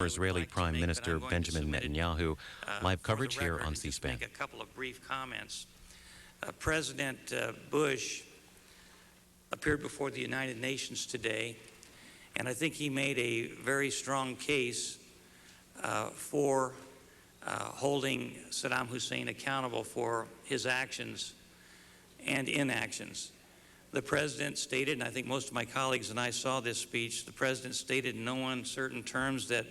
Israeli Prime Minister Benjamin Netanyahu. Live coverage here on C-SPAN. Make a couple of brief comments. President Bush appeared before the United Nations today, and I think he made a very strong case for holding Saddam Hussein accountable for his actions and inactions. The President stated, and I think most of my colleagues and I saw this speech, the President stated in no uncertain terms that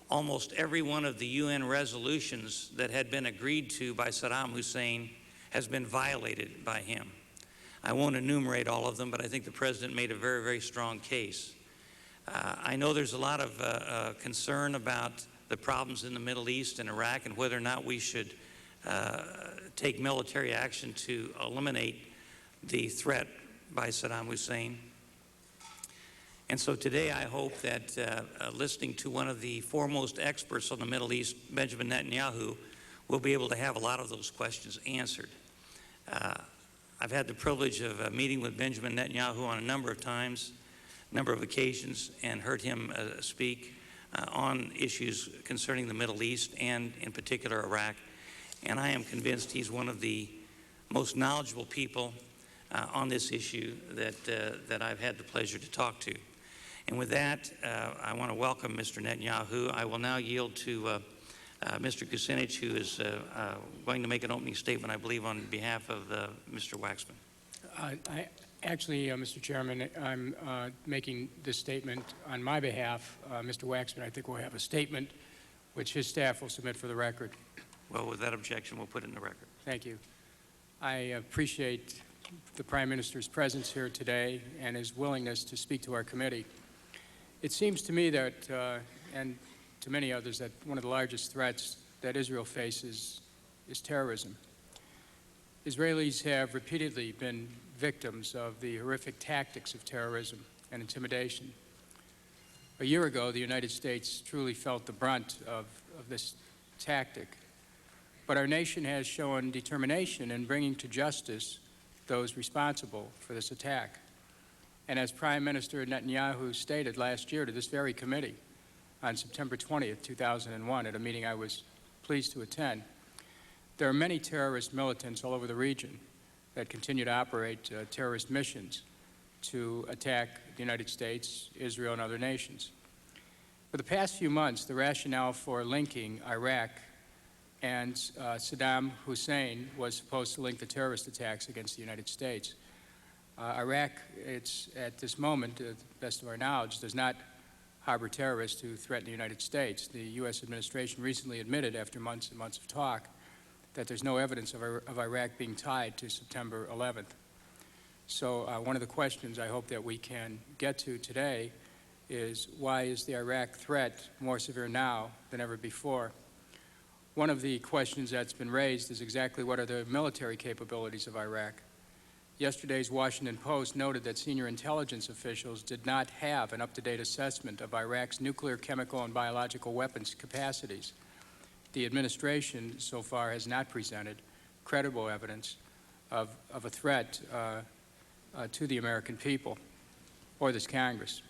almost every one of the UN resolutions that had been agreed to by Saddam Hussein has been violated by him. I won't enumerate all of them, but I think the President made a very, very strong case. I know there's a lot of concern about the problems in the Middle East and Iraq and whether or not we should take military action to eliminate the threat by Saddam Hussein. And so today I hope that listening to one of the foremost experts on the Middle East, Benjamin Netanyahu, we'll be able to have a lot of those questions answered. I've had the privilege of meeting with Benjamin Netanyahu on a number of times, a number of occasions, and heard him speak on issues concerning the Middle East and in particular Iraq. And I am convinced he's one of the most knowledgeable people on this issue that I've had the pleasure to talk to. And with that, I want to welcome Mr. Netanyahu. I will now yield to Mr. KUCINICH, who is going to make an opening statement, I believe, on behalf of Mr. Waxman. Actually, Mr. Chairman, I'm making this statement on my behalf. Mr. Waxman, I think, will have a statement which his staff will submit for the record. Well, with that objection, we'll put it in the record. Thank you. I appreciate the Prime Minister's presence here today and his willingness to speak to our committee. It seems to me that, and to many others, that one of the largest threats that Israel faces is terrorism. Israelis have repeatedly been victims of the horrific tactics of terrorism and intimidation. A year ago, the United States truly felt the brunt of this tactic, but our nation has shown determination in bringing to justice those responsible for this attack. And as Prime Minister Netanyahu stated last year to this very committee on September 20th, 2001, at a meeting I was pleased to attend, there are many terrorist militants all over the region that continue to operate terrorist missions to attack the United States, Israel, and other nations. For the past few months, the rationale for linking Iraq and Saddam Hussein was supposed to link the terrorist attacks against the United States. Iraq, at this moment, to the best of our knowledge, does not harbor terrorists who threaten the United States. The U.S. administration recently admitted, after months and months of talk, that there's no evidence of Iraq being tied to September 11th. So one of the questions I hope that we can get to today is, why is the Iraq threat more severe now than ever before? One of the questions that's been raised is exactly what are the military capabilities of Iraq. Yesterday's Washington Post noted that senior intelligence officials did not have an up-to-date assessment of Iraq's nuclear, chemical, and biological weapons capacities. The administration so far has not presented credible evidence of a threat to the American people or this Congress.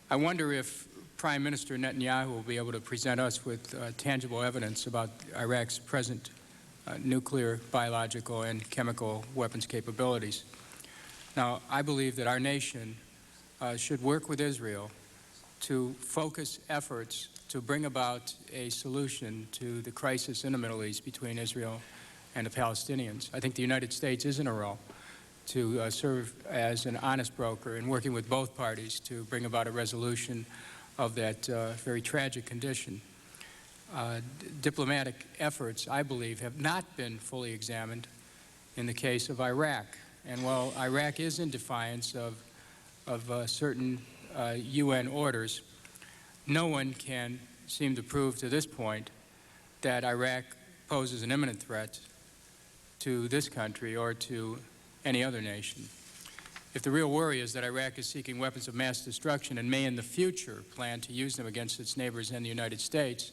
I wonder if Prime Minister Netanyahu will be able to present us with tangible evidence about Iraq's present nuclear, biological, and chemical weapons capabilities. Now, I believe that our nation should work with Israel to focus efforts to bring about a solution to the crisis in the Middle East between Israel and the Palestinians. I think the United States is in a role to serve as an honest broker in working with both parties to bring about a resolution of that very tragic condition. Diplomatic efforts, I believe, have not been fully examined in the case of Iraq. And while Iraq is in defiance of certain UN orders, no one can seem to prove to this point that Iraq poses an imminent threat to this country or to any other nation. If the real worry is that Iraq is seeking weapons of mass destruction and may in the future plan to use them against its neighbors and the United States,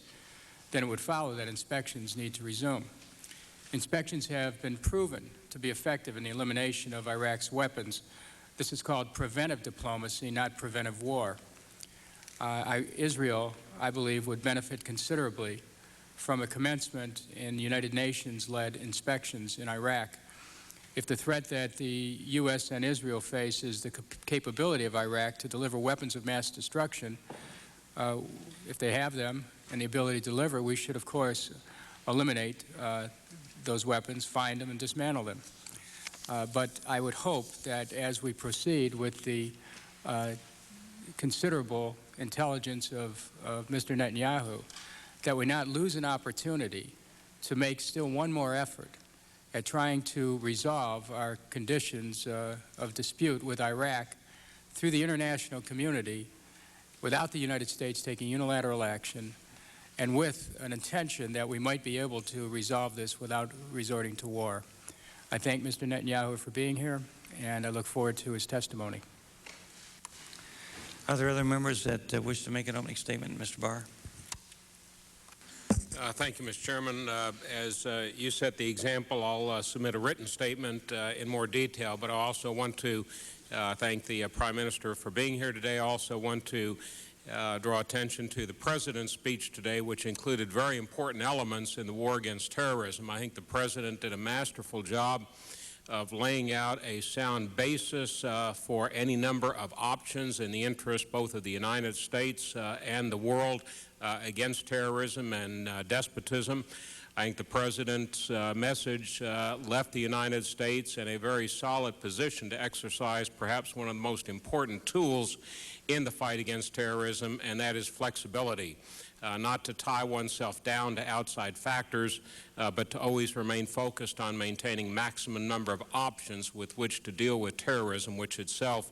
then it would follow that inspections need to resume. Inspections have been proven to be effective in the elimination of Iraq's weapons. This is called preventive diplomacy, not preventive war. Israel, I believe, would benefit considerably from a commencement in United Nations-led inspections in Iraq. If the threat that the U.S. and Israel face is the capability of Iraq to deliver weapons of mass destruction, if they have them and the ability to deliver, we should, of course, eliminate those weapons, find them, and dismantle them. But I would hope that as we proceed with the considerable intelligence of Mr. Netanyahu, that we not lose an opportunity to make still one more effort at trying to resolve our conditions of dispute with Iraq through the international community without the United States taking unilateral action and with an intention that we might be able to resolve this without resorting to war. I thank Mr. Netanyahu for being here, and I look forward to his testimony. Are there other members that wish to make an opening statement? Mr. Barr. Thank you, Mr. Chairman. As you set the example, I'll submit a written statement in more detail, but I also want to thank the Prime Minister for being here today. I also want to draw attention to the President's speech today, which included very important elements in the war against terrorism. I think the President did a masterful job of laying out a sound basis for any number of options in the interest both of the United States and the world against terrorism and despotism. I think the President's message left the United States in a very solid position to exercise perhaps one of the most important tools in the fight against terrorism, and that is flexibility. Not to tie oneself down to outside factors, but to always remain focused on maintaining maximum number of options with which to deal with terrorism, which itself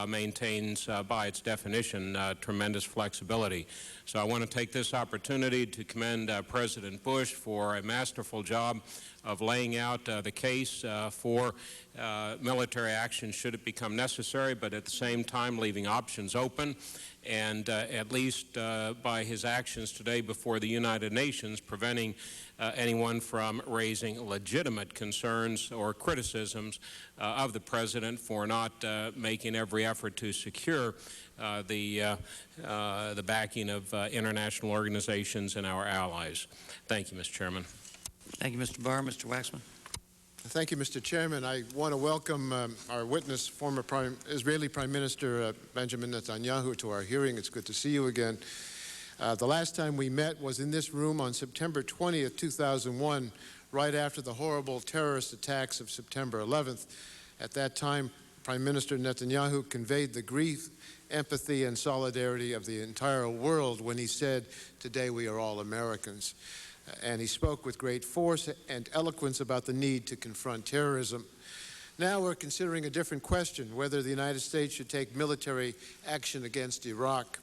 maintains, by its definition, tremendous flexibility. So I want to take this opportunity to commend President Bush for a masterful job of laying out the case for military action should it become necessary, but at the same time leaving options open. And at least by his actions today before the United Nations, preventing anyone from raising legitimate concerns or criticisms of the President for not making every effort to secure the backing of international organizations and our allies. Thank you, Mr. Chairman. Thank you, Mr. Barr. Mr. Waxman. Thank you, Mr. Chairman. I want to welcome our witness, former Israeli Prime Minister Benjamin Netanyahu, to our hearing. It's good to see you again. The last time we met was in this room on September 20th, 2001, right after the horrible terrorist attacks of September 11th. At that time, Prime Minister Netanyahu conveyed the grief, empathy, and solidarity of the entire world when he said, "Today we are all Americans." And he spoke with great force and eloquence about the need to confront terrorism. Now we're considering a different question, whether the United States should take military action against Iraq.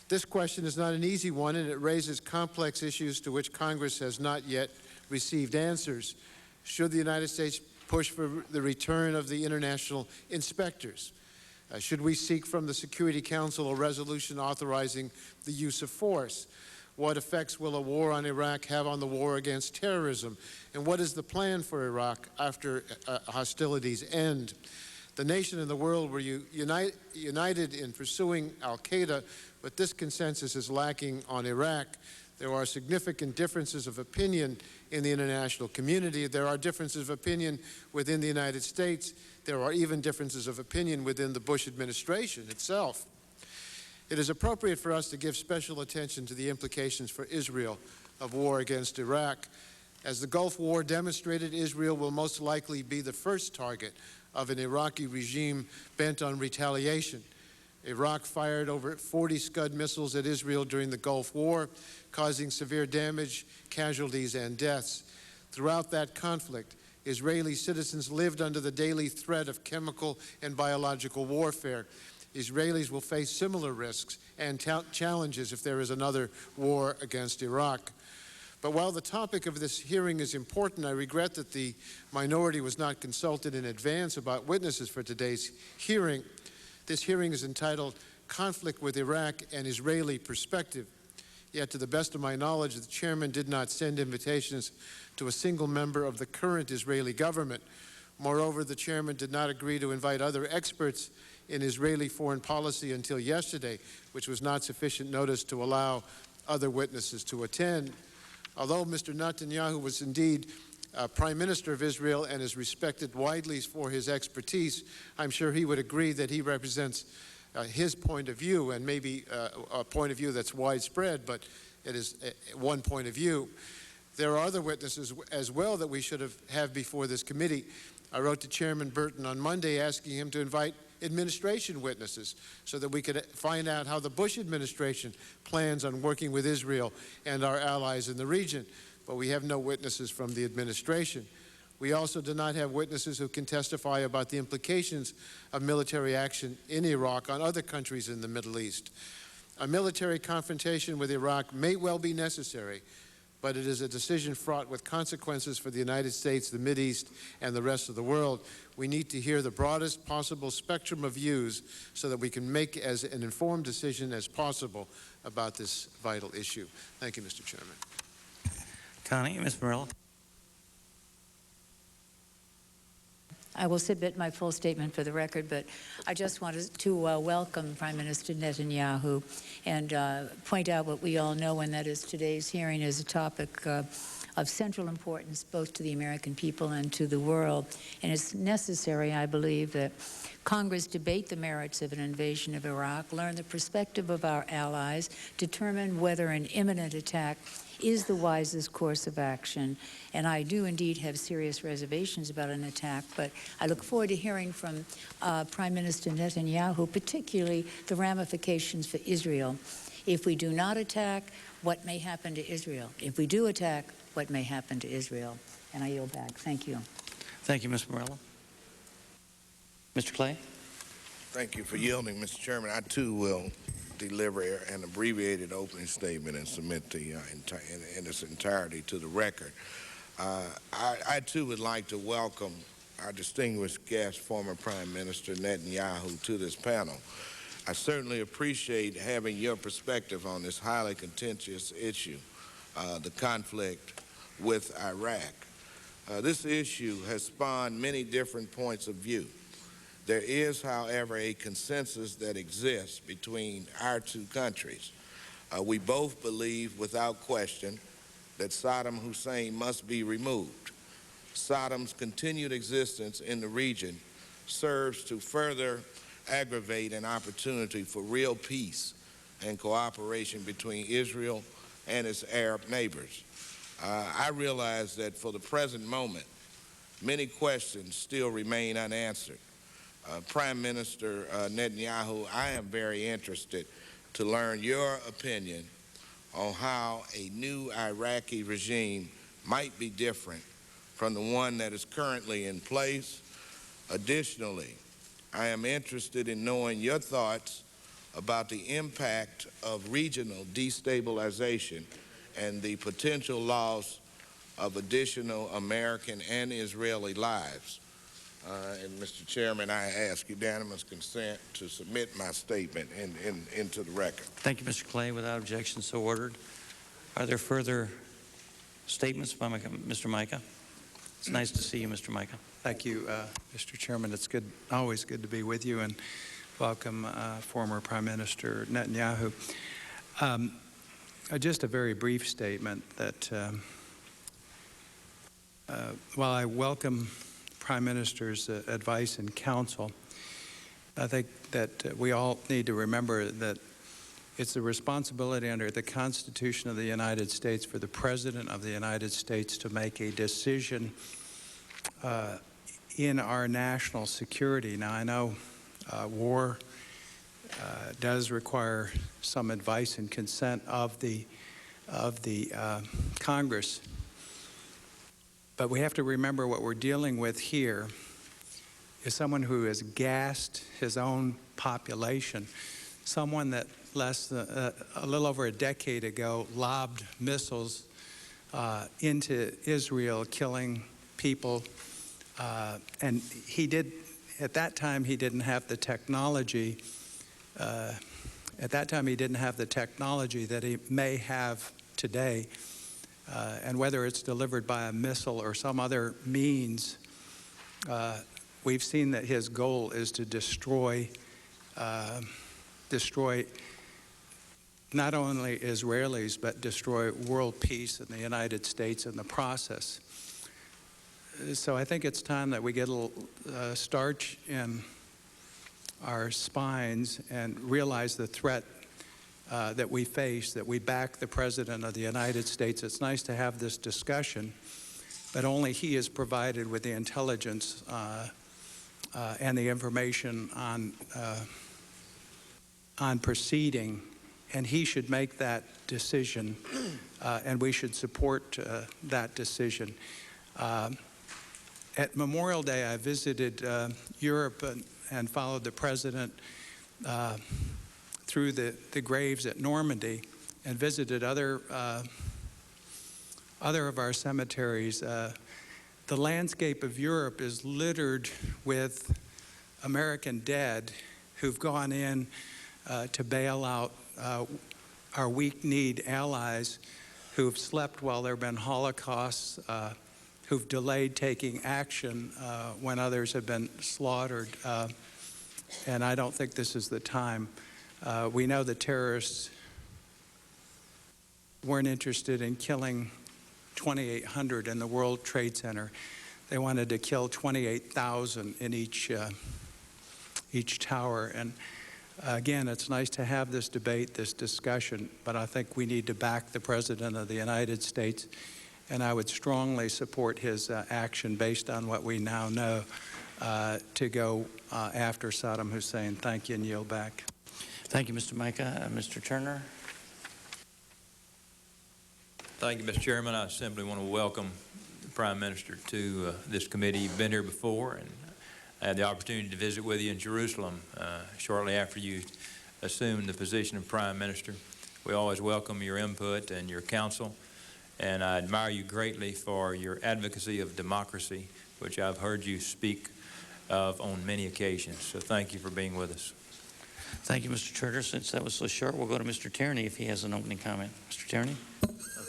This question is not an easy one, and it raises complex issues to which Congress has not yet received answers. Should the United States push for the return of the international inspectors? Should we seek from the Security Council a resolution authorizing the use of force? What effects will a war on Iraq have on the war against terrorism? And what is the plan for Iraq after hostilities end? The nation and the world were united in pursuing al-Qaeda, but this consensus is lacking on Iraq. There are significant differences of opinion in the international community. There are differences of opinion within the United States. There are even differences of opinion within the Bush administration itself. It is appropriate for us to give special attention to the implications for Israel of war against Iraq. As the Gulf War demonstrated, Israel will most likely be the first target of an Iraqi regime bent on retaliation. Iraq fired over 40 Scud missiles at Israel during the Gulf War, causing severe damage, casualties, and deaths. Throughout that conflict, Israeli citizens lived under the daily threat of chemical and biological warfare. Israelis will face similar risks and challenges if there is another war against Iraq. But while the topic of this hearing is important, I regret that the minority was not consulted in advance about witnesses for today's hearing. This hearing is entitled Conflict with Iraq, an Israeli Perspective. Yet, to the best of my knowledge, the chairman did not send invitations to a single member of the current Israeli government. Moreover, the chairman did not agree to invite other experts in Israeli foreign policy until yesterday, which was not sufficient notice to allow other witnesses to attend. Although Mr. Netanyahu was indeed Prime Minister of Israel and is respected widely for his expertise, I'm sure he would agree that he represents his point of view, and maybe a point of view that's widespread, but it is one point of view. There are other witnesses as well that we should have before this committee. I wrote to Chairman Burton on Monday asking him to invite administration witnesses so that we could find out how the Bush administration plans on working with Israel and our allies in the region. But we have no witnesses from the administration. We also do not have witnesses who can testify about the implications of military action in Iraq on other countries in the Middle East. A military confrontation with Iraq may well be necessary, but it is a decision fraught with consequences for the United States, the Mideast, and the rest of the world. We need to hear the broadest possible spectrum of views so that we can make as an informed decision as possible about this vital issue. Thank you, Mr. Chairman. Connie, Ms. Morella. I will submit my full statement for the record, but I just wanted to welcome Prime Minister Netanyahu and point out what we all know, and that is today's hearing is a topic of central importance both to the American people and to the world. And it's necessary, I believe, that Congress debate the merits of an invasion of Iraq, learn the perspective of our allies, determine whether an imminent attack is the wisest course of action. And I do indeed have serious reservations about an attack, but I look forward to hearing from Prime Minister Netanyahu, particularly the ramifications for Israel. If we do not attack, what may happen to Israel? If we do attack, what may happen to Israel? And I yield back. Thank you. Thank you, Ms. Morella. Mr. Clay. Thank you for yielding, Mr. Chairman. I, too, will deliver an abbreviated opening statement and submit in its entirety to the record. I, too, would like to welcome our distinguished guest, former Prime Minister Netanyahu, to this panel. I certainly appreciate having your perspective on this highly contentious issue, the conflict with Iraq. This issue has spawned many different points of view. There is, however, a consensus that exists between our two countries. We both believe, without question, that Saddam Hussein must be removed. Saddam's continued existence in the region serves to further aggravate an opportunity for real peace and cooperation between Israel and its Arab neighbors. I realize that for the present moment, many questions still remain unanswered. Prime Minister Netanyahu, I am very interested to learn your opinion on how a new Iraqi regime might be different from the one that is currently in place. Additionally, I am interested in knowing your thoughts about the impact of regional destabilization and the potential loss of additional American and Israeli lives. And Mr. Chairman, I ask unanimous consent to submit my statement into the record. Thank you, Mr. Clay. Without objection, so ordered. Are there further statements by Mr. MICA? It's nice to see you, Mr. MICA. Thank you, Mr. Chairman. It's good, always good to be with you, and welcome former Prime Minister Netanyahu. Just a very brief statement that while I welcome Prime Minister's advice and counsel, I think that we all need to remember that it's the responsibility under the Constitution of the United States for the President of the United States to make a decision in our national security. Now, I know war does require some advice and consent of the Congress, but we have to remember what we're dealing with here is someone who has gassed his own population, someone that a little over a decade ago lobbed missiles into Israel, killing people, and at that time he didn't have the technology. At that time he didn't have the technology that he may have today. And whether it's delivered by a missile or some other means, we've seen that his goal is to destroy destroy not only Israelis, but destroy world peace in the United States in the process. So I think it's time that we get a little starch in our spines and realize the threat that we face, that we back the President of the United States. It's nice to have this discussion, but only he is provided with the intelligence and the information on proceeding, and he should make that decision, and we should support that decision. At Memorial Day, I visited Europe and followed the President through the graves at Normandy and visited other of our cemeteries. The landscape of Europe is littered with American dead who've gone in to bail out our weak-kneed allies who've slept while there have been holocausts, who've delayed taking action when others have been slaughtered. And I don't think this is the time. We know the terrorists weren't interested in killing 2,800 in the World Trade Center. They wanted to kill 28,000 in each tower. And again, it's nice to have this debate, this discussion, but I think we need to back the President of the United States, and I would strongly support his action based on what we now know to go after Saddam Hussein. Thank you, and yield back. Thank you, Mr. MICA. Mr. Turner. Thank you, Mr. Chairman. I simply want to welcome the Prime Minister to this committee. You've been here before, and I had the opportunity to visit with you in Jerusalem shortly after you assumed the position of Prime Minister. We always welcome your input and your counsel, and I admire you greatly for your advocacy of democracy, which I've heard you speak of on many occasions. So thank you for being with us. Thank you, Mr. Turner. Since that was so short, we'll go to Mr. Tierney if he has an opening comment. Mr. Tierney.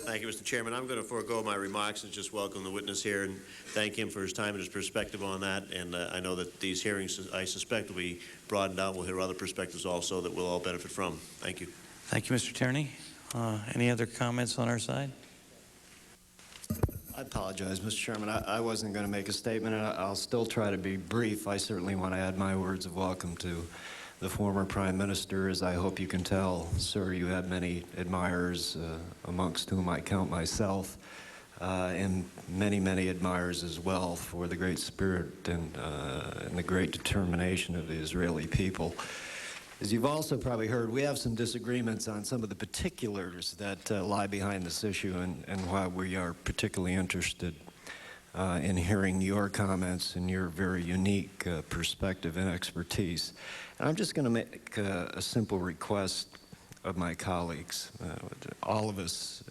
Thank you, Mr. Chairman. I'm going to forego my remarks and just welcome the witness here and thank him for his time and his perspective on that. And I know that these hearings, I suspect, will be broadened out. We'll hear other perspectives also that we'll all benefit from. Thank you. Thank you, Mr. Tierney. Any other comments on our side? I apologize, Mr. Chairman. I wasn't going to make a statement, and I'll still try to be brief. I certainly want to add my words of welcome to the former Prime Minister. As I hope you can tell, sir, you have many admirers, amongst whom I count myself, and many, many admirers as well for the great spirit and the great determination of the Israeli people. As you've also probably heard, we have some disagreements on some of the particulars that lie behind this issue and why we are particularly interested in hearing your comments and your very unique perspective and expertise. And I'm just going to make a simple request of my colleagues. All of us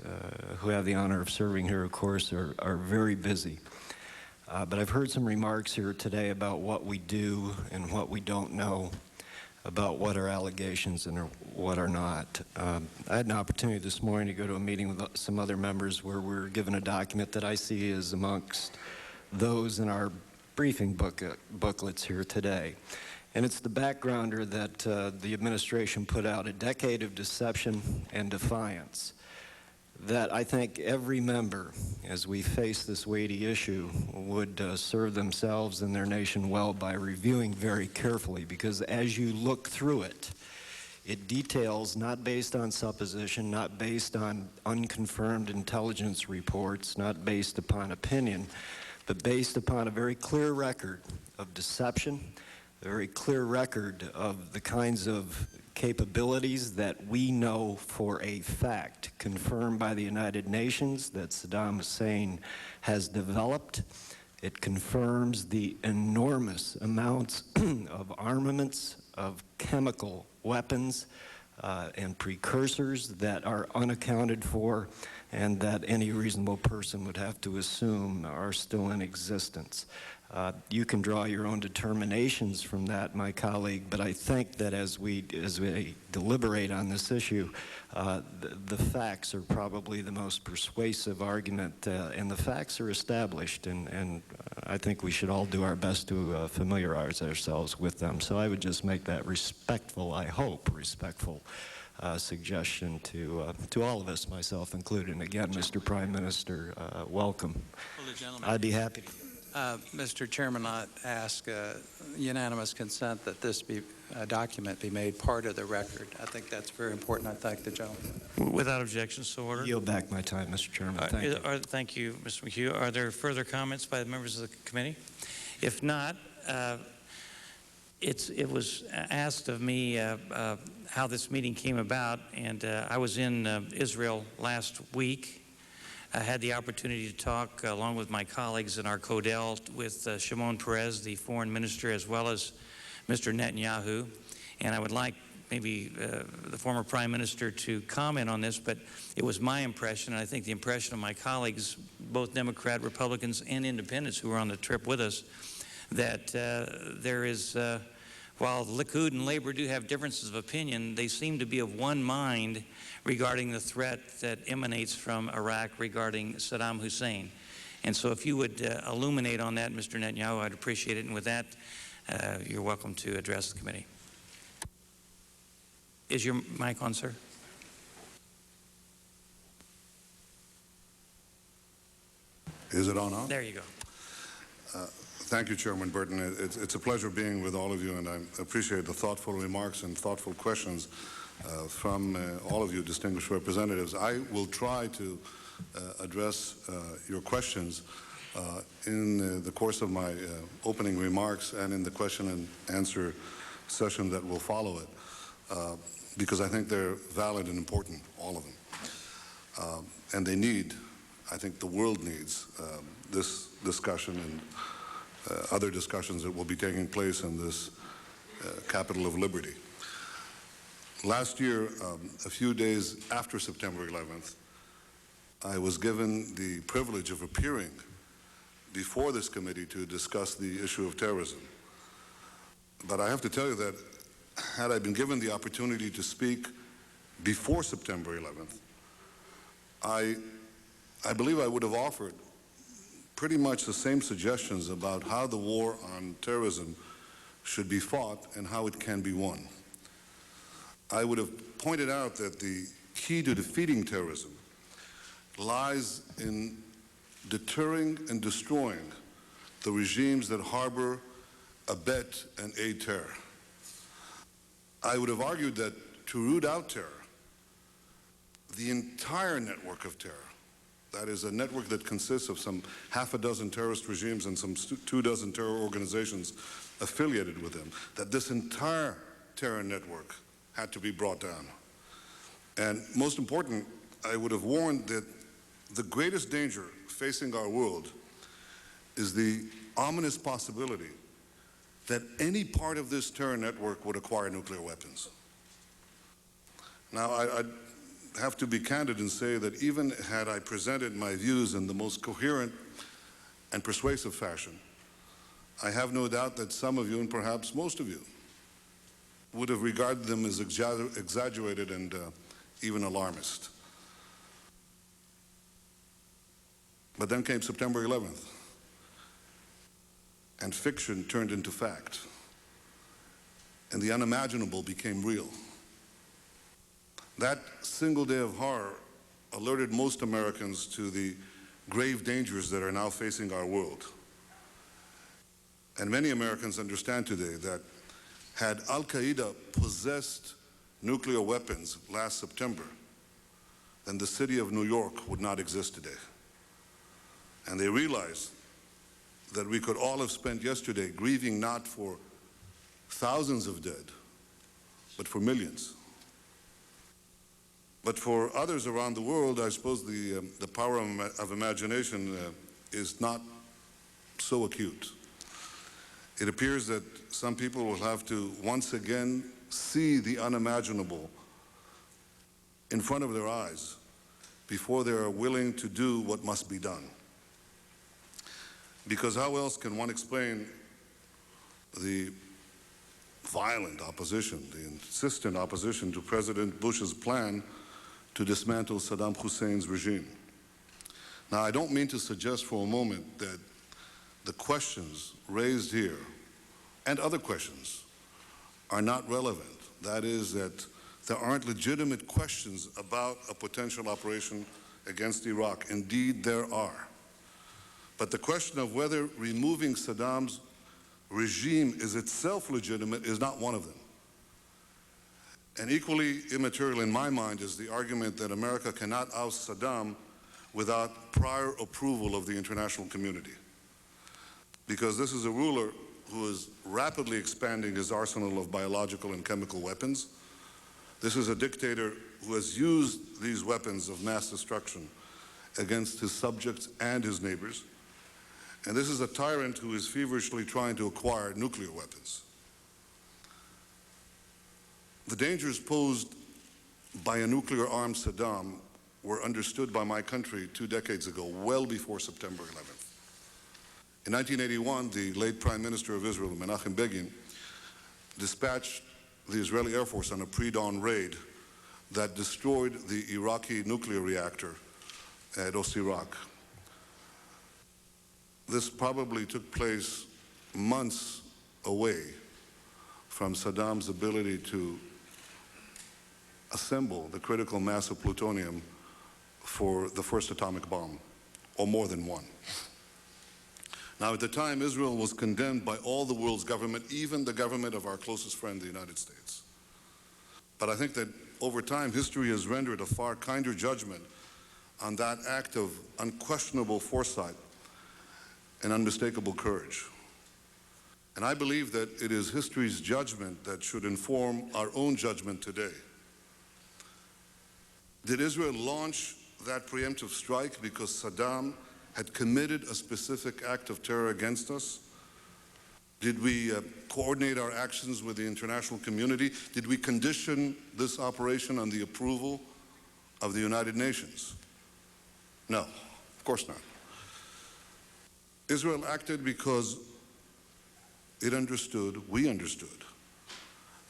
who have the honor of serving here, of course, are very busy. But I've heard some remarks here today about what we do and what we don't know, about what are allegations and what are not. I had an opportunity this morning to go to a meeting with some other members where we were given a document that I see is amongst those in our briefing booklets here today. And it's the backgrounder that the administration put out, a decade of deception and defiance, that I think every member, as we face this weighty issue, would serve themselves and their nation well by reviewing very carefully, because as you look through it, it details, not based on supposition, not based on unconfirmed intelligence reports, not based upon opinion, but based upon a very clear record of deception, a very clear record of the kinds of capabilities that we know for a fact, confirmed by the United Nations, that Saddam Hussein has developed. It confirms the enormous amounts of armaments, of chemical weapons, and precursors that are unaccounted for and that any reasonable person would have to assume are still in existence. You can draw your own determinations from that, my colleague, but I think that as we deliberate on this issue, the facts are probably the most persuasive argument, and the facts are established, and I think we should all do our best to familiarize ourselves with them. So I would just make that respectful, I hope, respectful suggestion to all of us, myself included. And again, Mr. Prime Minister, welcome. I'd be happy to. Mr. Chairman, I ask unanimous consent that this document be made part of the record. I think that's very important. I thank the gentleman. Without objection, so ordered. Yield back my time, Mr. Chairman. Thank you. Thank you, Mr. McHugh. Are there further comments by the members of the committee? If not, it was asked of me how this meeting came about, and I was in Israel last week. I had the opportunity to talk, along with my colleagues in our CODEL, with Shimon Peres, the foreign minister, as well as Mr. Netanyahu. And I would like maybe the former prime minister to comment on this, but it was my impression, and I think the impression of my colleagues, both Democrat, Republicans, and independents who were on the trip with us, that there is, while Likud and Labor do have differences of opinion, they seem to be of one mind regarding the threat that emanates from Iraq regarding Saddam Hussein. And so if you would illuminate on that, Mr. Netanyahu, I'd appreciate it. And with that, you're welcome to address the committee. Is your mic on, sir? Is it on now? There you go. Thank you, Chairman Burton. It's a pleasure being with all of you, and I appreciate the thoughtful remarks and thoughtful questions from all of you distinguished representatives. I will try to address your questions in the course of my opening remarks and in the question and answer session that will follow it, because I think they're valid and important, all of them. And they need, I think the world needs, this discussion and other discussions that will be taking place in this capital of liberty. Last year, a few days after September 11th, I was given the privilege of appearing before this committee to discuss the issue of terrorism. But I have to tell you that had I been given the opportunity to speak before September 11th, I believe I would have offered pretty much the same suggestions about how the war on terrorism should be fought and how it can be won. I would have pointed out that the key to defeating terrorism lies in deterring and destroying the regimes that harbor, abet, and aid terror. I would have argued that to root out terror, the entire network of terror, that is a network that consists of some half a dozen terrorist regimes and some 24 terror organizations affiliated with them, that this entire terror network had to be brought down. And most important, I would have warned that the greatest danger facing our world is the ominous possibility that any part of this terror network would acquire nuclear weapons. Now, I have to be candid and say that even had I presented my views in the most coherent and persuasive fashion, I have no doubt that some of you, and perhaps most of you, would have regarded them as exaggerated and even alarmist. But then came September 11th, and fiction turned into fact, and the unimaginable became real. That single day of horror alerted most Americans to the grave dangers that are now facing our world. And many Americans understand today that had Al-Qaeda possessed nuclear weapons last September, then the city of New York would not exist today. And they realized that we could all have spent yesterday grieving not for thousands of dead, but for millions. But for others around the world, I suppose the power of imagination is not so acute. It appears that some people will have to once again see the unimaginable in front of their eyes before they are willing to do what must be done. Because how else can one explain the violent opposition, the insistent opposition to President Bush's plan to dismantle Saddam Hussein's regime? Now, I don't mean to suggest for a moment that the questions raised here and other questions are not relevant. That is, that there aren't legitimate questions about a potential operation against Iraq. Indeed, there are. But the question of whether removing Saddam's regime is itself legitimate is not one of them. And equally immaterial in my mind is the argument that America cannot oust Saddam without prior approval of the international community. Because this is a ruler who is rapidly expanding his arsenal of biological and chemical weapons. This is a dictator who has used these weapons of mass destruction against his subjects and his neighbors. And this is a tyrant who is feverishly trying to acquire nuclear weapons. The dangers posed by a nuclear-armed Saddam were understood by my country 2 decades ago, well before September 11th. In 1981, the late Prime Minister of Israel, Menachem Begin, dispatched the Israeli Air Force on a pre-dawn raid that destroyed the Iraqi nuclear reactor at Osirak. This probably took place months away from Saddam's ability to assemble the critical mass of plutonium for the first atomic bomb, or more than one. Now, at the time, Israel was condemned by all the world's government, even the government of our closest friend, the United States. But I think that over time, history has rendered a far kinder judgment on that act of unquestionable foresight and unmistakable courage. And I believe that it is history's judgment that should inform our own judgment today. Did Israel launch that preemptive strike because Saddam had committed a specific act of terror against us? Did we coordinate our actions with the international community? Did we condition this operation on the approval of the United Nations? No, of course not. Israel acted because it understood, we understood,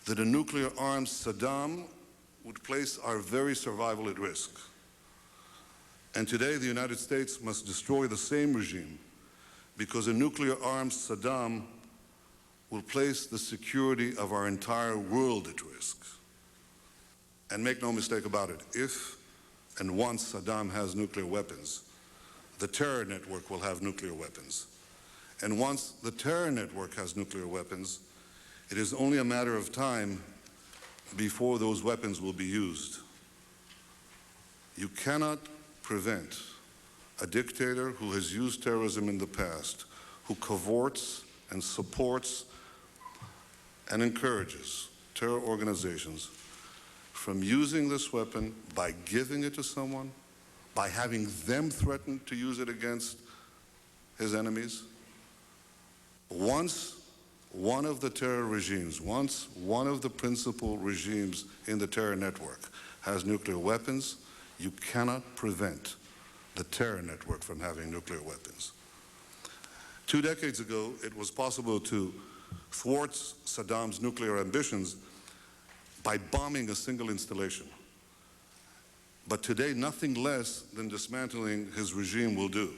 that a nuclear-armed Saddam would place our very survival at risk. And today, the United States must destroy the same regime because a nuclear-armed Saddam will place the security of our entire world at risk. And make no mistake about it, if and once Saddam has nuclear weapons, the terror network will have nuclear weapons. And once the terror network has nuclear weapons, it is only a matter of time before those weapons will be used. You cannot prevent a dictator who has used terrorism in the past, who cavorts and supports and encourages terror organizations from using this weapon by giving it to someone, by having them threaten to use it against his enemies. Once one of the terror regimes, once one of the principal regimes in the terror network has nuclear weapons, you cannot prevent the terror network from having nuclear weapons. 2 decades ago, it was possible to thwart Saddam's nuclear ambitions by bombing a single installation. But today, nothing less than dismantling his regime will do,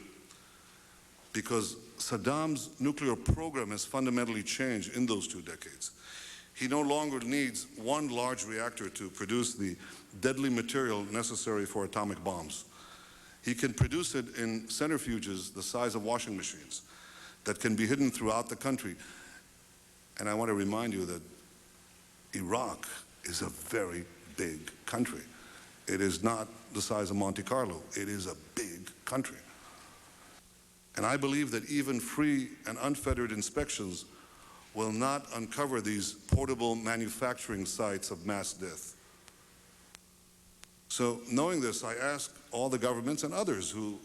because Saddam's nuclear program has fundamentally changed in those 2 decades. He no longer needs one large reactor to produce the deadly material necessary for atomic bombs. He can produce it in centrifuges the size of washing machines that can be hidden throughout the country. And I want to remind you that Iraq is a very big country. It is not the size of Monte Carlo. It is a big country. And I believe that even free and unfettered inspections will not uncover these portable manufacturing sites of mass death. So knowing this, I ask all the governments and others who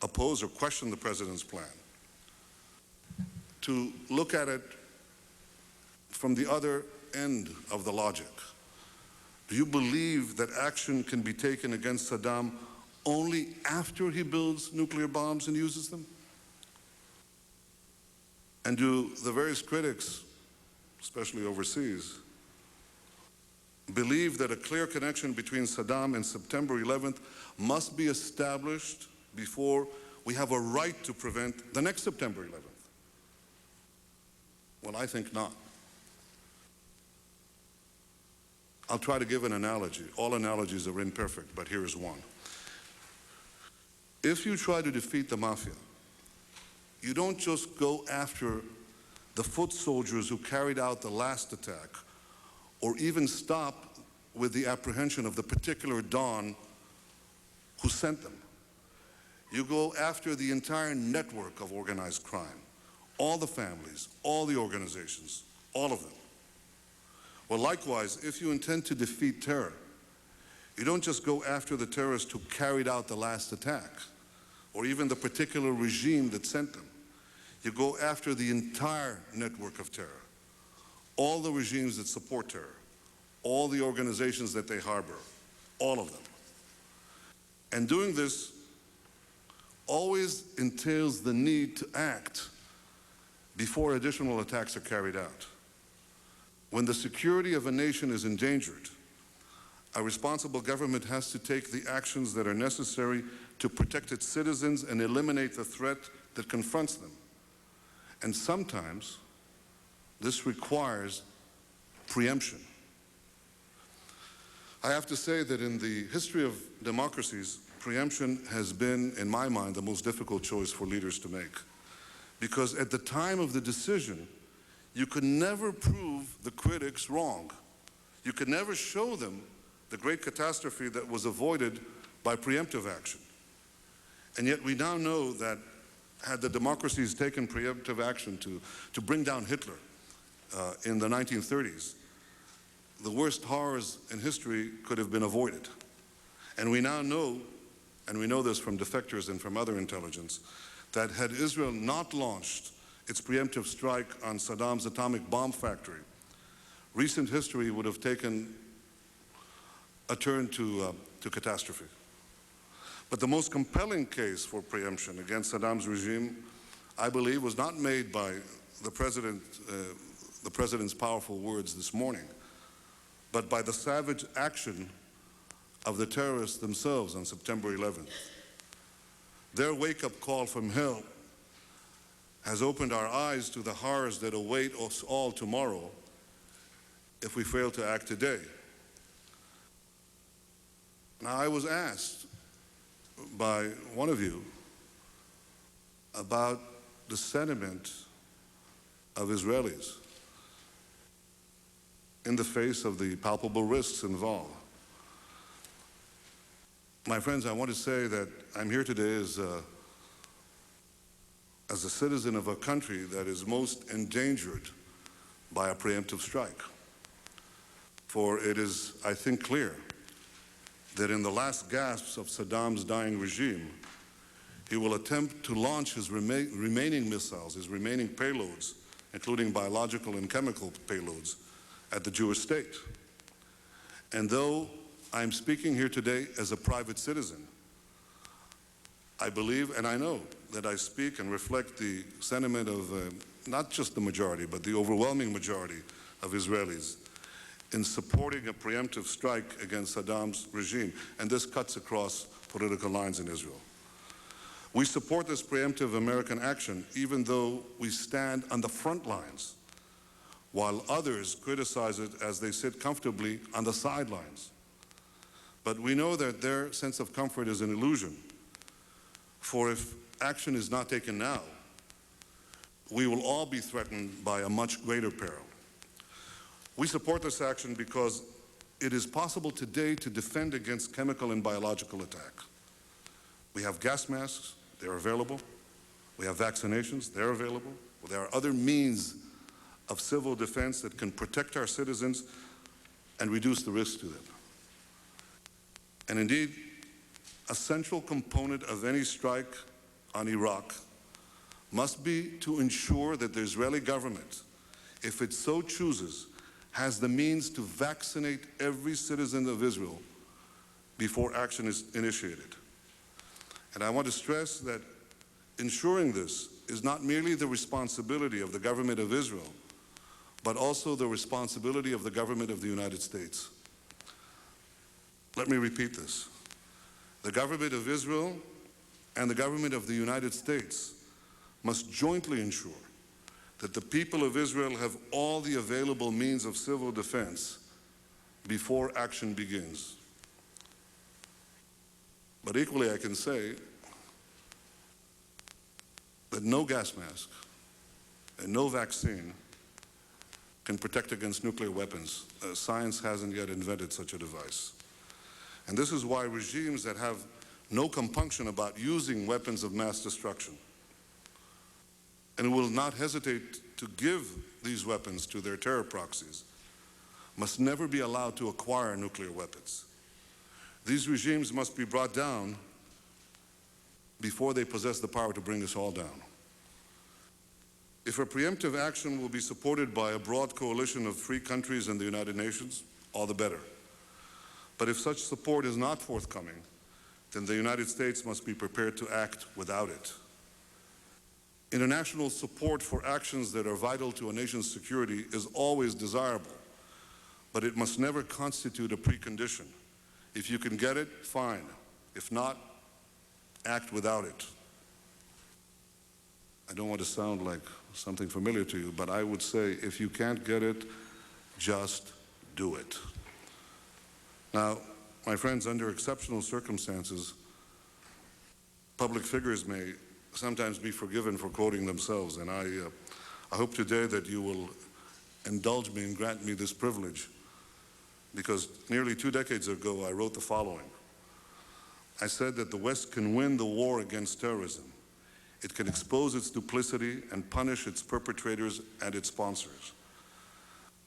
oppose or question the president's plan to look at it from the other end of the logic. Do you believe that action can be taken against Saddam only after he builds nuclear bombs and uses them? And do the various critics, especially overseas, believe that a clear connection between Saddam and September 11th must be established before we have a right to prevent the next September 11th. Well, I think not. I'll try to give an analogy. All analogies are imperfect, but here is one. If you try to defeat the mafia, you don't just go after the foot soldiers who carried out the last attack, or even stop with the apprehension of the particular Don who sent them. You go after the entire network of organized crime, all the families, all the organizations, all of them. Well, likewise, if you intend to defeat terror, you don't just go after the terrorists who carried out the last attack, or even the particular regime that sent them. You go after the entire network of terror, all the regimes that support terror, all the organizations that they harbor, all of them. And doing this always entails the need to act before additional attacks are carried out. When the security of a nation is endangered, a responsible government has to take the actions that are necessary to protect its citizens and eliminate the threat that confronts them. And sometimes this requires preemption. I have to say that in the history of democracies, preemption has been, in my mind, the most difficult choice for leaders to make. Because at the time of the decision, you could never prove the critics wrong. You could never show them the great catastrophe that was avoided by preemptive action. And yet we now know that had the democracies taken preemptive action to bring down Hitler in the 1930s, the worst horrors in history could have been avoided. And we now know, and we know this from defectors and from other intelligence, that had Israel not launched its preemptive strike on Saddam's atomic bomb factory, recent history would have taken a turn to catastrophe. But the most compelling case for preemption against Saddam's regime, I believe, was not made by the president's powerful words this morning, but by the savage action of the terrorists themselves on September 11th. Their wake-up call from hell has opened our eyes to the horrors that await us all tomorrow if we fail to act today. Now, I was asked by one of you about the sentiment of Israelis in the face of the palpable risks involved. My friends, I want to say that I'm here today as a citizen of a country that is most endangered by a preemptive strike. For it is, I think, clear that in the last gasps of Saddam's dying regime, he will attempt to launch his remaining missiles, his remaining payloads, including biological and chemical payloads, at the Jewish state. And though I'm speaking here today as a private citizen, I believe and I know that I speak and reflect the sentiment of not just the majority, but the overwhelming majority of Israelis in supporting a preemptive strike against Saddam's regime. And this cuts across political lines in Israel. We support this preemptive American action, even though we stand on the front lines, while others criticize it as they sit comfortably on the sidelines. But we know that their sense of comfort is an illusion. For if action is not taken now, we will all be threatened by a much greater peril. We support this action because it is possible today to defend against chemical and biological attack. We have gas masks, they're available. We have vaccinations, they're available. There are other means of civil defense that can protect our citizens and reduce the risk to them. And indeed, a central component of any strike on Iraq must be to ensure that the Israeli government, if it so chooses, has the means to vaccinate every citizen of Israel before action is initiated. And I want to stress that ensuring this is not merely the responsibility of the government of Israel, but also the responsibility of the government of the United States. Let me repeat this. The government of Israel and the government of the United States must jointly ensure that the people of Israel have all the available means of civil defense before action begins. But equally, I can say that no gas mask and no vaccine can protect against nuclear weapons. Science hasn't yet invented such a device. And this is why regimes that have no compunction about using weapons of mass destruction and will not hesitate to give these weapons to their terror proxies must never be allowed to acquire nuclear weapons. These regimes must be brought down before they possess the power to bring us all down. If a preemptive action will be supported by a broad coalition of free countries in the United Nations, all the better. But if such support is not forthcoming, then the United States must be prepared to act without it. International support for actions that are vital to a nation's security is always desirable, but it must never constitute a precondition. If you can get it, fine. If not, act without it. I don't want to sound like something familiar to you, but I would say if you can't get it, just do it. Now, my friends, under exceptional circumstances, public figures may sometimes be forgiven for quoting themselves, and I hope today that you will indulge me and grant me this privilege, because nearly 2 decades ago I wrote the following. I said that the West can win the war against terrorism. It can expose its duplicity and punish its perpetrators and its sponsors.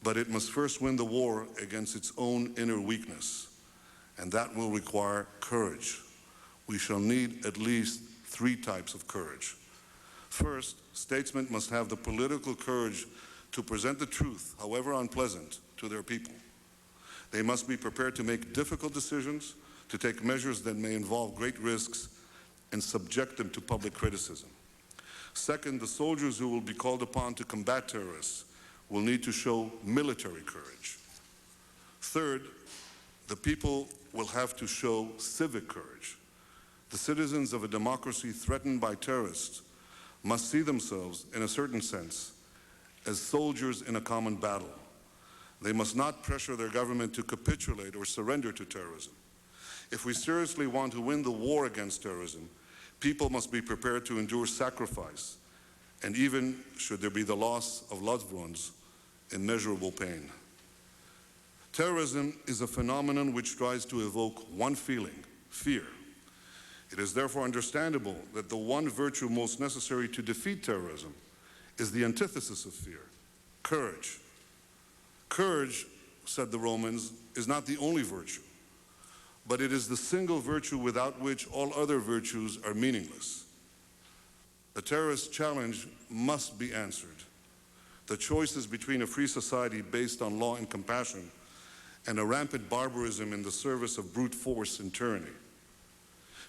But it must first win the war against its own inner weakness, and that will require courage. We shall need at least 3 types of courage. First, statesmen must have the political courage to present the truth, however unpleasant, to their people. They must be prepared to make difficult decisions, to take measures that may involve great risks, and subject them to public criticism. Second, the soldiers who will be called upon to combat terrorists will need to show military courage. Third, the people will have to show civic courage. The citizens of a democracy threatened by terrorists must see themselves, in a certain sense, as soldiers in a common battle. They must not pressure their government to capitulate or surrender to terrorism. If we seriously want to win the war against terrorism, people must be prepared to endure sacrifice, and even, should there be the loss of loved ones, immeasurable pain. Terrorism is a phenomenon which tries to evoke one feeling, fear. It is therefore understandable that the one virtue most necessary to defeat terrorism is the antithesis of fear, courage. Courage, said the Romans, is not the only virtue, but it is the single virtue without which all other virtues are meaningless. The terrorist challenge must be answered. The choices between a free society based on law and compassion and a rampant barbarism in the service of brute force and tyranny.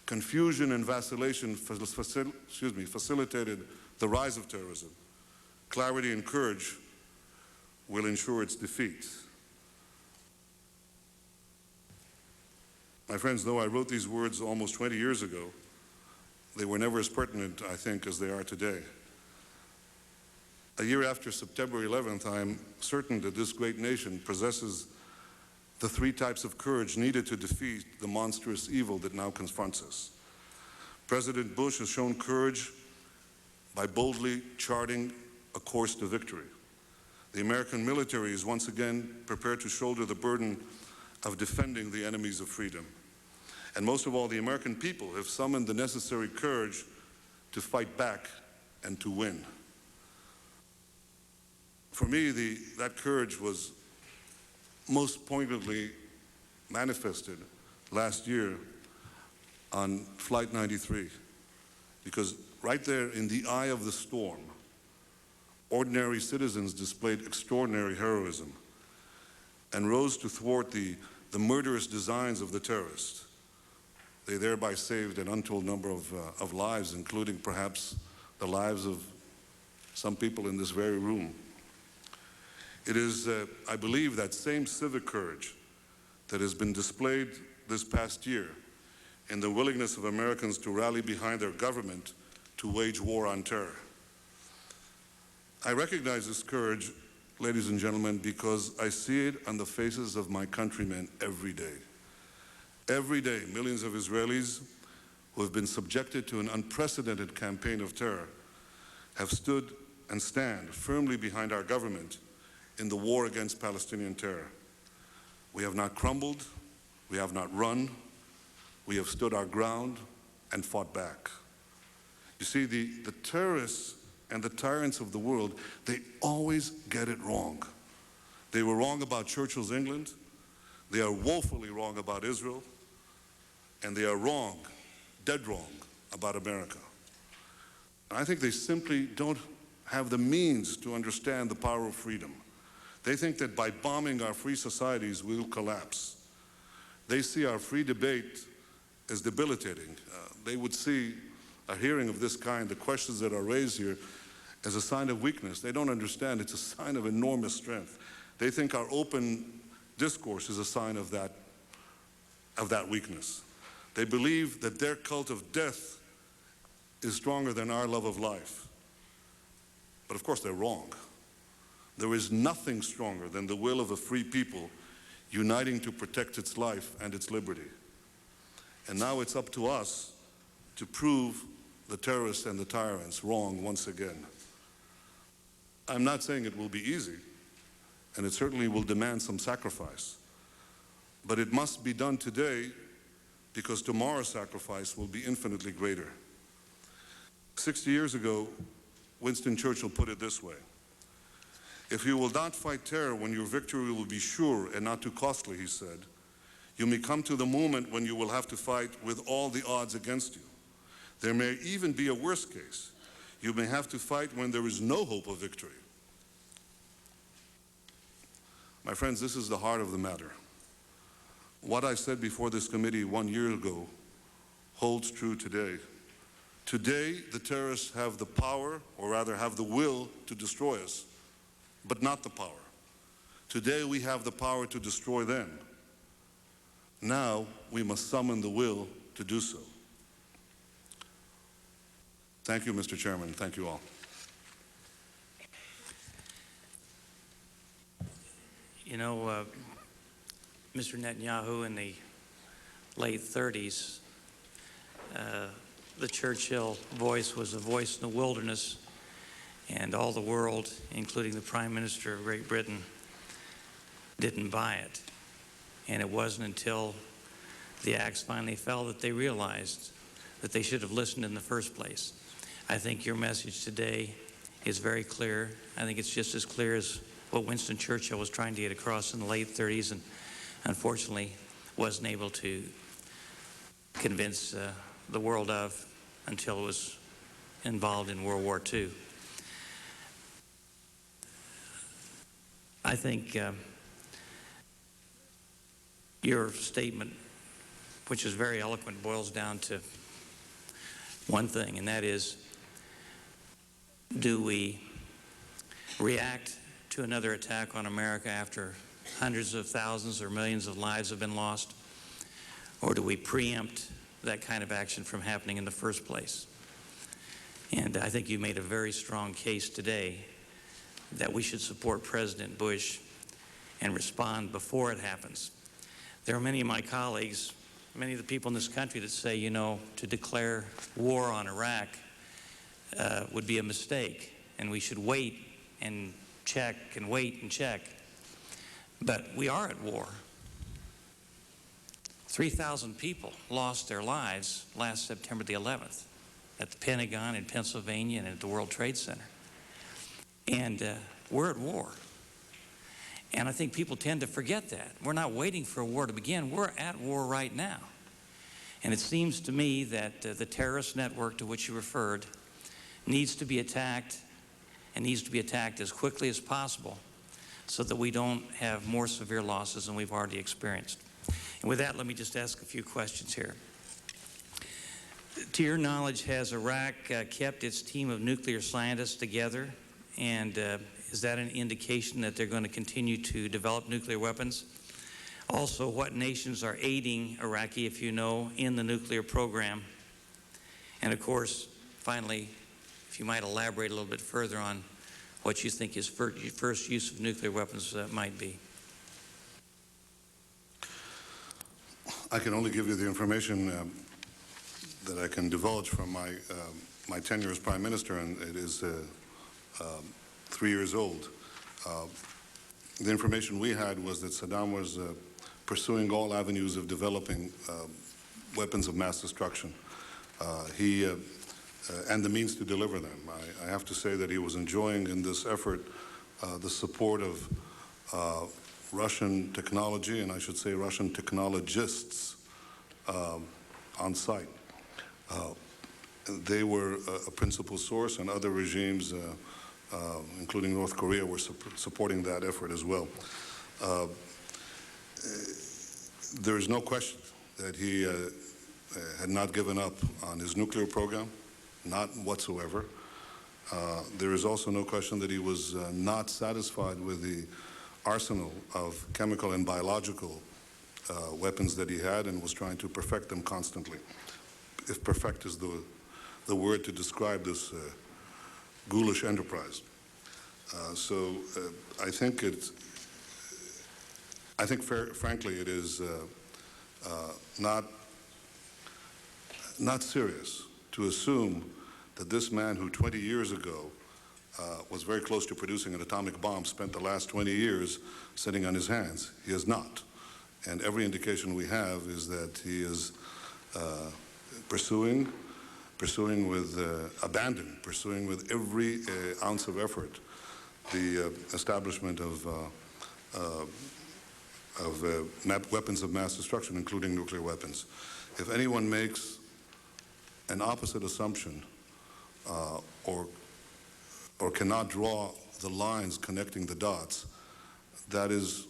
Confusion and vacillation facilitated the rise of terrorism. Clarity and courage will ensure its defeat. My friends, though I wrote these words almost 20 years ago, they were never as pertinent, I think, as they are today. A year after September 11th, I am certain that this great nation possesses the 3 types of courage needed to defeat the monstrous evil that now confronts us. President Bush has shown courage by boldly charting a course to victory. The American military is once again prepared to shoulder the burden of defending the enemies of freedom. And most of all, the American people have summoned the necessary courage to fight back and to win. For me, that courage was most poignantly manifested last year on Flight 93, because right there in the eye of the storm, ordinary citizens displayed extraordinary heroism and rose to thwart the murderous designs of the terrorists. They thereby saved an untold number of lives, including perhaps the lives of some people in this very room. It is, I believe, that same civic courage that has been displayed this past year in the willingness of Americans to rally behind their government to wage war on terror. I recognize this courage, ladies and gentlemen, because I see it on the faces of my countrymen every day. Every day, millions of Israelis who have been subjected to an unprecedented campaign of terror have stood and stand firmly behind our government in the war against Palestinian terror. We have not crumbled, we have not run, we have stood our ground and fought back. You see, the terrorists and the tyrants of the world, they always get it wrong. They were wrong about Churchill's England, they are woefully wrong about Israel, and they are wrong, dead wrong, about America. And I think they simply don't have the means to understand the power of freedom. They think that by bombing our free societies, we'll collapse. They see our free debate as debilitating. They would see a hearing of this kind, the questions that are raised here, as a sign of weakness. They don't understand it's a sign of enormous strength. They think our open discourse is a sign of that weakness. They believe that their cult of death is stronger than our love of life. But of course they're wrong. There is nothing stronger than the will of a free people uniting to protect its life and its liberty. And now it's up to us to prove the terrorists and the tyrants wrong once again. I'm not saying it will be easy, and it certainly will demand some sacrifice. But it must be done today because tomorrow's sacrifice will be infinitely greater. 60 years ago, Winston Churchill put it this way: "If you will not fight terror when your victory will be sure and not too costly," he said, "you may come to the moment when you will have to fight with all the odds against you. There may even be a worse case. You may have to fight when there is no hope of victory." My friends, this is the heart of the matter. What I said before this committee 1 year ago holds true today. Today, the terrorists have the power, or rather have the will, to destroy us, but not the power. Today, we have the power to destroy them. Now, we must summon the will to do so. Thank you, Mr. Chairman. Thank you all. You know, Mr. Netanyahu, in the late 30s, the Churchill voice was a voice in the wilderness, and all the world, including the Prime Minister of Great Britain, didn't buy it. And it wasn't until the axe finally fell that they realized that they should have listened in the first place. I think your message today is very clear. I think it's just as clear as what Winston Churchill was trying to get across in the late 30s and unfortunately wasn't able to convince the world of until it was involved in World War II. I think your statement, which is very eloquent, boils down to one thing, and that is, do we react to another attack on America after hundreds of thousands or millions of lives have been lost, or do we preempt that kind of action from happening in the first place? And I think you made a very strong case today that we should support President Bush and respond before it happens. There are many of my colleagues, many of the people in this country that say, you know, to declare war on Iraq would be a mistake, and we should wait and check and wait and check. But we are at war. 3,000 people lost their lives last September the 11th at the Pentagon in Pennsylvania and at the World Trade Center. And we're at war. And I think people tend to forget that. We're not waiting for a war to begin. We're at war right now. And it seems to me that the terrorist network to which you referred needs to be attacked, and needs to be attacked as quickly as possible so that we don't have more severe losses than we've already experienced. And with that, let me just ask a few questions here. To your knowledge, has Iraq kept its team of nuclear scientists together? And is that an indication that they're going to continue to develop nuclear weapons? Also, what nations are aiding Iraqi, if you know, in the nuclear program. And of course, finally, if you might elaborate a little bit further on what you think his first use of nuclear weapons might be. I can only give you the information that I can divulge from my tenure as Prime Minister, and it is 3 years old. The information we had was that Saddam was pursuing all avenues of developing weapons of mass destruction. And the means to deliver them. I have to say that he was enjoying in this effort the support of Russian technology, and I should say Russian technologists on site. They were a principal source, and other regimes, including North Korea, were supporting that effort as well. There is no question that he had not given up on his nuclear program, not whatsoever. There is also no question that he was not satisfied with the arsenal of chemical and biological weapons that he had, and was trying to perfect them constantly. If perfect is the word to describe this ghoulish enterprise. I think frankly, it is not serious to assume that this man who 20 years ago was very close to producing an atomic bomb spent the last 20 years sitting on his hands. He has not. And every indication we have is that he is pursuing with abandon, pursuing with every ounce of effort the establishment of weapons of mass destruction, including nuclear weapons. If anyone makes an opposite assumption or cannot draw the lines connecting the dots, that is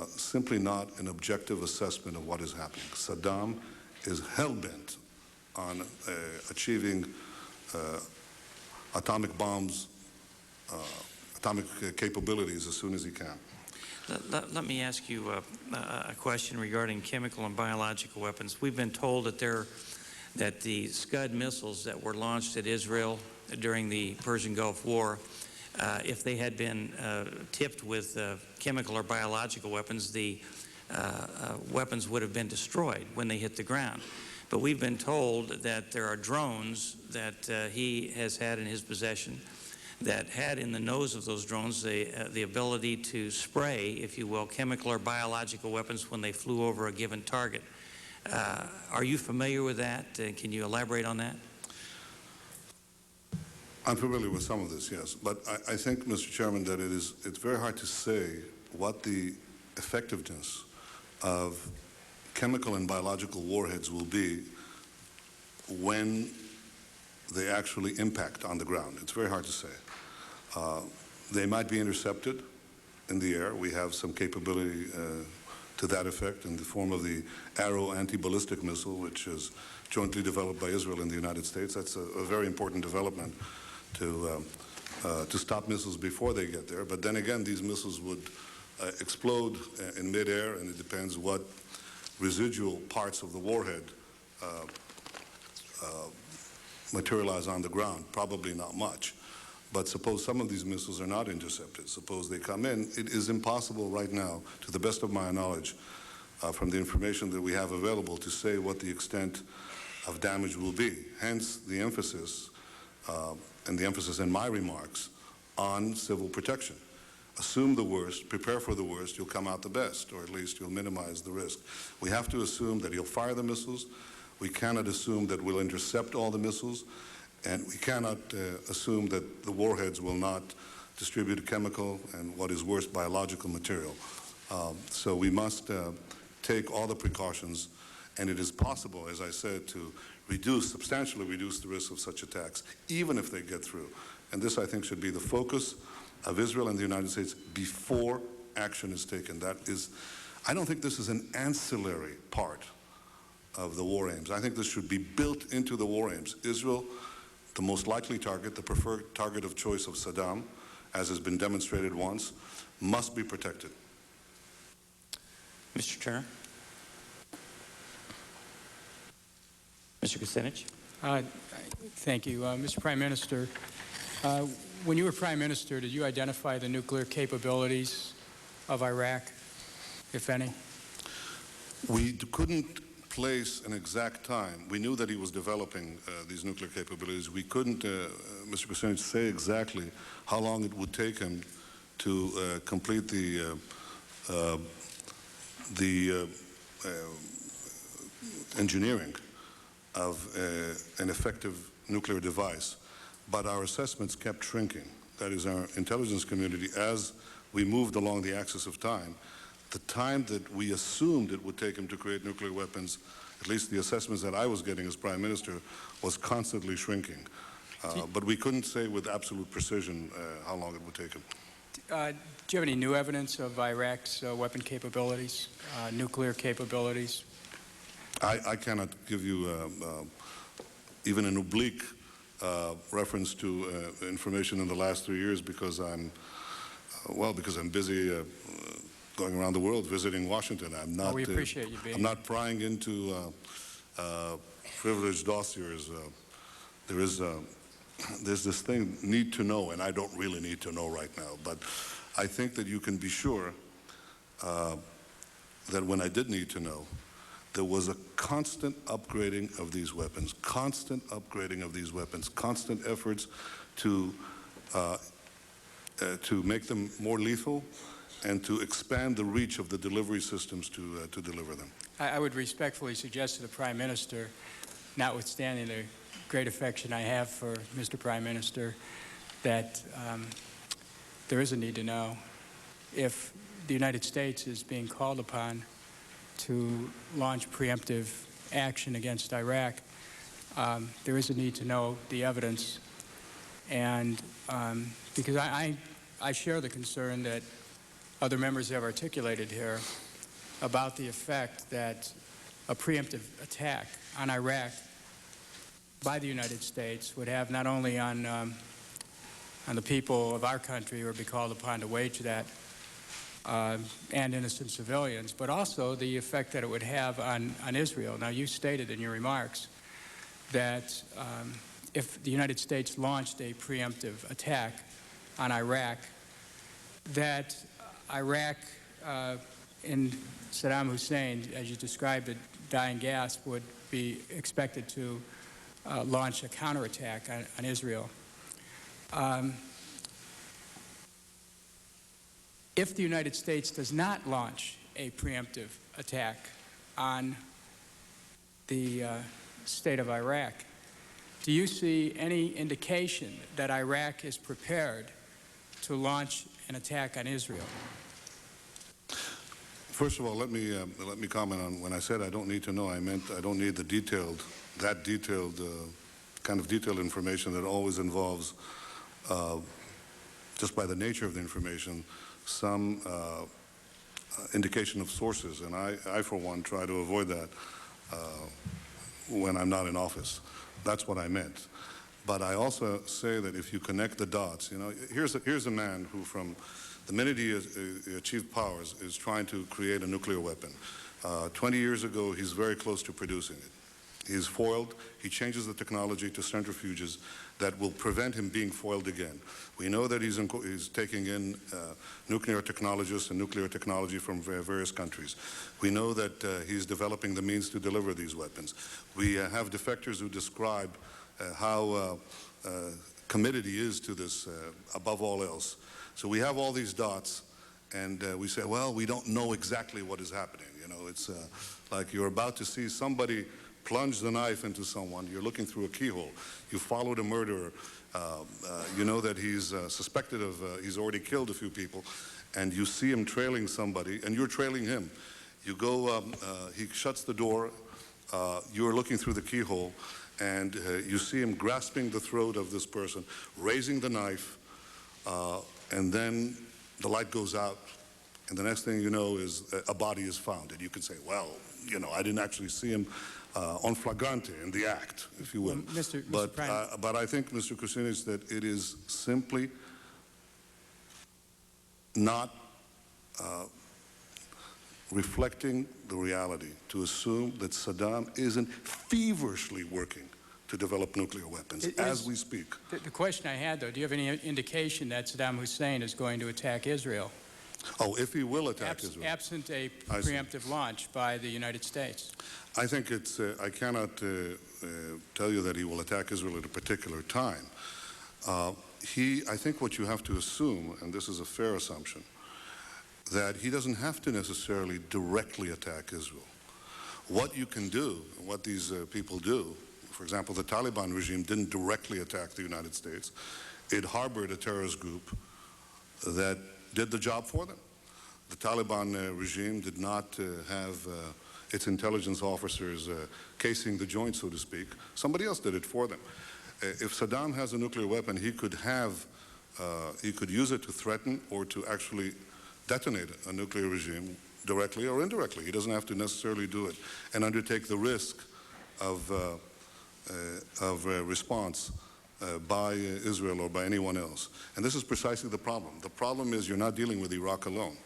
simply not an objective assessment of what is happening. Saddam is hell-bent on achieving atomic bombs, atomic capabilities as soon as he can. Let me ask you a question regarding chemical and biological weapons. We've been told that the Scud missiles that were launched at Israel during the Persian Gulf War, if they had been tipped with chemical or biological weapons, the weapons would have been destroyed when they hit the ground. But we've been told that there are drones that he has had in his possession that had in the nose of those drones the ability to spray, if you will, chemical or biological weapons when they flew over a given target. Are you familiar with that? Can you elaborate on that? I'm familiar with some of this, yes. But I think, Mr. Chairman, that it's very hard to say what the effectiveness of chemical and biological warheads will be when they actually impact on the ground. It's very hard to say. They might be intercepted in the air. We have some capability to that effect in the form of the Arrow anti-ballistic missile, which is jointly developed by Israel and the United States. That's a very important development to stop missiles before they get there. But then again, these missiles would explode in midair, and it depends what residual parts of the warhead materialize on the ground. Probably not much. But suppose some of these missiles are not intercepted. Suppose they come in. It is impossible right now, to the best of my knowledge, from the information that we have available, to say what the extent of damage will be. Hence the emphasis, and the emphasis in my remarks, on civil protection. Assume the worst, prepare for the worst, you'll come out the best, or at least you'll minimize the risk. We have to assume that he'll fire the missiles. We cannot assume that we'll intercept all the missiles. And we cannot assume that the warheads will not distribute chemical and, what is worse, biological material. So we must take all the precautions, and it is possible, as I said, to substantially reduce the risk of such attacks, even if they get through. And this, I think, should be the focus of Israel and the United States before action is taken. I don't think this is an ancillary part of the war aims. I think this should be built into the war aims. Israel, the most likely target, the preferred target of choice of Saddam, as has been demonstrated once, must be protected. Mr. Turner? Mr. Kucinich? Thank you. Mr. Prime Minister, when you were Prime Minister, did you identify the nuclear capabilities of Iraq, if any? We couldn't place an exact time. We knew that he was developing these nuclear capabilities. We couldn't, Mr. Kucinich, say exactly how long it would take him to complete the engineering of an effective nuclear device. But our assessments kept shrinking. That is, our intelligence community, as we moved along the axis of time, the time that we assumed it would take him to create nuclear weapons, at least the assessments that I was getting as Prime Minister, was constantly shrinking. But we couldn't say with absolute precision how long it would take him. Do you have any new evidence of Iraq's weapon capabilities, nuclear capabilities? I cannot give you even an oblique reference to information in the last 3 years because I'm busy going around the world visiting Washington. I'm not. We appreciate you being. I'm not prying into privileged dossiers. There's this thing, need to know, and I don't really need to know right now. But I think that you can be sure that when I did need to know, there was a constant upgrading of these weapons, constant efforts to make them more lethal and to expand the reach of the delivery systems to deliver them. I would respectfully suggest to the Prime Minister, notwithstanding the great affection I have for Mr. Prime Minister, that there is a need to know if the United States is being called upon to launch preemptive action against Iraq. There is a need to know the evidence, and because I share the concern that other members have articulated here about the effect that a preemptive attack on Iraq by the United States would have not only on the people of our country who would be called upon to wage that and innocent civilians, but also the effect that it would have on Israel. Now, you stated in your remarks that if the United States launched a preemptive attack on Iraq, that Iraq in Saddam Hussein, as you described it, dying gasp, would be expected to launch a counterattack on Israel. If the United States does not launch a preemptive attack on the state of Iraq, do you see any indication that Iraq is prepared to launch an attack on Israel? First of all, let me comment on when I said I don't need to know. I meant I don't need the detailed kind of detailed information that always involves, just by the nature of the information, some indication of sources, and I for one try to avoid that when I'm not in office. That's what I meant. But I also say that if you connect the dots, you know, here's a man who, from the minute he achieved powers, is trying to create a nuclear weapon. 20 years ago, he's very close to producing it. He's foiled. He changes the technology to centrifuges that will prevent him being foiled again. We know that he's taking in nuclear technologists and nuclear technology from various countries. We know that he's developing the means to deliver these weapons. We have defectors who describe how committed he is to this above all else. So we have all these dots, and we say, well, we don't know exactly what is happening. You know, it's like you're about to see somebody plunge the knife into someone. You're looking through a keyhole. You followed a murderer. You know that he's suspected of, he's already killed a few people, and you see him trailing somebody, and you're trailing him. You go, he shuts the door. You're looking through the keyhole, and you see him grasping the throat of this person, raising the knife, and then the light goes out, and the next thing you know is a body is found. And you can say, well, you know, I didn't actually see him on flagrante in the act, if you will. But I think, Mr. Kucinich, that it is simply not reflecting the reality to assume that Saddam isn't feverishly working to develop nuclear weapons as we speak. The question I had, though, do you have any indication that Saddam Hussein is going to attack Israel? Oh, if he will attack Israel. Absent a preemptive launch by the United States. I think it's, I cannot tell you that he will attack Israel at a particular time. I think what you have to assume, and this is a fair assumption, that he doesn't have to necessarily directly attack Israel. What you can do, what these people do, for example, the Taliban regime didn't directly attack the United States. It harbored a terrorist group that did the job for them. The Taliban regime did not have its intelligence officers casing the joint, so to speak. Somebody else did it for them. If Saddam has a nuclear weapon, he could use it to threaten or to actually detonate a nuclear regime directly or indirectly. He doesn't have to necessarily do it and undertake the risk of response by Israel or by anyone else. And this is precisely the problem. The problem is you're not dealing with Iraq alone.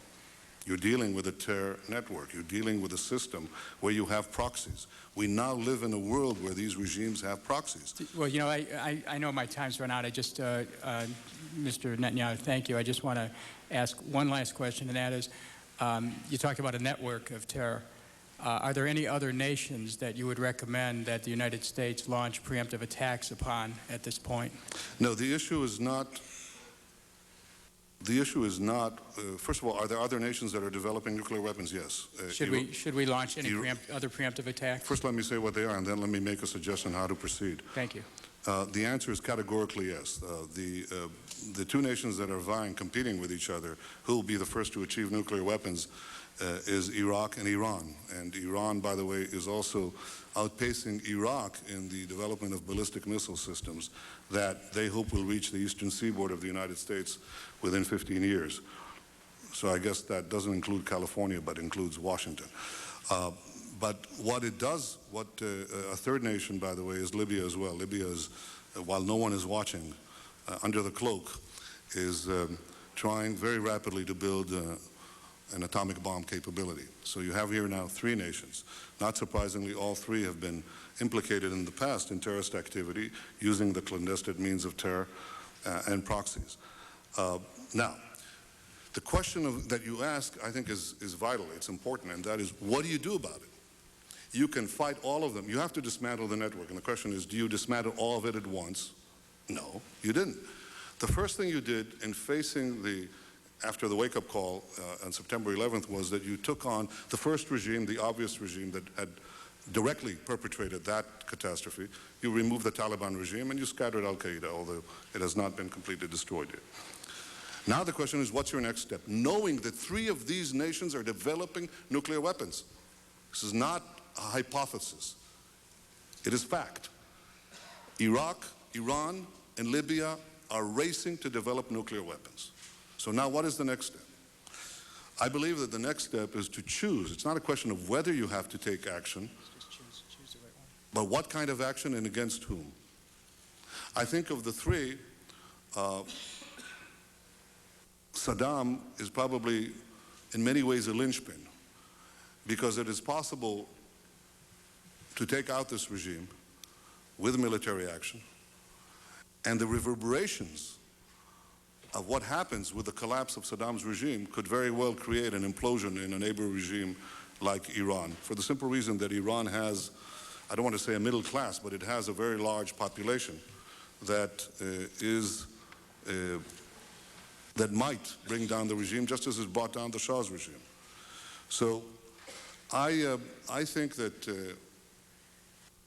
You're dealing with a terror network. You're dealing with a system where you have proxies. We now live in a world where these regimes have proxies. Well, you know, I know my time's run out. I just, Mr. Netanyahu, thank you. I just want to ask one last question, and that is, you talked about a network of terror. Are there any other nations that you would recommend that the United States launch preemptive attacks upon at this point? No, the issue is not, first of all, are there other nations that are developing nuclear weapons? Yes. Should we launch any other preemptive attacks? First, let me say what they are, and then let me make a suggestion how to proceed. Thank you. The answer is categorically yes. The two nations that are vying, competing with each other, who will be the first to achieve nuclear weapons, is Iraq and Iran. And Iran, by the way, is also outpacing Iraq in the development of ballistic missile systems that they hope will reach the eastern seaboard of the United States within 15 years. So I guess that doesn't include California, but includes Washington. But what it does, a third nation, by the way, is Libya as well. Libya is, while no one is watching, under the cloak, is trying very rapidly to build an atomic bomb capability. So you have here now three nations. Not surprisingly, all three have been implicated in the past in terrorist activity using the clandestine means of terror and proxies. Now, the question that you ask, I think, is vital. It's important, and that is, what do you do about it? You can fight all of them. You have to dismantle the network, and the question is, do you dismantle all of it at once? No, you didn't. The first thing you did in facing after the wake-up call on September 11th was that you took on the first regime, the obvious regime that had directly perpetrated that catastrophe. You removed the Taliban regime and you scattered al-Qaeda, although it has not been completely destroyed yet. Now the question is, what's your next step? Knowing that three of these nations are developing nuclear weapons. This is not a hypothesis. It is fact. Iraq, Iran, and Libya are racing to develop nuclear weapons. So now what is the next step? I believe that the next step is to choose. It's not a question of whether you have to take action, choose the right one. but what kind of action and against whom. I think of the three, Saddam is probably in many ways a linchpin, because it is possible to take out this regime with military action, and the reverberations of what happens with the collapse of Saddam's regime could very well create an implosion in a neighboring regime like Iran, for the simple reason that Iran has, I don't want to say a middle class, but it has a very large population that that might bring down the regime just as it brought down the Shah's regime. So I think that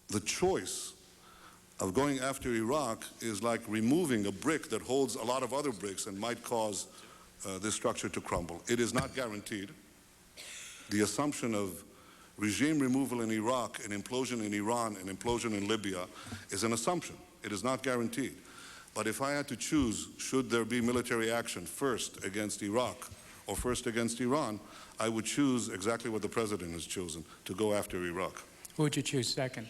the choice of going after Iraq is like removing a brick that holds a lot of other bricks and might cause this structure to crumble. It is not guaranteed. The assumption of regime removal in Iraq, an implosion in Iran, an implosion in Libya is an assumption. It is not guaranteed. But if I had to choose, should there be military action first against Iraq or first against Iran, I would choose exactly what the president has chosen, to go after Iraq. Who would you choose second?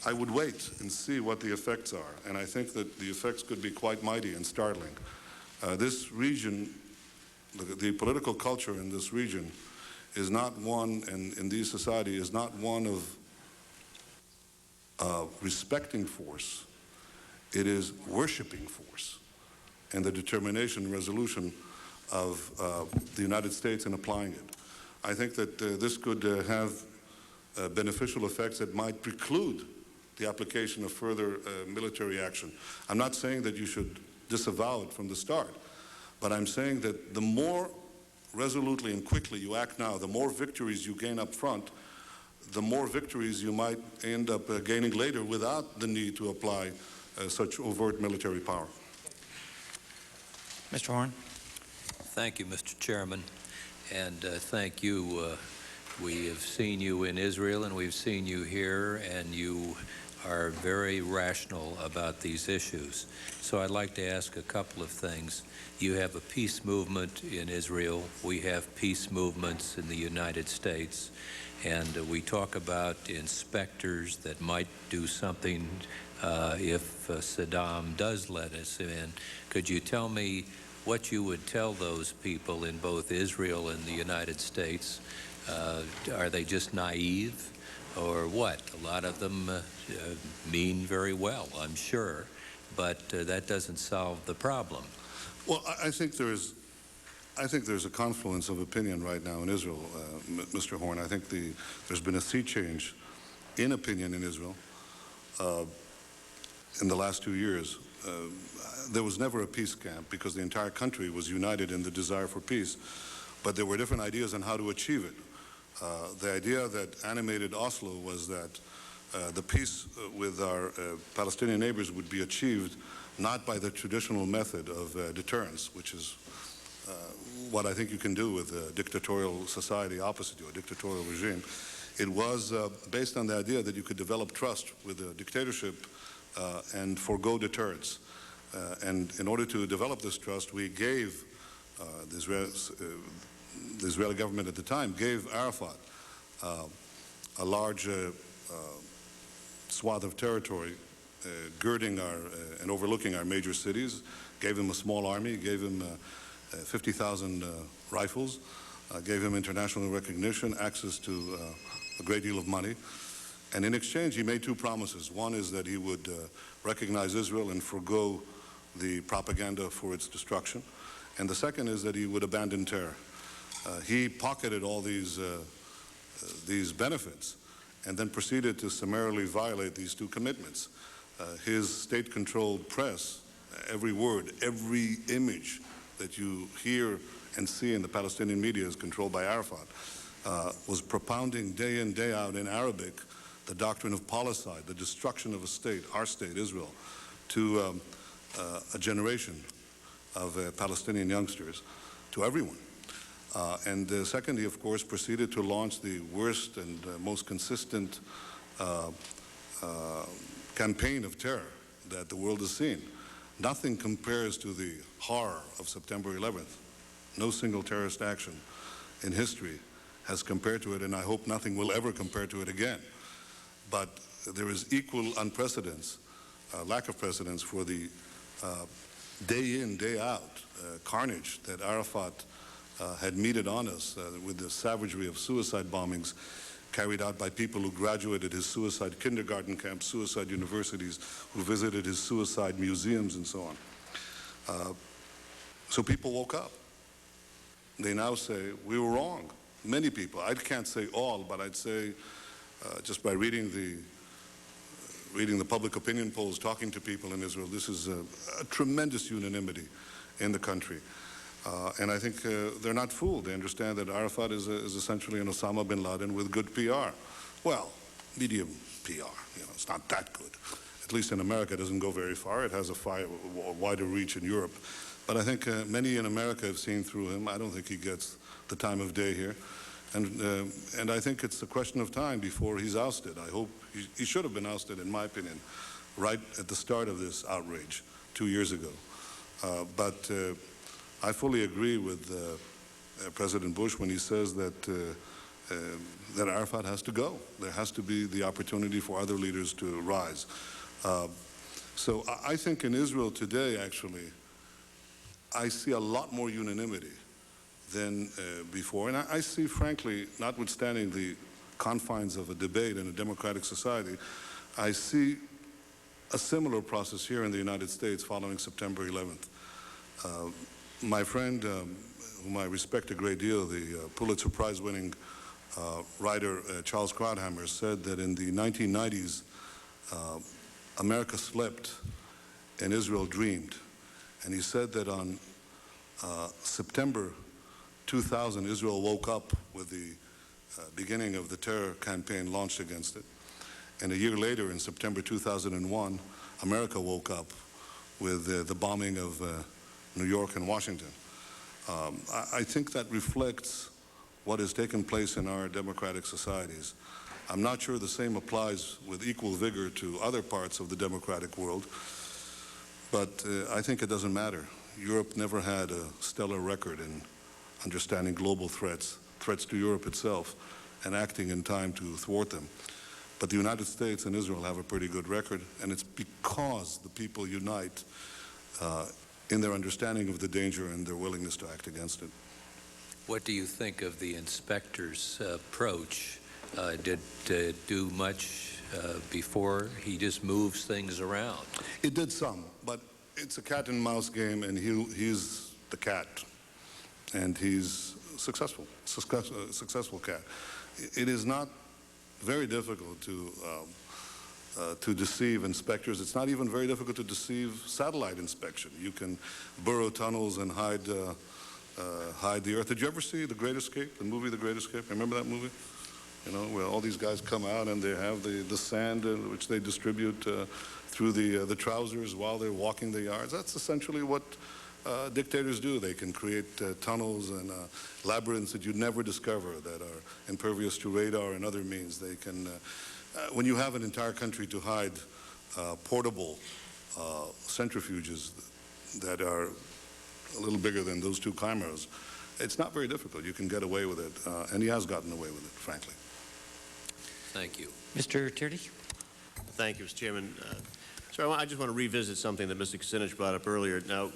I would wait and see what the effects are, and I think that the effects could be quite mighty and startling. This region, the political culture in this region is not one, and in these society, is not one of respecting force. It is worshiping force and the determination and resolution of the United States in applying it. I think that this could have beneficial effects that might preclude the application of further military action. I'm not saying that you should disavow it from the start, but I'm saying that the more resolutely and quickly you act now, the more victories you gain up front, the more victories you might end up gaining later without the need to apply such overt military power. Mr. Horn. Thank you, Mr. Chairman, and thank you. We have seen you in Israel and we've seen you here, and you are very rational about these issues. So I'd like to ask a couple of things. You have a peace movement in Israel. We have peace movements in the United States. And we talk about inspectors that might do something if Saddam does let us in. Could you tell me what you would tell those people in both Israel and the United States? Are they just naive or what? A lot of them mean very well, I'm sure, but that doesn't solve the problem. Well, I think there's a confluence of opinion right now in Israel, Mr. Horn. I think there's been a sea change in opinion in Israel in the last 2 years. There was never a peace camp because the entire country was united in the desire for peace, but there were different ideas on how to achieve it. The idea that animated Oslo was that the peace with our Palestinian neighbors would be achieved not by the traditional method of deterrence, which is what I think you can do with a dictatorial society opposite you, a dictatorial regime. It was based on the idea that you could develop trust with a dictatorship and forego deterrence. And in order to develop this trust, we gave the Israeli government at the time gave Arafat a large swath of territory girding and overlooking our major cities, gave him a small army, gave him 50,000 rifles, gave him international recognition, access to a great deal of money. And in exchange, he made two promises. One is that he would recognize Israel and forego the propaganda for its destruction. And the second is that he would abandon terror. He pocketed all these benefits and then proceeded to summarily violate these two commitments. His state-controlled press, every word, every image that you hear and see in the Palestinian media is controlled by Arafat, was propounding day in, day out in Arabic the doctrine of policide, the destruction of a state, our state, Israel, to a generation of Palestinian youngsters, to everyone. And secondly, of course, proceeded to launch the worst and most consistent campaign of terror that the world has seen. Nothing compares to the horror of September 11th. No single terrorist action in history has compared to it, and I hope nothing will ever compare to it again. But there is equal lack of precedence for the day in, day out carnage that Arafat had meted on us with the savagery of suicide bombings carried out by people who graduated his suicide kindergarten camps, suicide universities, who visited his suicide museums and so on. So people woke up. They now say, we were wrong. Many people, I can't say all, but I'd say just by reading the public opinion polls, talking to people in Israel, this is a tremendous unanimity in the country. And I think they're not fooled. They understand that Arafat is essentially an Osama bin Laden with good PR. Well, medium PR. It's not that good. At least in America, it doesn't go very far. It has a wider reach in Europe. But I think many in America have seen through him. I don't think he gets the time of day here. And I think it's a question of time before he's ousted. I hope he should have been ousted, in my opinion, right at the start of this outrage 2 years ago. But I fully agree with President Bush when he says that Arafat has to go. There has to be the opportunity for other leaders to rise. So I think in Israel today, actually, I see a lot more unanimity than before. And I see, frankly, notwithstanding the confines of a debate in a democratic society, I see a similar process here in the United States following September 11th. My friend, whom I respect a great deal, the Pulitzer Prize-winning writer Charles Krauthammer, said that in the 1990s, America slept and Israel dreamed. And he said that on September 2000, Israel woke up with the beginning of the terror campaign launched against it. And a year later, in September 2001, America woke up with the bombing of New York and Washington. I think that reflects what has taken place in our democratic societies. I'm not sure the same applies with equal vigor to other parts of the democratic world, but I think it doesn't matter. Europe never had a stellar record in understanding global threats to Europe itself, and acting in time to thwart them. But the United States and Israel have a pretty good record, and it's because the people unite in their understanding of the danger and their willingness to act against it. What do you think of the inspector's approach? Did it do much before? He just moves things around. It did some, but it's a cat and mouse game, and he's the cat, and he's successful cat. It is not very difficult to deceive inspectors. It's not even very difficult to deceive satellite inspection. You can burrow tunnels and hide the earth. Did you ever see The Great Escape, the movie The Great Escape? Remember that movie? You know, where all these guys come out and they have the sand which they distribute through the trousers while they're walking the yards. That's essentially what dictators do. They can create tunnels and labyrinths that you'd never discover, that are impervious to radar and other means. They can, when you have an entire country to hide portable centrifuges that are a little bigger than those two cameras, it's not very difficult. You can get away with it, and he has gotten away with it, frankly. Thank you. Mr. Tierney? Thank you, Mr. Chairman. Sir, I just want to revisit something that Mr. Kucinich brought up earlier. Now,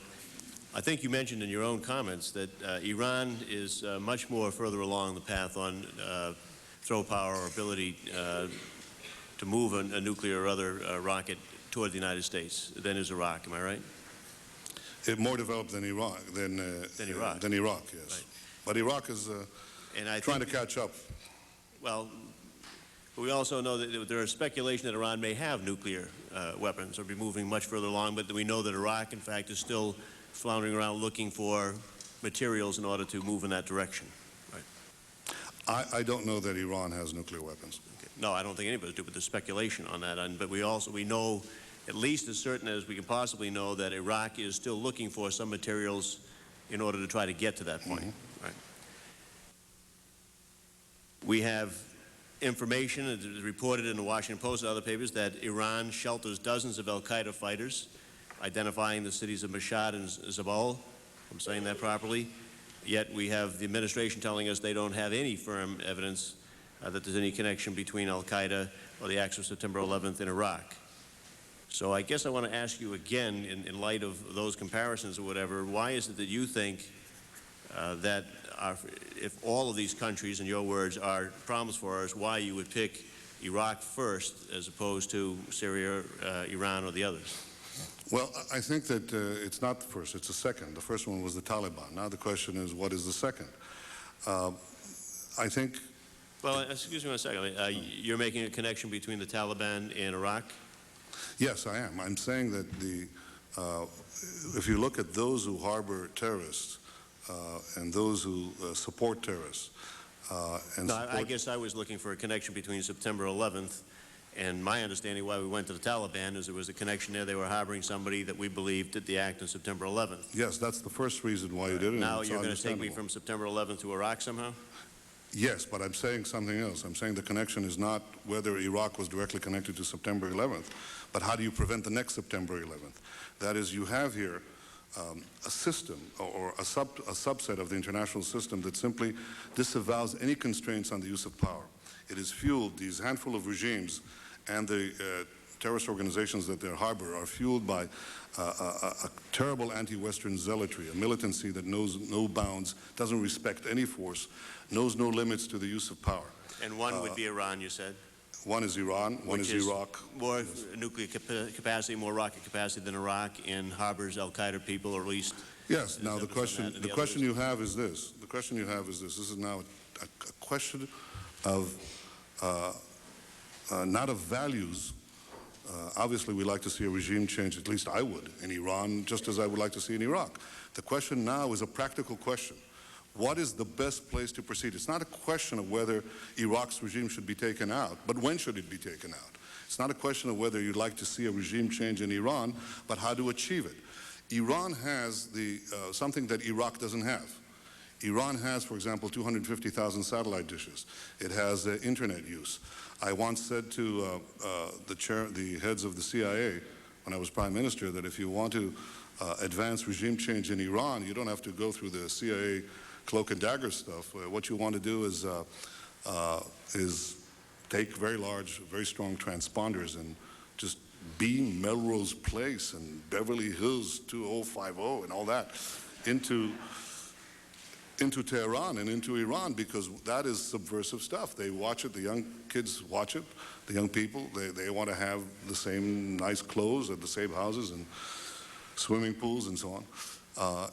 I think you mentioned in your own comments that Iran is much more further along the path on throw power or ability to move a nuclear or other rocket toward the United States than is Iraq. Am I right? More developed than Iraq, than Iraq, yes. Right. But Iraq is trying to catch up. Well, we also know that there is speculation that Iran may have nuclear weapons or be moving much further along, but we know that Iraq, in fact, is still floundering around looking for materials in order to move in that direction. Right. I don't know that Iran has nuclear weapons. Okay. No, I don't think any of us do, but there's speculation on that. But we know, at least as certain as we can possibly know, that Iraq is still looking for some materials in order to try to get to that point. Mm-hmm. Right. We have information, it is reported in the Washington Post and other papers, that Iran shelters dozens of al-Qaeda fighters, identifying the cities of Mashhad and Zabul, if I'm saying that properly. Yet we have the administration telling us they don't have any firm evidence that there's any connection between al-Qaeda or the acts of September 11th in Iraq. So I guess I want to ask you again, in light of those comparisons or whatever, why is it that you think that if all of these countries, in your words, are problems for us, why you would pick Iraq first as opposed to Syria, Iran, or the others? Well, I think that it's not the first, it's the second. The first one was the Taliban. Now the question is, what is the second? I think... Well, excuse me one second. You're making a connection between the Taliban and Iraq? Yes, I am. I'm saying that if you look at those who harbor terrorists and those who support terrorists... I guess I was looking for a connection between September 11th and my understanding why we went to the Taliban is there was a connection there. They were harboring somebody that we believed did the act on September 11th. Yes, that's the first reason why you did it. Now you're going to take me from September 11th to Iraq somehow? Yes, but I'm saying something else. I'm saying the connection is not whether Iraq was directly connected to September 11th, but how do you prevent the next September 11th? That is, you have here a system or a subset of the international system that simply disavows any constraints on the use of power. It has fueled these handful of regimes and the terrorist organizations that they harbor are fueled by a terrible anti-Western zealotry, a militancy that knows no bounds, doesn't respect any force, knows no limits to the use of power. And one would be Iran, you said? One is Iran, one is Iraq. More nuclear capacity, more rocket capacity than Iraq, and harbors al-Qaeda people, or at least... Yes. Now the question you have is this. The question you have is this. This is now a question of not of values. Obviously, we like to see a regime change, at least I would, in Iran, just as I would like to see in Iraq. The question now is a practical question. What is the best place to proceed? It's not a question of whether Iraq's regime should be taken out, but when should it be taken out? It's not a question of whether you'd like to see a regime change in Iran, but how to achieve it. Iran has something that Iraq doesn't have. Iran has, for example, 250,000 satellite dishes. It has internet use. I once said to the heads of the CIA when I was prime minister that if you want to advance regime change in Iran, you don't have to go through the CIA cloak and dagger stuff. What you want to do is take very large, very strong transponders and just beam Melrose Place and Beverly Hills 2050 and all that into Tehran and into Iran, because that is subversive stuff. They watch it, the young kids watch it, the young people, they want to have the same nice clothes at the same houses and swimming pools and so on.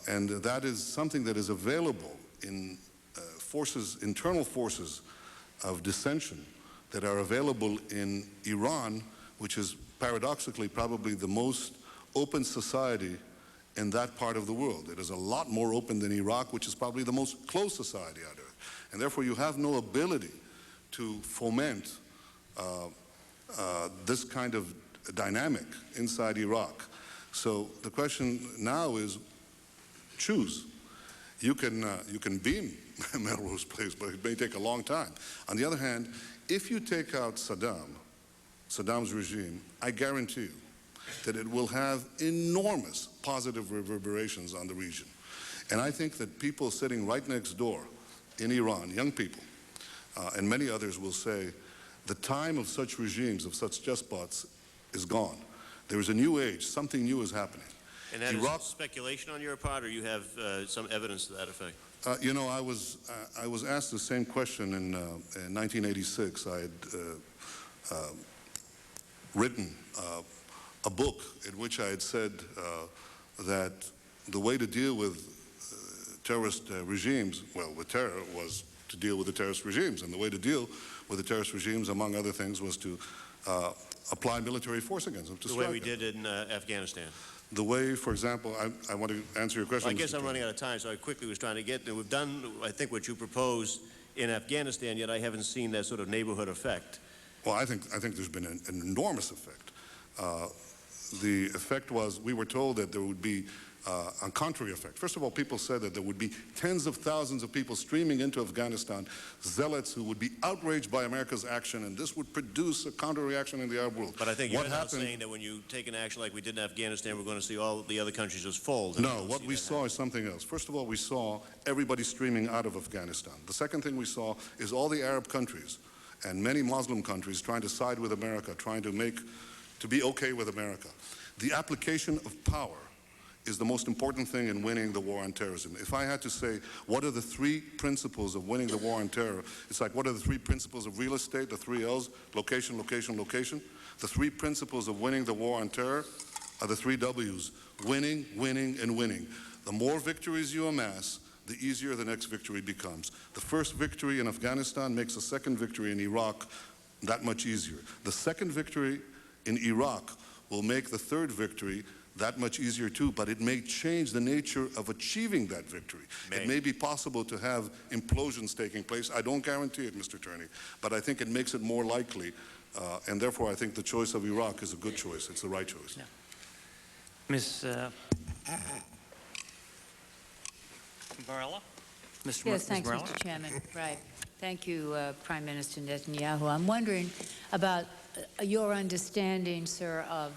And that is something that is available in internal forces of dissension that are available in Iran, which is paradoxically probably the most open society in that part of the world. It is a lot more open than Iraq, which is probably the most closed society on earth. And therefore you have no ability to foment this kind of dynamic inside Iraq. So the question now is, choose. You can beam Melrose Place, but it may take a long time. On the other hand, if you take out Saddam's regime, I guarantee you that it will have enormous positive reverberations on the region. And I think that people sitting right next door in Iran, young people, and many others will say, the time of such regimes, of such despots, is gone. There is a new age, something new is happening. And that is speculation on your part, or you have some evidence to that effect? You know, I was asked the same question in 1986. I had written a book in which I had said that the way to deal with terrorist regimes, well, with terror, was to deal with the terrorist regimes. And the way to deal with the terrorist regimes, among other things, was to apply military force against them. The way we did in Afghanistan. The way, for example, I want to answer your question. Well, I guess I'm running out of time, so I quickly was trying to get there. We've done, I think, what you proposed in Afghanistan, yet I haven't seen that sort of neighborhood effect. Well, I think there's been an enormous effect. The effect was, we were told that there would be a contrary effect. First of all, people said that there would be tens of thousands of people streaming into Afghanistan, zealots who would be outraged by America's action, and this would produce a counter-reaction in the Arab world. But I think you're not saying that when you take an action like we did in Afghanistan, we're going to see all the other countries just fold. No, what we saw is something else. First of all, we saw everybody streaming out of Afghanistan. The second thing we saw is all the Arab countries and many Muslim countries trying to side with America, trying to be okay with America. The application of power is the most important thing in winning the war on terrorism. If I had to say, what are the three principles of winning the war on terror? It's like, what are the three principles of real estate, the three L's, location, location, location? The three principles of winning the war on terror are the three W's, winning, winning, and winning. The more victories you amass, the easier the next victory becomes. The first victory in Afghanistan makes the second victory in Iraq that much easier. The second victory in Iraq will make the third victory that much easier too, but it may change the nature of achieving that victory. It may be possible to have implosions taking place. I don't guarantee it, Mr. Attorney, but I think it makes it more likely, and therefore I think the choice of Iraq is a good choice. It's the right choice. Yeah. Ms. Barella? Yes, thanks, Mr. Chairman. Right. Thank you, Prime Minister Netanyahu. I'm wondering about your understanding, sir, of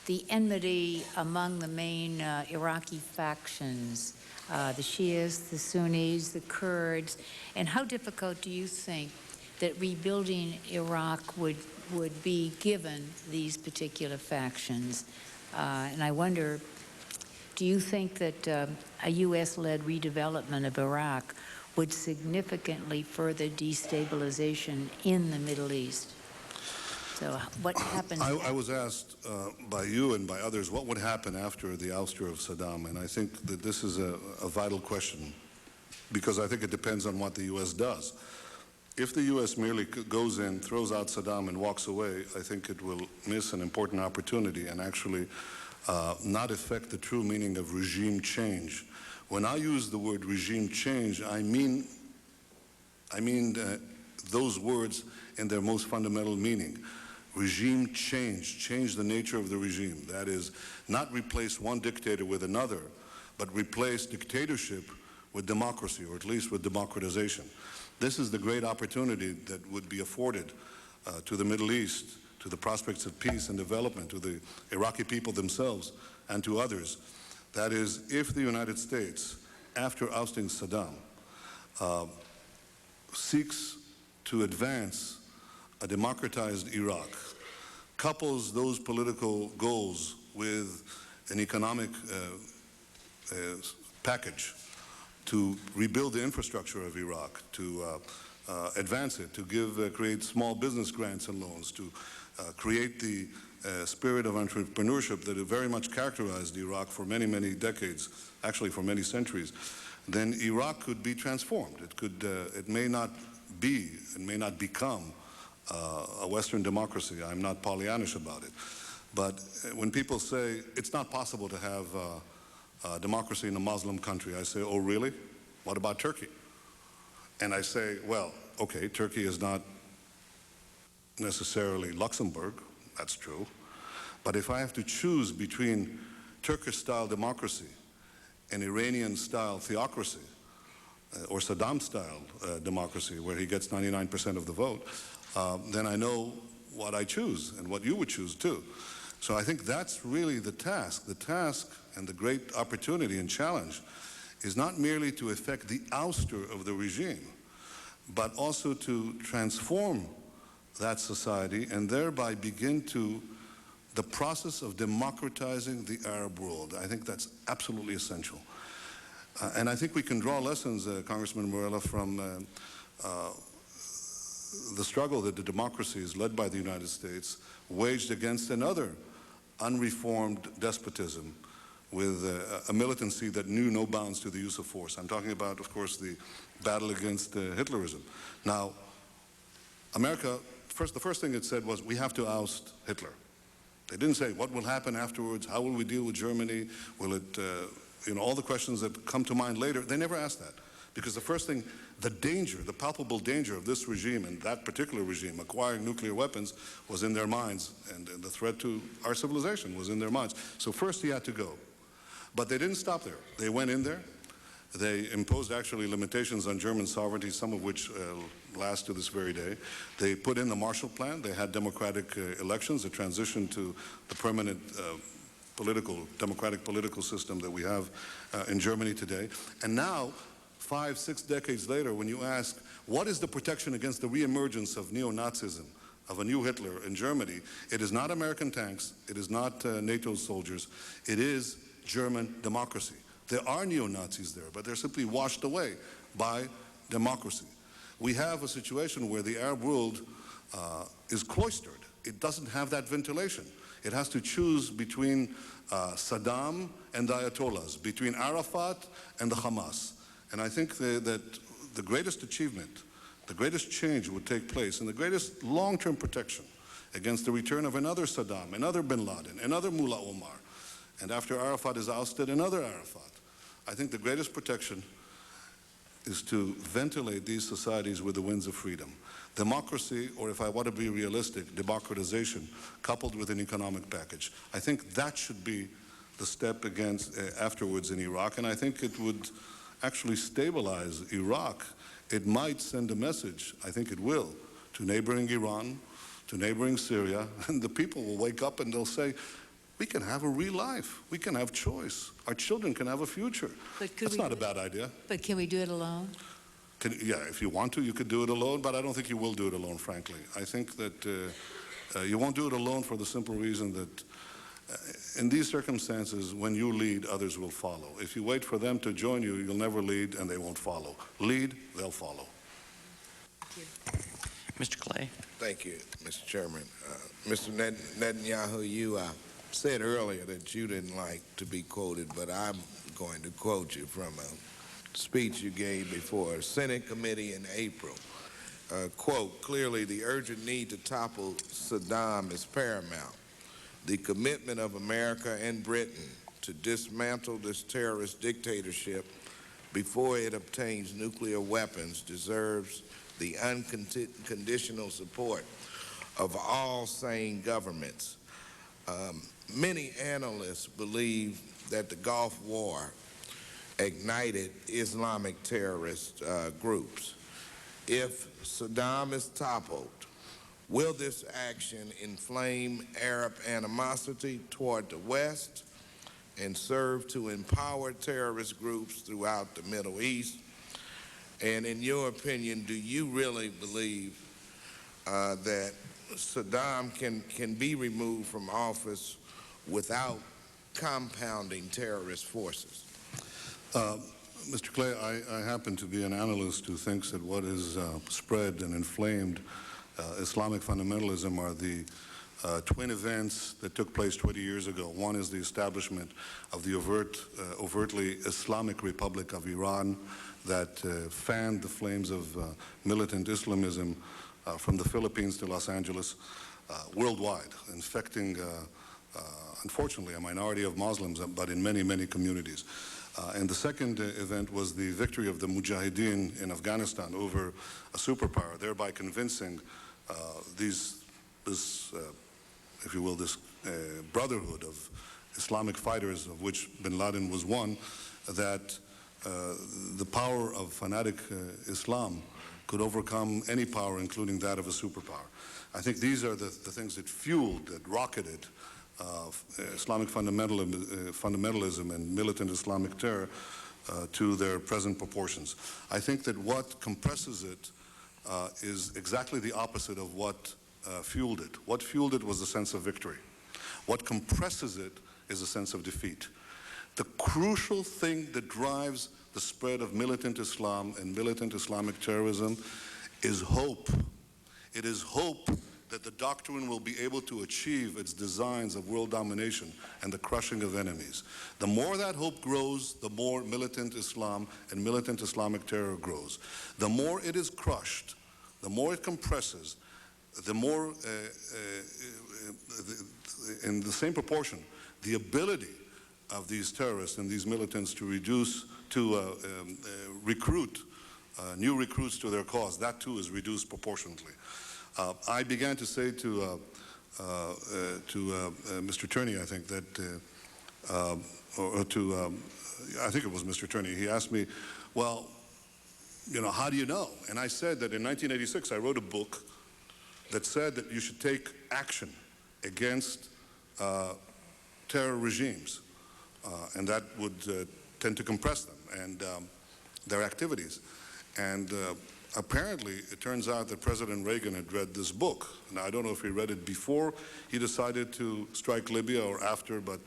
the enmity among the main Iraqi factions, the Shias, the Sunnis, the Kurds, and how difficult do you think that rebuilding Iraq would would be given these particular factions. And I wonder, do you think that a U.S.-led redevelopment of Iraq would significantly further destabilization in the Middle East? So what happens? I was asked by you and by others what would happen after the ouster of Saddam, and I think that this is a vital question, because I think it depends on what the U.S. does. If the U.S. merely goes in, throws out Saddam, and walks away, I think it will miss an important opportunity and actually not affect the true meaning of regime change. When I use the word regime change, I mean those words in their most fundamental meaning. Regime change the nature of the regime. That is, not replace one dictator with another, but replace dictatorship with democracy, or at least with democratization. This is the great opportunity that would be afforded to the Middle East, to the prospects of peace and development, to the Iraqi people themselves, and to others. That is, if the United States, after ousting Saddam, seeks to advance a democratized Iraq, couples those political goals with an economic package to rebuild the infrastructure of Iraq, to advance it, to create small business grants and loans, to create the spirit of entrepreneurship that very much characterized Iraq for many, many decades, actually for many centuries, then Iraq could be transformed. It may not be and may not become a Western democracy. I'm not Pollyannish about it. But when people say it's not possible to have democracy in a Muslim country, I say, oh, really? What about Turkey? And I say, well, okay, Turkey is not necessarily Luxembourg. That's true. But if I have to choose between Turkish-style democracy and Iranian-style theocracy, or Saddam-style democracy, where he gets 99% of the vote, then I know what I choose and what you would choose too. So I think that's really the task. The task and the great opportunity and challenge is not merely to effect the ouster of the regime, but also to transform that society and thereby begin the process of democratizing the Arab world. I think that's absolutely essential. And I think we can draw lessons, Congressman Morella, from the struggle that the democracies led by the United States waged against another unreformed despotism with a militancy that knew no bounds to the use of force. I'm talking about, of course, the battle against Hitlerism. Now, America, the first thing it said was, we have to oust Hitler. They didn't say, what will happen afterwards? How will we deal with Germany? Will it, all the questions that come to mind later, they never asked that. Because the first thing, the danger, the palpable danger of this regime and that particular regime acquiring nuclear weapons was in their minds, and the threat to our civilization was in their minds. So first he had to go. But they didn't stop there. They went in there. They imposed actually limitations on German sovereignty, some of which last to this very day. They put in the Marshall Plan. They had democratic elections, a transition to the permanent democratic political system that we have in Germany today. And now, 5, 6 decades later, when you ask, what is the protection against the reemergence of neo-Nazism, of a new Hitler in Germany? It is not American tanks. It is not NATO soldiers. It is German democracy. There are neo-Nazis there, but they're simply washed away by democracy. We have a situation where the Arab world is cloistered. It doesn't have that ventilation. It has to choose between Saddam and the Ayatollahs, between Arafat and the Hamas. And I think that the greatest achievement, the greatest change would take place, and the greatest long-term protection against the return of another Saddam, another bin Laden, another Mullah Omar, and after Arafat is ousted, another Arafat. I think the greatest protection is to ventilate these societies with the winds of freedom. Democracy, or if I want to be realistic, democratization, coupled with an economic package. I think that should be the step afterwards in Iraq, and I think it would actually stabilize Iraq. It might send a message, I think it will, to neighboring Iran, to neighboring Syria, and the people will wake up and they'll say, we can have a real life. We can have choice. Our children can have a future. That's not a bad idea. But can we do it alone? Yeah, if you want to, you could do it alone, but I don't think you will do it alone, frankly. I think that You won't do it alone for the simple reason that in these circumstances, when you lead, others will follow. If you wait for them to join you, you'll never lead and they won't follow. Lead, they'll follow. Mr. Clay. Thank you, Mr. Chairman. Mr. Netanyahu, you said earlier that you didn't like to be quoted, but I'm going to quote you from a speech you gave before a Senate committee in April. Quote, clearly the urgent need to topple Saddam is paramount. The commitment of America and Britain to dismantle this terrorist dictatorship before it obtains nuclear weapons deserves the unconditional support of all sane governments. Many analysts believe that the Gulf War ignited Islamic terrorist groups. If Saddam is toppled, will this action inflame Arab animosity toward the West and serve to empower terrorist groups throughout the Middle East? And in your opinion, do you really believe that Saddam can be removed from office without compounding terrorist forces? Mr. Clay, I happen to be an analyst who thinks that what is spread and inflamed Islamic fundamentalism are the twin events that took place 20 years ago. One is the establishment of the overtly Islamic Republic of Iran that fanned the flames of militant Islamism from the Philippines to Los Angeles worldwide, infecting, unfortunately, a minority of Muslims, but in many, many communities. And the second event was the victory of the Mujahideen in Afghanistan over a superpower, thereby convincing this brotherhood of Islamic fighters, of which bin Laden was one, that the power of fanatic Islam could overcome any power, including that of a superpower. I think these are the things that fueled, that rocketed Islamic fundamentalism and militant Islamic terror to their present proportions. I think that what compresses it is exactly the opposite of what fueled it. What fueled it was a sense of victory. What compresses it is a sense of defeat. The crucial thing that drives the spread of militant Islam and militant Islamic terrorism is hope. It is hope that the doctrine will be able to achieve its designs of world domination and the crushing of enemies. The more that hope grows, the more militant Islam and militant Islamic terror grows. The more it is crushed, the more it compresses, the more, in the same proportion, the ability of these terrorists and these militants to recruit new recruits to their cause, that too is reduced proportionately. I began to say to Mr. Turney, I think that, I think it was Mr. Turney, he asked me, well, you know, how do you know? And I said that in 1986 I wrote a book that said that you should take action against terror regimes, and that would tend to compress them and their activities. And apparently, it turns out that President Reagan had read this book. Now, I don't know if he read it before he decided to strike Libya or after, but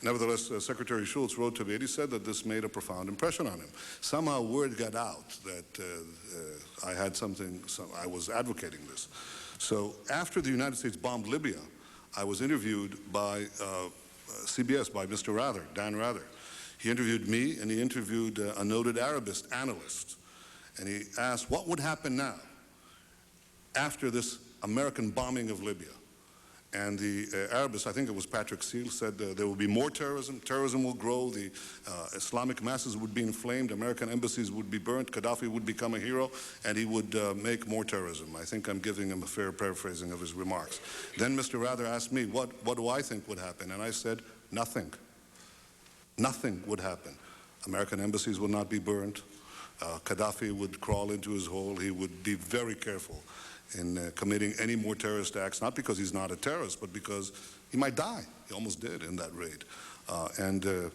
nevertheless, Secretary Shultz wrote to me and he said that this made a profound impression on him. Somehow word got out that I had I was advocating this. So after the United States bombed Libya, I was interviewed by CBS, by Mr. Rather, Dan Rather. He interviewed me and he interviewed a noted Arabist analyst. And he asked, what would happen now after this American bombing of Libya? And the Arabist, I think it was Patrick Seal, said there will be more terrorism, terrorism will grow, the Islamic masses would be inflamed, American embassies would be burnt, Gaddafi would become a hero, and he would make more terrorism. I think I'm giving him a fair paraphrasing of his remarks. Then Mr. Rather asked me, what do I think would happen? And I said, nothing. Nothing would happen. American embassies would not be burned. Gaddafi would crawl into his hole. He would be very careful in committing any more terrorist acts, not because he's not a terrorist, but because he might die. He almost did in that raid. And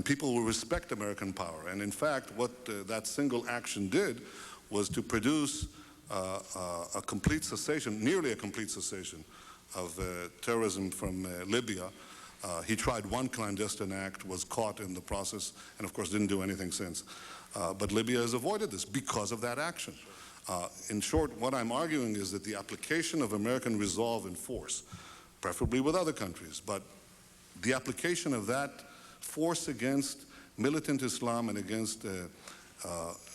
people will respect American power. And in fact, what that single action did was to produce a complete cessation, nearly a complete cessation of terrorism from Libya. He tried one clandestine act, was caught in the process, and of course didn't do anything since. But Libya has avoided this because of that action. In short, what I'm arguing is that the application of American resolve and force, preferably with other countries, but the application of that force against militant Islam and against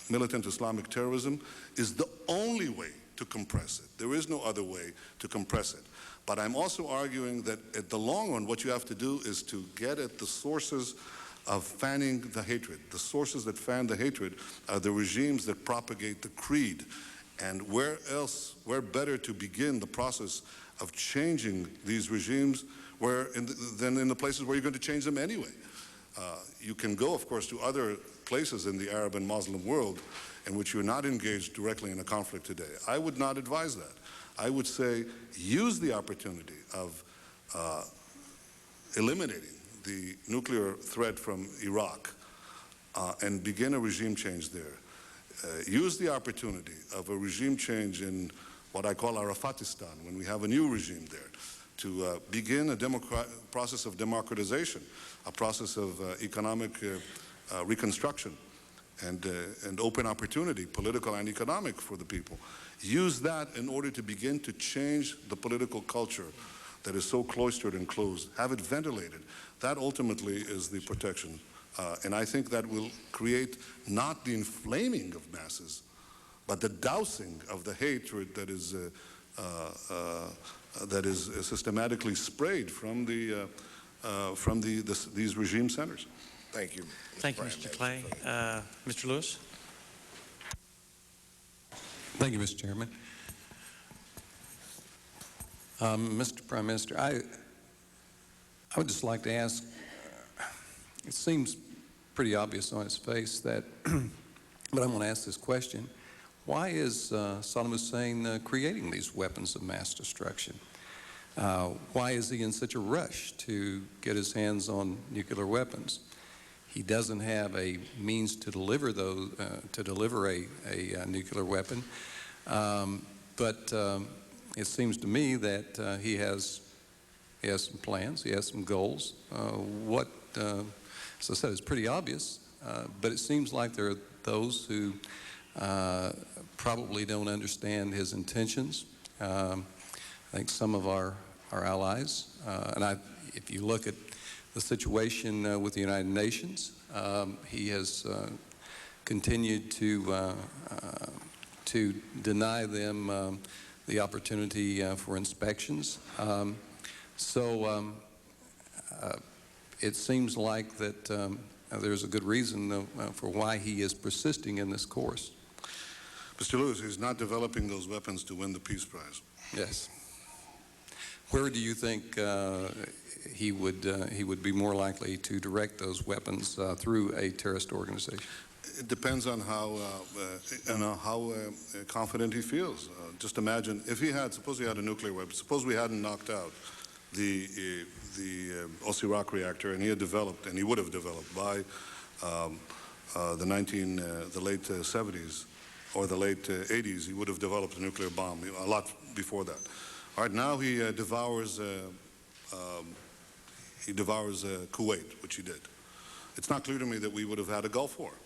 militant Islamic terrorism is the only way to compress it. There is no other way to compress it. But I'm also arguing that at the long run, what you have to do is to get at the sources of fanning the hatred. The sources that fan the hatred are the regimes that propagate the creed. And where better to begin the process of changing these regimes than in the places where you're going to change them anyway. You can go, of course, to other places in the Arab and Muslim world in which you're not engaged directly in a conflict today. I would not advise that. I would say use the opportunity of eliminating the nuclear threat from Iraq and begin a regime change there. Use the opportunity of a regime change in what I call Arafatistan, when we have a new regime there, to begin a process of democratization, a process of economic reconstruction and open opportunity, political and economic, for the people. Use that in order to begin to change the political culture that is so cloistered and closed. Have it ventilated. That ultimately is the protection. And I think that will create not the inflaming of masses, but the dousing of the hatred that is systematically sprayed from these regime centers. Thank you. Thank you, Mr. Clay. Mr. Lewis? Thank you, Mr. Chairman. Mr. Prime Minister, I would just like to ask, it seems pretty obvious on its face that, but I'm going to ask this question. Why is Saddam Hussein creating these weapons of mass destruction? Why is he in such a rush to get his hands on nuclear weapons? He doesn't have a means to deliver those, a nuclear weapon, but it seems to me that he has some plans, he has some goals. As I said, it's pretty obvious, but it seems like there are those who probably don't understand his intentions. I think some of our allies, and if you look at the situation with the United Nations, he has continued to deny them the opportunity for inspections. It seems like that there's a good reason for why he is persisting in this course. Mr. Lewis, he's not developing those weapons to win the Peace Prize. Yes. Where do you think he would be more likely to direct those weapons through a terrorist organization? It depends on how confident he feels. Just imagine if he had, suppose he had a nuclear weapon, suppose we hadn't knocked out the Osirak reactor, and he had developed, and he would have developed by the late 70s or the late 80s, he would have developed a nuclear bomb a lot before that. All right, now he devours Kuwait, which he did. It's not clear to me that we would have had a Gulf War,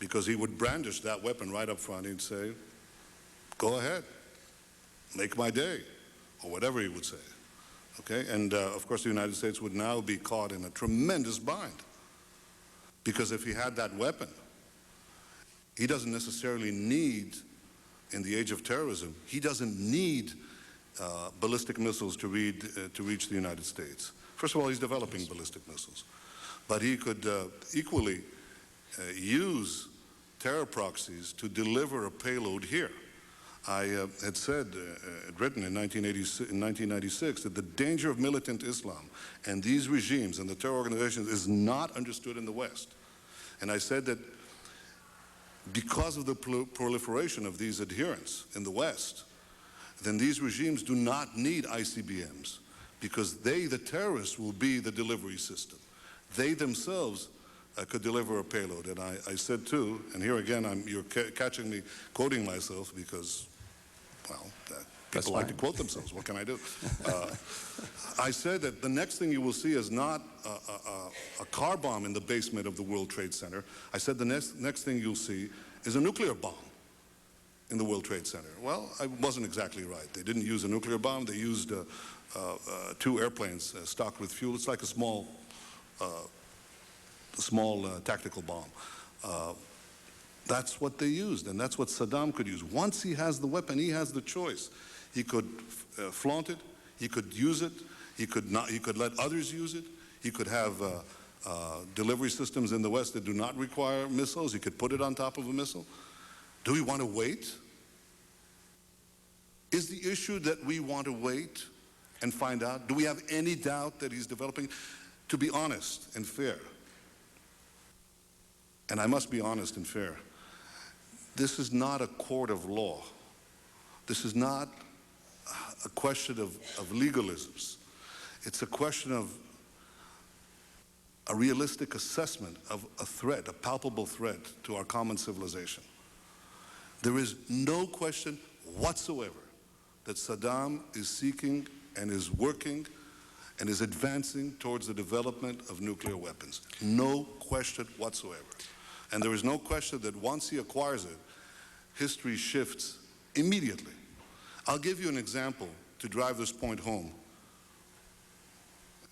because he would brandish that weapon right up front. He'd say, go ahead, make my day, or whatever he would say. Okay, and of course the United States would now be caught in a tremendous bind, because if he had that weapon, he doesn't necessarily need, in the age of terrorism, he doesn't need ballistic missiles to reach the United States. First of all, he's developing ballistic missiles, but he could equally use terror proxies to deliver a payload here. I had said, written in 1996, that the danger of militant Islam and these regimes and the terror organizations is not understood in the West. And I said that because of the proliferation of these adherents in the West, then these regimes do not need ICBMs, because they, the terrorists, will be the delivery system. They themselves could deliver a payload. And I said too, and here again, you're catching me quoting myself, because Well, people like to quote themselves. What can I do? I said that the next thing you will see is not a car bomb in the basement of the World Trade Center. I said the next thing you'll see is a nuclear bomb in the World Trade Center. Well, I wasn't exactly right. They didn't use a nuclear bomb. They used 2 airplanes stocked with fuel. It's like a small tactical bomb. That's what they used, and that's what Saddam could use. Once he has the weapon, he has the choice. He could flaunt it. He could use it. He could not. He could let others use it. He could have delivery systems in the West that do not require missiles. He could put it on top of a missile. Do we want to wait? Is the issue that we want to wait and find out? Do we have any doubt that he's developing? To be honest and fair, and I must be honest and fair, this is not a court of law. This is not a question of legalisms. It's a question of a realistic assessment of a threat, a palpable threat to our common civilization. There is no question whatsoever that Saddam is seeking and is working and is advancing towards the development of nuclear weapons. No question whatsoever. And there is no question that once he acquires it, history shifts immediately. I'll give you an example to drive this point home.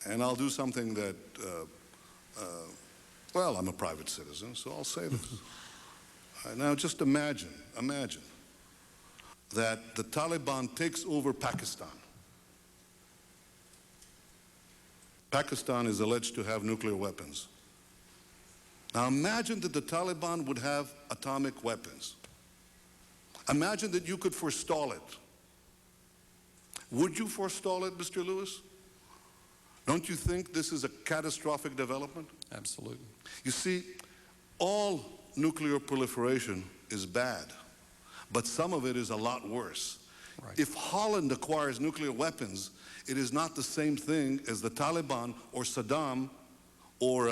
And I'll do something that, well, I'm a private citizen, so I'll say this. Now just imagine that the Taliban takes over Pakistan. Pakistan is alleged to have nuclear weapons. Now imagine that the Taliban would have atomic weapons. Imagine that you could forestall it. Would you forestall it, Mr. Lewis? Don't you think this is a catastrophic development? Absolutely. You see, all nuclear proliferation is bad, but some of it is a lot worse. Right. If Holland acquires nuclear weapons, it is not the same thing as the Taliban or Saddam or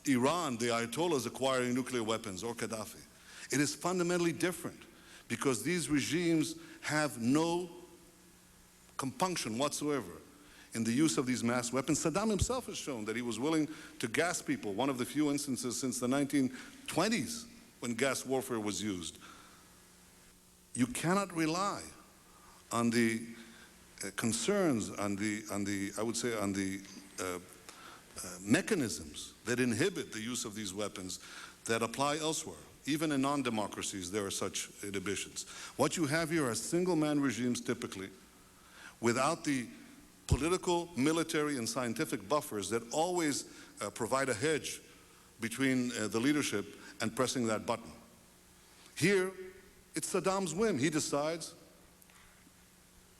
Iran, the Ayatollahs, acquiring nuclear weapons, or Gaddafi. It is fundamentally different because these regimes have no compunction whatsoever in the use of these mass weapons. Saddam himself has shown that he was willing to gas people, one of the few instances since the 1920s when gas warfare was used. You cannot rely on the concerns, on the mechanisms that inhibit the use of these weapons that apply elsewhere. Even in non-democracies, there are such inhibitions. What you have here are single-man regimes typically, without the political, military, and scientific buffers that always provide a hedge between the leadership and pressing that button. Here, it's Saddam's whim. He decides,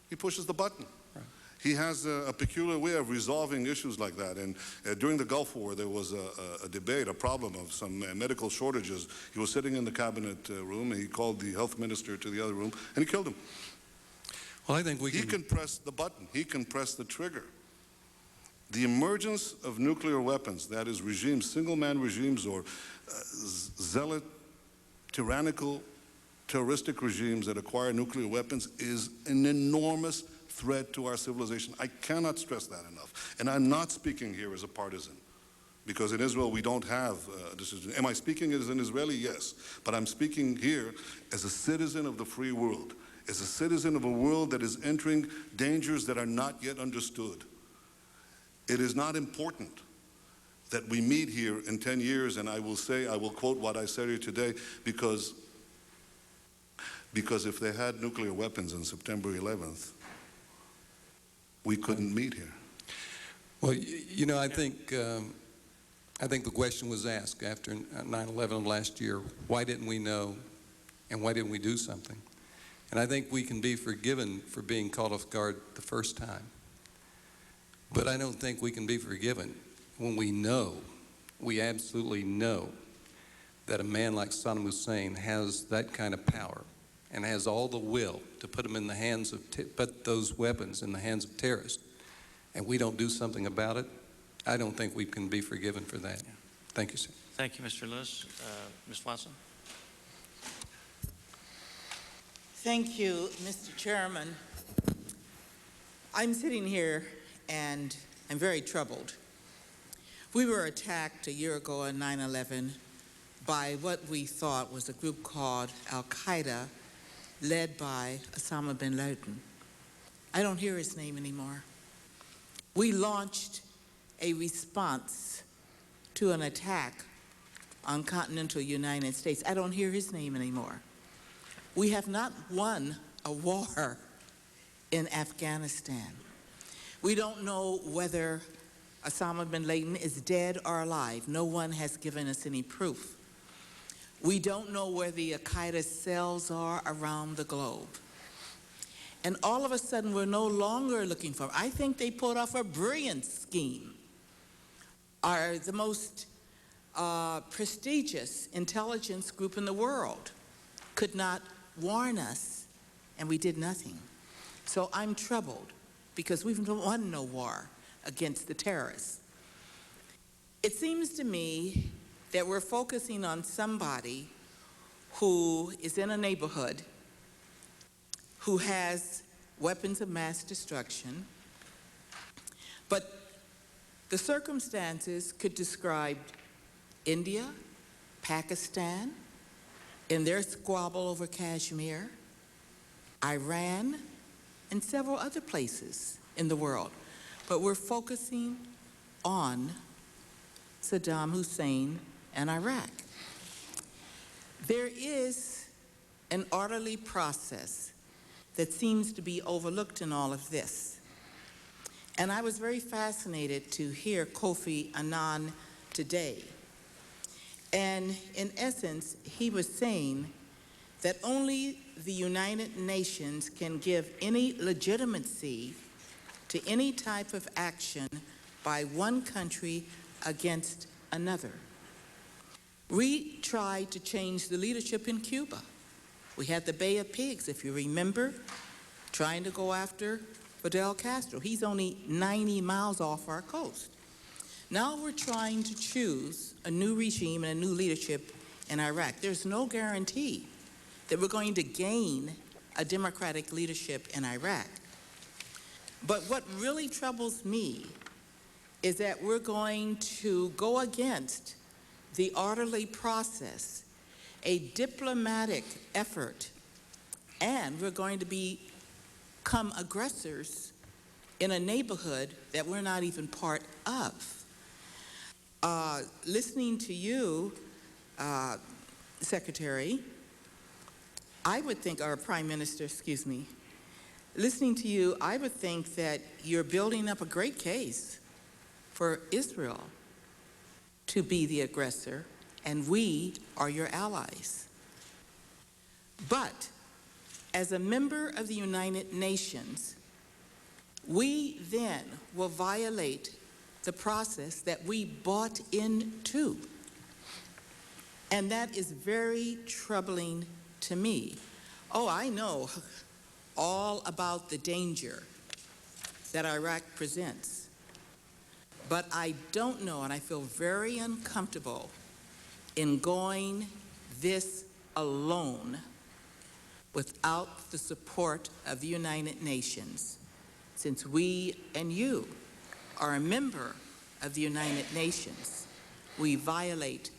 he pushes the button. Right. He has a peculiar way of resolving issues like that. And during the Gulf War, there was a debate, a problem of some medical shortages. He was sitting in the cabinet room, and he called the health minister to the other room, and he killed him. Well, I think he can press the button. He can press the trigger. The emergence of nuclear weapons, that is regimes, single-man regimes or zealot, tyrannical, terroristic regimes that acquire nuclear weapons is an enormous threat to our civilization. I cannot stress that enough. And I'm not speaking here as a partisan, because in Israel we don't have a decision. Am I speaking as an Israeli? Yes. But I'm speaking here as a citizen of the free world, as a citizen of a world that is entering dangers that are not yet understood. It is not important that we meet here in 10 years, and I will quote what I said here today, because if they had nuclear weapons on September 11th, we couldn't meet here. Well, you know, I think the question was asked after 9/11 last year, why didn't we know and why didn't we do something? And I think we can be forgiven for being caught off guard the first time. But I don't think we can be forgiven when we absolutely know that a man like Saddam Hussein has that kind of power and has all the will to put them in the hands of, put those weapons in the hands of terrorists, and we don't do something about it. I don't think we can be forgiven for that. Thank you, sir. Thank you, Mr. Lewis. Ms. Watson? Thank you, Mr. Chairman. I'm sitting here and I'm very troubled. We were attacked a year ago on 9/11 by what we thought was a group called Al-Qaeda, led by Osama bin Laden. I don't hear his name anymore. We launched a response to an attack on continental United States. I don't hear his name anymore. We have not won a war in Afghanistan. We don't know whether Osama bin Laden is dead or alive. No one has given us any proof. We don't know where the Al-Qaeda cells are around the globe. And all of a sudden, we're no longer looking for, I think they pulled off a brilliant scheme. Are the most prestigious intelligence group in the world could not warn us, and we did nothing. So I'm troubled because we've won no war against the terrorists. It seems to me that we're focusing on somebody who is in a neighborhood who has weapons of mass destruction, but the circumstances could describe India, Pakistan, in their squabble over Kashmir, Iran, and several other places in the world. But we're focusing on Saddam Hussein and Iraq. There is an orderly process that seems to be overlooked in all of this. And I was very fascinated to hear Kofi Annan today. And in essence, he was saying that only the United Nations can give any legitimacy to any type of action by one country against another. We tried to change the leadership in Cuba. We had the Bay of Pigs, if you remember, trying to go after Fidel Castro. He's only 90 miles off our coast. Now we're trying to choose a new regime and a new leadership in Iraq. There's no guarantee that we're going to gain a democratic leadership in Iraq. But what really troubles me is that we're going to go against the orderly process, a diplomatic effort, and we're going to become aggressors in a neighborhood that we're not even part of. Listening to you, Secretary, I would think, or Prime Minister, excuse me, listening to you, I would think that you're building up a great case for Israel to be the aggressor, and we are your allies. But as a member of the United Nations, we then will violate the process that we bought into. And that is very troubling to me. Oh, I know all about the danger that Iraq presents, but I don't know, and I feel very uncomfortable in going this alone without the support of the United Nations, since we and you are a member of the United Nations. We violate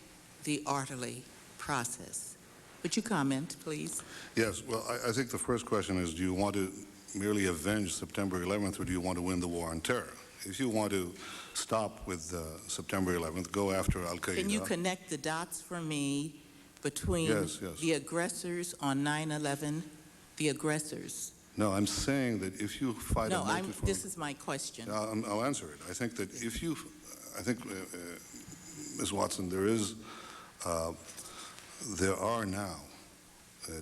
the orderly process. Would you comment, please? Yes, well, I think the first question is, do you want to merely avenge September 11th, or do you want to win the war on terror? If you want to stop with September 11th, go after Al-Qaeda. Can you connect the dots for me between the aggressors on 9/11, the aggressors? No, I'm saying that if you fight a multi-front... this is my question. I'll answer it. I think that if you... Ms. Watson, there are now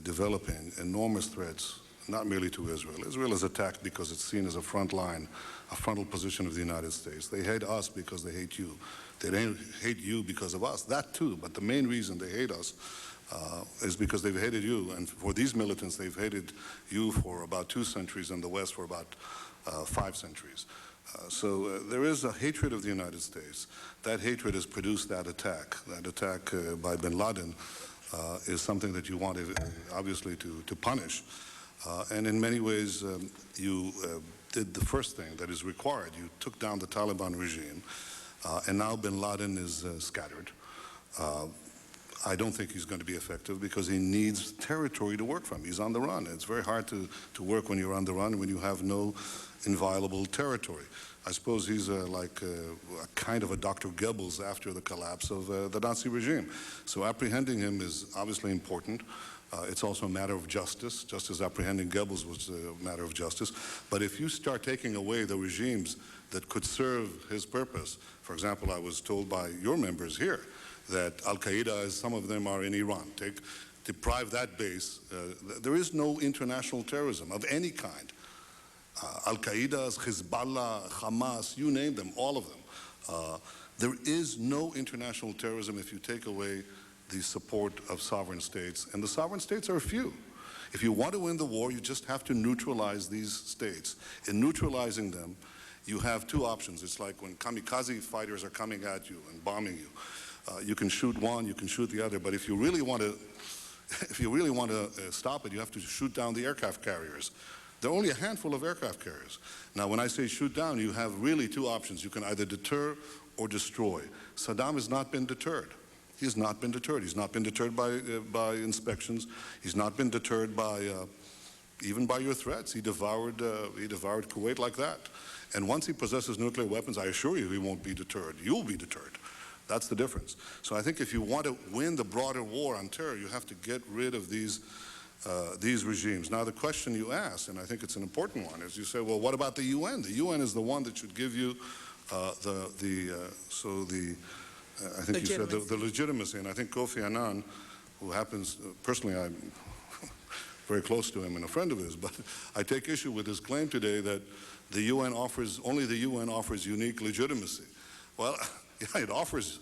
developing enormous threats, not merely to Israel. Israel is attacked because it's seen as a front line, a frontal position of the United States. They hate us because they hate you. They don't hate you because of us. That too, but the main reason they hate us is because they've hated you. And for these militants, they've hated you for about 2 centuries and the West for about 5 centuries. So there is a hatred of the United States. That hatred has produced that attack. That attack by bin Laden is something that you want, obviously, to punish. And in many ways, you did the first thing that is required. You took down the Taliban regime, and now bin Laden is scattered. I don't think he's going to be effective because he needs territory to work from. He's on the run. It's very hard to work when you're on the run when you have no inviolable territory. I suppose he's like a kind of a Dr. Goebbels after the collapse of the Nazi regime. So apprehending him is obviously important. It's also a matter of justice, just as apprehending Goebbels was a matter of justice. But if you start taking away the regimes that could serve his purpose, for example, I was told by your members here that Al-Qaeda, as some of them are in Iran, deprive that base. There is no international terrorism of any kind. Al-Qaeda, Hezbollah, Hamas, you name them, all of them. There is no international terrorism if you take away the support of sovereign states, and the sovereign states are few. If you want to win the war, you just have to neutralize these states. In neutralizing them, you have two options. It's like when kamikaze fighters are coming at you and bombing you. You can shoot one, you can shoot the other, but if you really want to stop it, you have to shoot down the aircraft carriers. There are only a handful of aircraft carriers. Now, when I say shoot down, you have really two options. You can either deter or destroy. Saddam has not been deterred. He has not been deterred. He's not been deterred by inspections. He's not been deterred by even by your threats. He devoured Kuwait like that. And once he possesses nuclear weapons, I assure you he won't be deterred. You'll be deterred. That's the difference. So I think if you want to win the broader war on terror, you have to get rid of these regimes. Now, the question you asked, and I think it's an important one, is you say, well, what about the UN? The UN is the one that should give you I think you said the legitimacy. And I think Kofi Annan, who happens, personally, I'm very close to him and a friend of his, but I take issue with his claim today that only the UN offers unique legitimacy. Well, yeah, it offers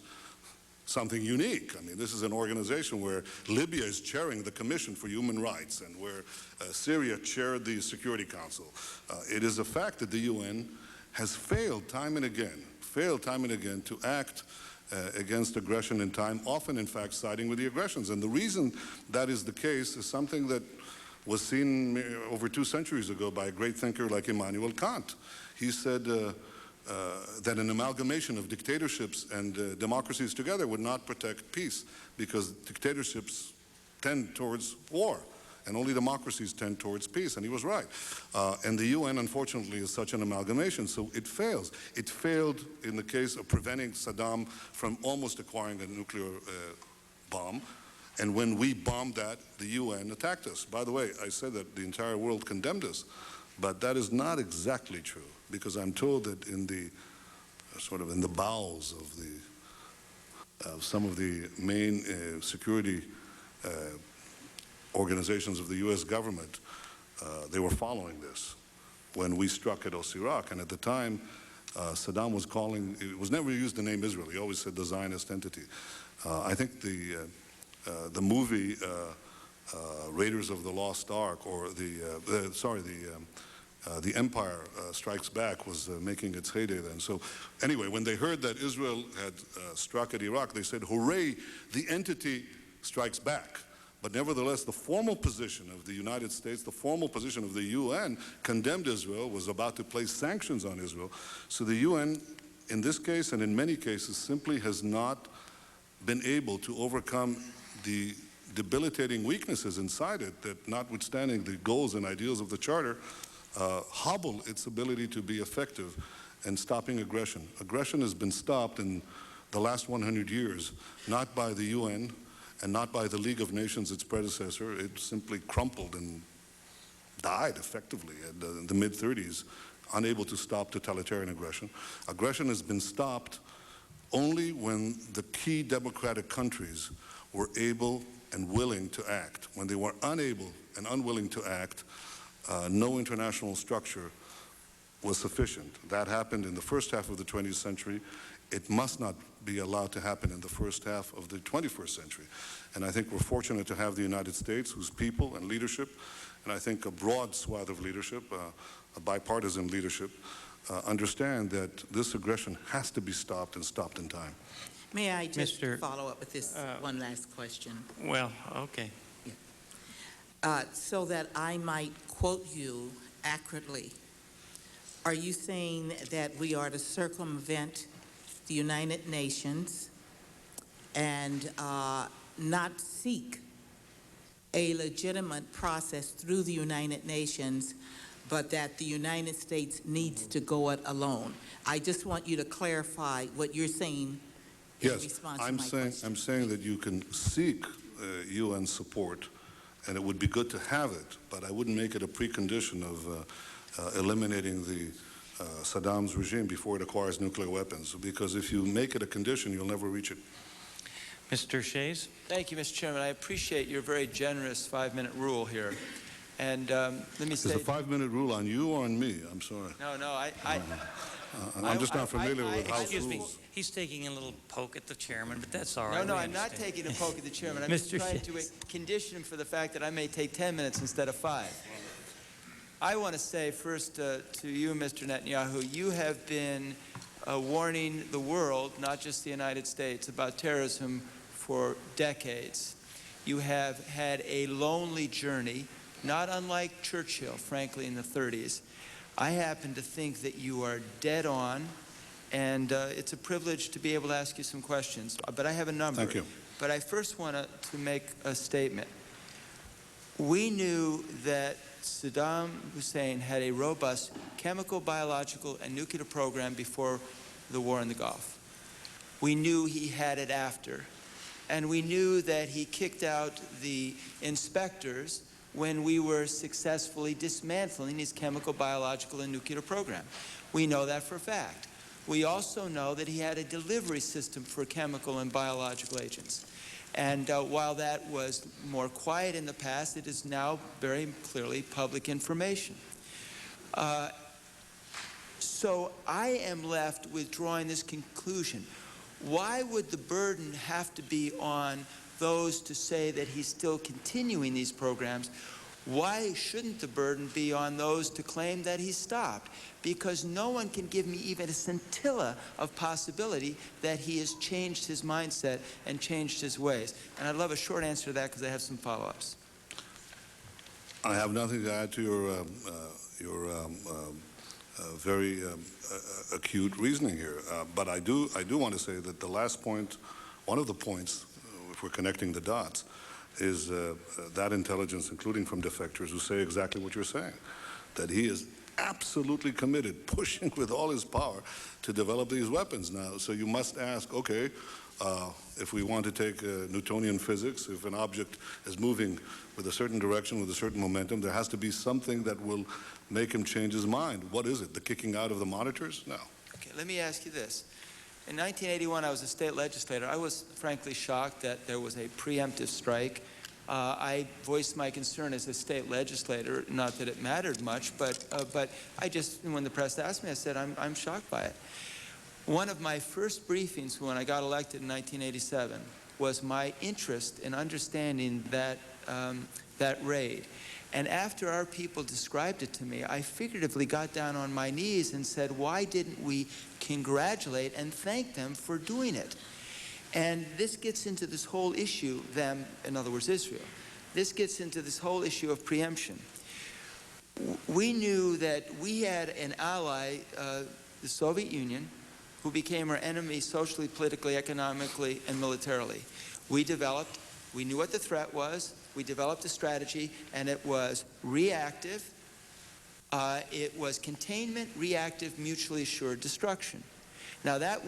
something unique. I mean, this is an organization where Libya is chairing the Commission for Human Rights and where Syria chaired the Security Council. It is a fact that the UN has failed time and again to act against aggression in time, often, in fact, siding with the aggressions. And the reason that is the case is something that was seen over 2 centuries ago by a great thinker like Immanuel Kant. He said that an amalgamation of dictatorships and democracies together would not protect peace because dictatorships tend towards war and only democracies tend towards peace, and he was right. And the UN, unfortunately, is such an amalgamation, so it fails. It failed in the case of preventing Saddam from almost acquiring a nuclear bomb, and when we bombed that, the UN attacked us. By the way, I said that the entire world condemned us, but that is not exactly true, because I'm told that in the in the bowels of some of the main security organizations of the U.S. government, they were following this when we struck at Iraq. And at the time, Saddam was calling, it was never used the name Israel. He always said the Zionist entity. I think the movie Raiders of the Lost Ark, or the Empire Strikes Back was making its heyday then. So anyway, when they heard that Israel had struck at Iraq, they said, hooray, the entity strikes back. But nevertheless, the formal position of the United States, the formal position of the UN condemned Israel, was about to place sanctions on Israel. So the UN, in this case and in many cases, simply has not been able to overcome the debilitating weaknesses inside it that, notwithstanding the goals and ideals of the Charter, hobble its ability to be effective in stopping aggression. Aggression has been stopped in the last 100 years, not by the UN, and not by the League of Nations, its predecessor. It simply crumpled and died effectively in the mid-30s, unable to stop totalitarian aggression. Aggression has been stopped only when the key democratic countries were able and willing to act. When they were unable and unwilling to act, no international structure was sufficient. That happened in the first half of the 20th century. It must not be allowed to happen in the first half of the 21st century. And I think we're fortunate to have the United States, whose people and leadership, and I think a broad swath of leadership, a bipartisan leadership, understand that this aggression has to be stopped and stopped in time. May I just follow up with this one last question? Well, okay. So that I might quote you accurately, are you saying that we are to circumvent the United Nations and not seek a legitimate process through the United Nations, but that the United States needs to go it alone? I just want you to clarify what you're saying in Yes, response to my question. I'm saying that you can seek UN support, and it would be good to have it, but I wouldn't make it a precondition of eliminating the Saddam's regime before it acquires nuclear weapons, because if you make it a condition, you'll never reach it. Mr. Shays? Thank you, Mr. Chairman. I appreciate your very generous 5-minute rule here. And let me say... Is the 5-minute rule on you or on me? I'm sorry. No, I'm just not familiar with House Excuse rules. me. He's taking a little poke at the chairman, but that's all right. No, We I'm not understand. taking a poke at the chairman. I'm just Mr. trying to Shays. condition him for the fact that I may take 10 minutes instead of 5. I want to say first to you, Mr. Netanyahu, you have been warning the world, not just the United States, about terrorism for decades. You have had a lonely journey, not unlike Churchill, frankly, in the 30s. I happen to think that you are dead on, and it's a privilege to be able to ask you some questions. But I have a number. Thank you. But I first want to make a statement. We knew that Saddam Hussein had a robust chemical, biological, and nuclear program before the war in the Gulf. We knew he had it after. And we knew that he kicked out the inspectors when we were successfully dismantling his chemical, biological, and nuclear program. We know that for a fact. We also know that he had a delivery system for chemical and biological agents. And while that was more quiet in the past, it is now very clearly public information. So I am left with drawing this conclusion. Why would the burden have to be on those to say that he's still continuing these programs? Why shouldn't the burden be on those to claim that he stopped? Because no one can give me even a scintilla of possibility that he has changed his mindset and changed his ways. And I'd love a short answer to that because I have some follow-ups. I have nothing to add to your very acute reasoning here. But I do want to say that the last point, one of the points, if we're connecting the dots, is that intelligence, including from defectors, who say exactly what you're saying, that he is absolutely committed, pushing with all his power to develop these weapons now. So you must ask, okay, if we want to take Newtonian physics, if an object is moving with a certain direction, with a certain momentum, there has to be something that will make him change his mind. What is it? The kicking out of the monitors? No. Okay, let me ask you this. In 1981, I was a state legislator. I was frankly shocked that there was a preemptive strike. I voiced my concern as a state legislator, not that it mattered much, but I just, when the press asked me, I said, I'm shocked by it. One of my first briefings when I got elected in 1987 was my interest in understanding that, that raid. And after our people described it to me, I figuratively got down on my knees and said, why didn't we congratulate and thank them for doing it? And this gets into this whole issue, them, in other words, Israel. This gets into this whole issue of preemption. We knew that we had an ally, the Soviet Union, who became our enemy socially, politically, economically, and militarily. We knew what the threat was, we developed a strategy, and it was reactive, it was containment, reactive, mutually assured destruction. Now that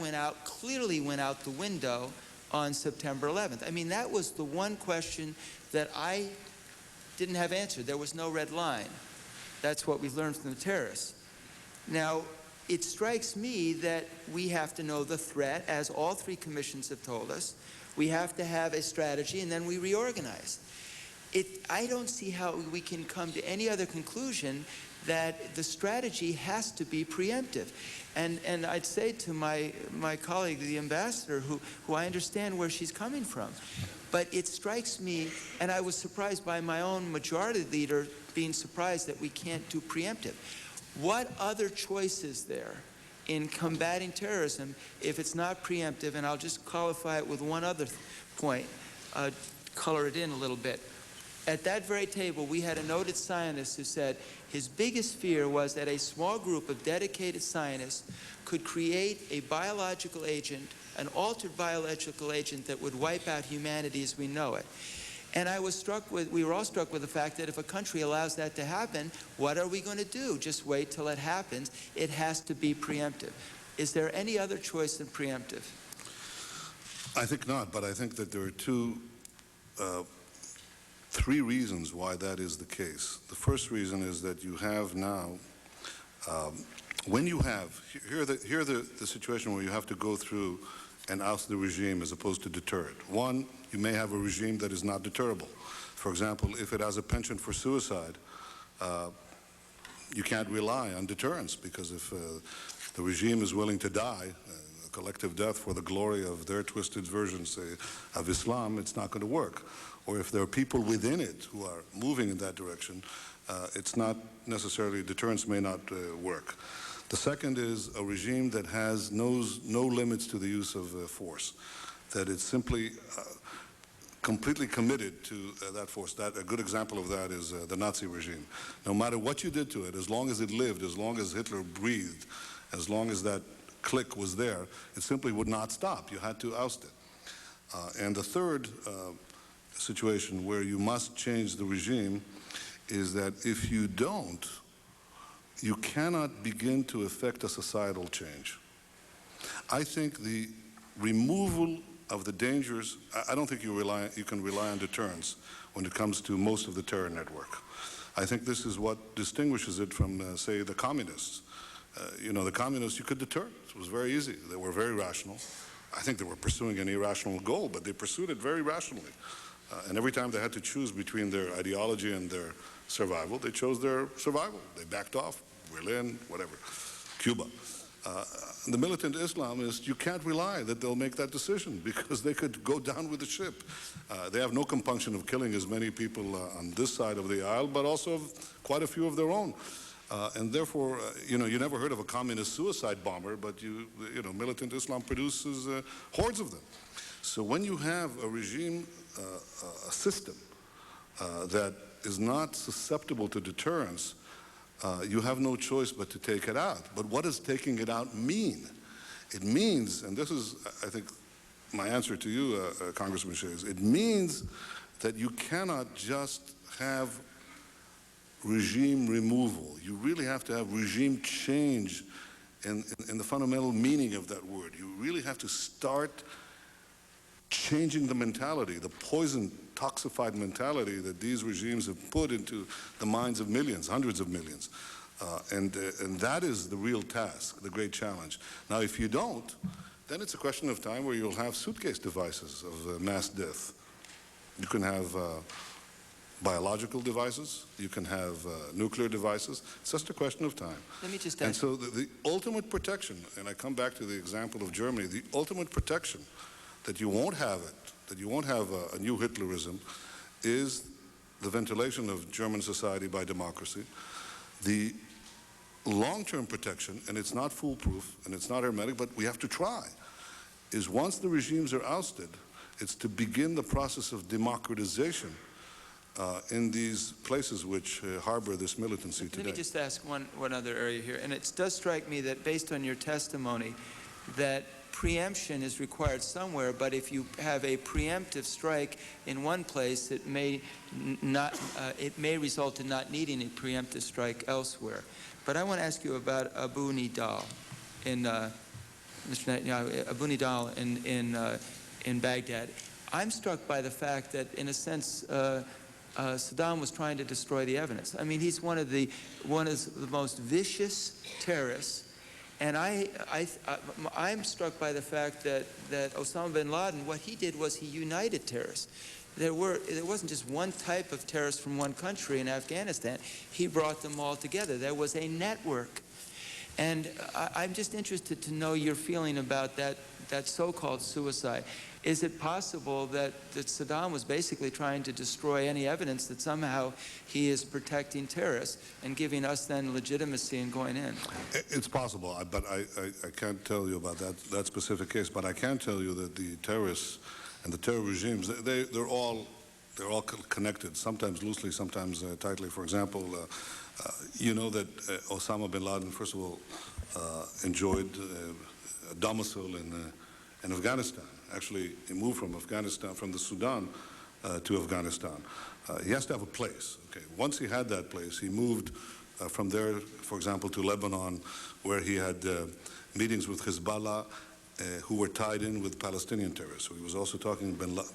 clearly went out the window on September 11th. I mean, that was the one question that I didn't have answered. There was no red line. That's what we learned from the terrorists. Now, it strikes me that we have to know the threat, as all three commissions have told us. We have to have a strategy, and then we reorganize. I don't see how we can come to any other conclusion that the strategy has to be preemptive. And I'd say to my colleague, the ambassador, who I understand where she's coming from, but it strikes me, and I was surprised by my own majority leader being surprised that we can't do preemptive. What other choice is there in combating terrorism if it's not preemptive? And I'll just qualify it with one other point, color it in a little bit. At that very table, we had a noted scientist who said his biggest fear was that a small group of dedicated scientists could create a biological agent, an altered biological agent that would wipe out humanity as we know it. And we were all struck with the fact that if a country allows that to happen, what are we going to do? Just wait till it happens. It has to be preemptive. Is there any other choice than preemptive? I think not, but I think that there are three reasons why that is the case. The first reason is that you have now, here the situation where you have to go through and oust the regime as opposed to deter it. One, you may have a regime that is not deterrable. For example, if it has a penchant for suicide, you can't rely on deterrence, because if the regime is willing to die, a collective death for the glory of their twisted version, say, of Islam, it's not going to work. Or if there are people within it who are moving in that direction, it's not necessarily, deterrence may not work. The second is a regime that knows no limits to the use of force, that it's simply completely committed to that force. A good example of that is the Nazi regime. No matter what you did to it, as long as it lived, as long as Hitler breathed, as long as that clique was there, it simply would not stop. You had to oust it. And the third situation where you must change the regime is that if you don't, you cannot begin to effect a societal change. I think the removal of the dangers, I don't think you can rely on deterrence when it comes to most of the terror network. I think this is what distinguishes it from, say, the communists. The communists you could deter. It was very easy. They were very rational. I think they were pursuing an irrational goal, but they pursued it very rationally. And every time they had to choose between their ideology and their survival, they chose their survival. They backed off. Berlin, whatever, Cuba. The militant Islamists, you can't rely that they'll make that decision, because they could go down with the ship. They have no compunction of killing as many people on this side of the aisle, but also quite a few of their own. And therefore, you never heard of a communist suicide bomber, but militant Islam produces hordes of them. So when you have a regime, a system that is not susceptible to deterrence, you have no choice but to take it out. But what does taking it out mean? It means, and this is, I think, my answer to you, Congressman Shays, it means that you cannot just have regime removal. You really have to have regime change in the fundamental meaning of that word. You really have to start changing the mentality, the poison, toxified mentality that these regimes have put into the minds of millions, hundreds of millions. And that is the real task, the great challenge. Now, if you don't, then it's a question of time where you'll have suitcase devices of mass death. You can have biological devices, you can have nuclear devices. It's just a question of time. Let me just And ask. so the ultimate protection, and I come back to the example of Germany, the ultimate protection that you won't have a new Hitlerism, is the ventilation of German society by democracy. The long-term protection, and it's not foolproof and it's not hermetic, but we have to try, is once the regimes are ousted, it's to begin the process of democratization in these places which harbor this militancy today. Let me just ask one other area here, and it does strike me that based on your testimony that preemption is required somewhere, but if you have a preemptive strike in one place, it may result in not needing a preemptive strike elsewhere. But I want to ask you about Abu Nidal in Mr. Netanyahu, Abu Nidal in Baghdad. I'm struck by the fact that, in a sense, Saddam was trying to destroy the evidence. I mean, he's one of the most vicious terrorists. And I'm struck by the fact that Osama bin Laden, what he did was he united terrorists. There wasn't just one type of terrorist from one country in Afghanistan. He brought them all together. There was a network. And I'm just interested to know your feeling about that so-called suicide. Is it possible that Saddam was basically trying to destroy any evidence that somehow he is protecting terrorists and giving us then legitimacy in going in? It's possible, but I can't tell you about that specific case. But I can tell you that the terrorists and the terror regimes, they're all they're all connected, sometimes loosely, sometimes tightly. For example, you know that Osama bin Laden, first of all, enjoyed a domicile in Afghanistan. Actually, he moved from Afghanistan, from the Sudan to Afghanistan. He has to have a place. Okay. Once he had that place, he moved from there, for example, to Lebanon, where he had meetings with Hezbollah, who were tied in with Palestinian terrorists. So he was also talking bin Laden.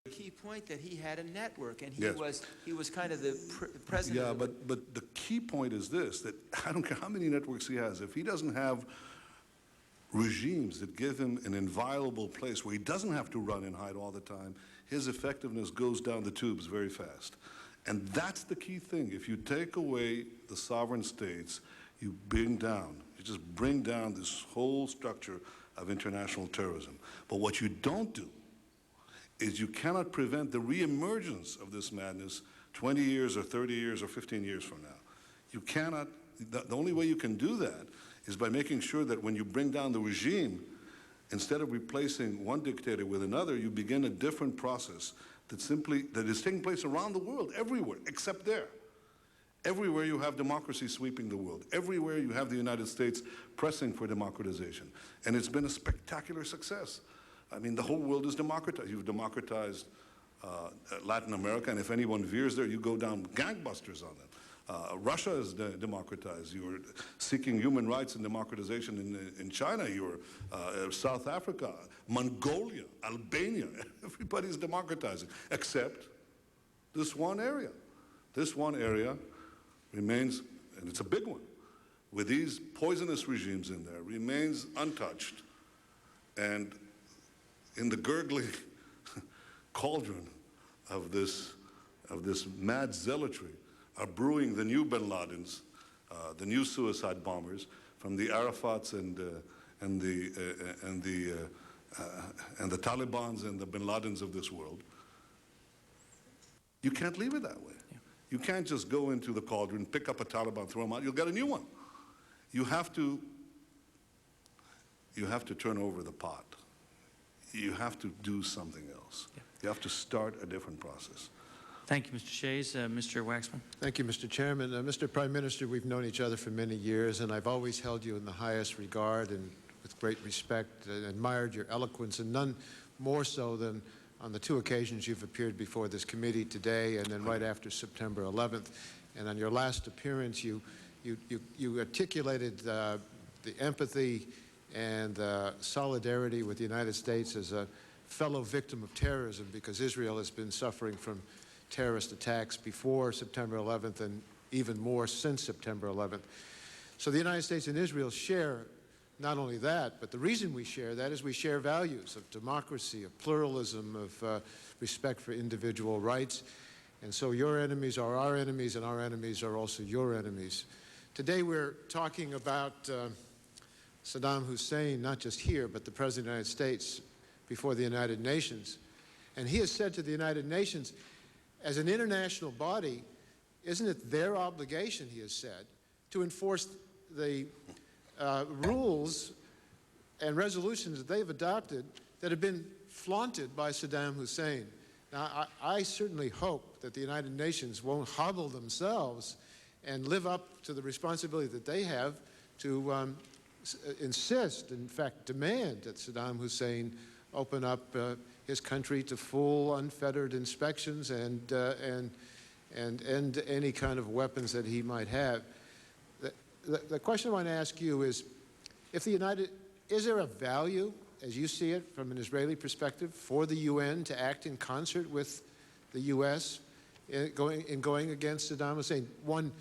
The key point that he had a network, and Yes. he was kind of the president. Yeah, but the key point is this, that I don't care how many networks he has, if he doesn't have regimes that give him an inviolable place where he doesn't have to run and hide all the time, his effectiveness goes down the tubes very fast. And that's the key thing. If you take away the sovereign states, you just bring down this whole structure of international terrorism. But what you don't do is you cannot prevent the reemergence of this madness 20 years or 30 years or 15 years from now. You cannot, the only way you can do that is by making sure that when you bring down the regime, instead of replacing one dictator with another, you begin a different process that is taking place around the world, everywhere, except there. Everywhere you have democracy sweeping the world. Everywhere you have the United States pressing for democratization. And it's been a spectacular success. I mean, the whole world is democratized. You've democratized Latin America, and if anyone veers there, you go down gangbusters on them. Russia is democratized. You're seeking human rights and democratization in China. You're South Africa, Mongolia, Albania. Everybody's democratizing, except this one area. This one area remains, and it's a big one, with these poisonous regimes in there, remains untouched. And in the gurgling cauldron of this mad zealotry are brewing the new bin Ladens, the new suicide bombers from the Arafats and the Talibans and the bin Ladens of this world. You can't leave it that way. Yeah. You can't just go into the cauldron, pick up a Taliban, throw them out. You'll get a new one. You have to turn over the pot. You have to do something else. Yeah. You have to start a different process. Thank you, Mr. Shays. Mr. Waxman. Thank you, Mr. Chairman. Mr. Prime Minister, we've known each other for many years, and I've always held you in the highest regard and with great respect, and admired your eloquence, and none more so than on the two occasions you've appeared before this committee today and then right after September 11th. And on your last appearance, you articulated the empathy and solidarity with the United States as a fellow victim of terrorism, because Israel has been suffering from terrorist attacks before September 11th and even more since September 11th. So the United States and Israel share not only that, but the reason we share that is we share values of democracy, of pluralism, of respect for individual rights. And so your enemies are our enemies, and our enemies are also your enemies. Today we're talking about Saddam Hussein, not just here, but the President of the United States before the United Nations. And he has said to the United Nations, as an international body, isn't it their obligation, he has said, to enforce the rules and resolutions that they've adopted that have been flaunted by Saddam Hussein. Now, I certainly hope that the United Nations won't hobble themselves and live up to the responsibility that they have to insist, in fact, demand that Saddam Hussein open up his country to full, unfettered inspections and end any kind of weapons that he might have. The question I want to ask you is, is there a value, as you see it from an Israeli perspective, for the UN to act in concert with the U.S. in going against Saddam Hussein? One,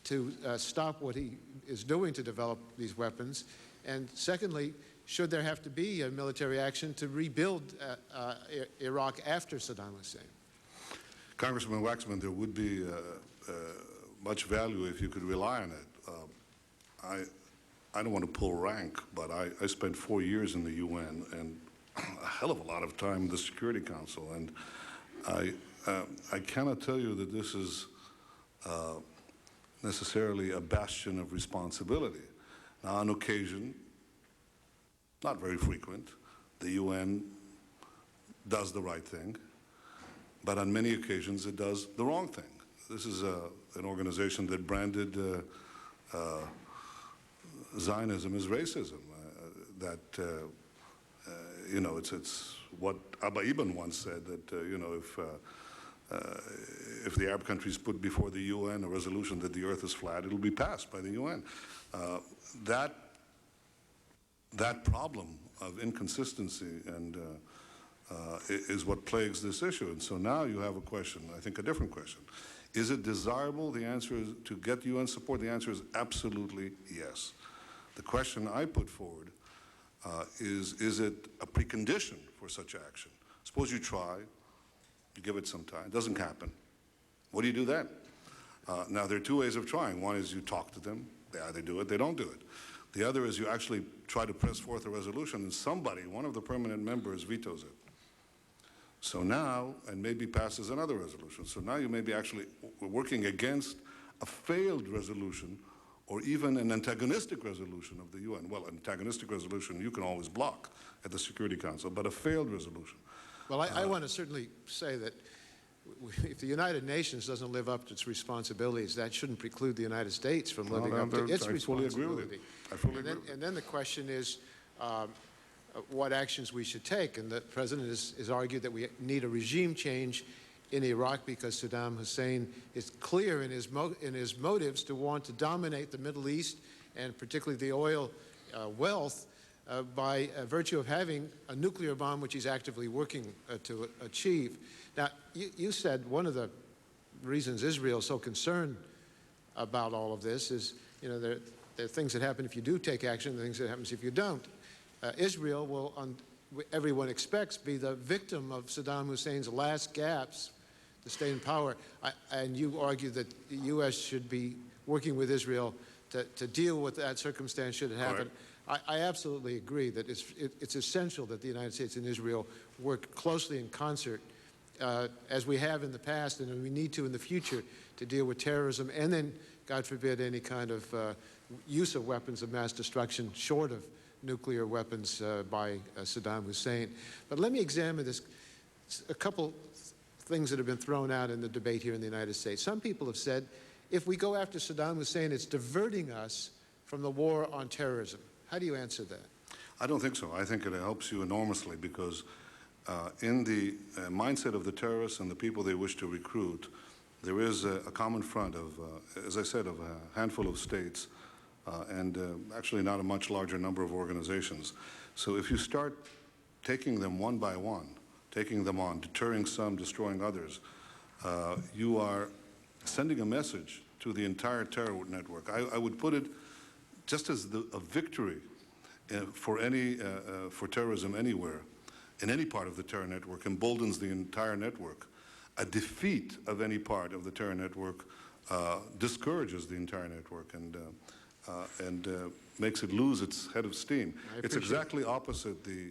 to stop what he is doing to develop these weapons, and secondly, should there have to be a military action to rebuild Iraq after Saddam Hussein? Congressman Waxman, there would be much value if you could rely on it. I don't want to pull rank, but I spent 4 years in the UN and a hell of a lot of time in the Security Council, and I cannot tell you that this is necessarily a bastion of responsibility. Now, on occasion, not very frequent, the UN does the right thing, but on many occasions it does the wrong thing. This is an organization that branded Zionism as racism. You know, it's what Abba Eban once said, that you know, if the Arab countries put before the UN a resolution that the earth is flat, it'll be passed by the UN. That problem of inconsistency and is what plagues this issue. And so now you have a question, I think a different question. Is it desirable? The answer is, to get UN support, the answer is absolutely yes. The question I put forward is it a precondition for such action? Suppose you try, you give it some time, it doesn't happen. What do you do then? Now, there are two ways of trying. One is you talk to them, they either do it, they don't do it. The other is you actually try to press forth a resolution and somebody, one of the permanent members, vetoes it. So now, and maybe passes another resolution. So now you may be actually working against a failed resolution or even an antagonistic resolution of the UN. Well, an antagonistic resolution you can always block at the Security Council, but a failed resolution. Well, I want to certainly say that if the United Nations doesn't live up to its responsibilities, that shouldn't preclude the United States from living up to its responsibility. I fully agree with you. And then the question is what actions we should take. And the President has argued that we need a regime change in Iraq because Saddam Hussein is clear in his motives to want to dominate the Middle East and particularly the oil wealth by virtue of having a nuclear bomb, which he's actively working to achieve. Now, you said one of the reasons Israel is so concerned about all of this is, you know, there are things that happen if you do take action, and things that happen if you don't. Israel will, everyone expects, be the victim of Saddam Hussein's last gasps to stay in power. And you argue that the U.S. should be working with Israel to deal with that circumstance should it happen. I absolutely agree that it's essential that the United States and Israel work closely in concert, as we have in the past and we need to in the future, to deal with terrorism and then, God forbid, any kind of use of weapons of mass destruction short of nuclear weapons by Saddam Hussein. But let me examine this, a couple things that have been thrown out in the debate here in the United States. Some people have said, if we go after Saddam Hussein, it's diverting us from the war on terrorism. How do you answer that? I don't think so. I think it helps you enormously because in the mindset of the terrorists and the people they wish to recruit, there is a common front of, as I said, of a handful of states and actually not a much larger number of organizations. So if you start taking them one by one, taking them on, deterring some, destroying others, you are sending a message to the entire terror network. I would put it just as a victory for terrorism anywhere, in any part of the terror network, emboldens the entire network. A defeat of any part of the terror network discourages the entire network and makes it lose its head of steam. It's exactly opposite the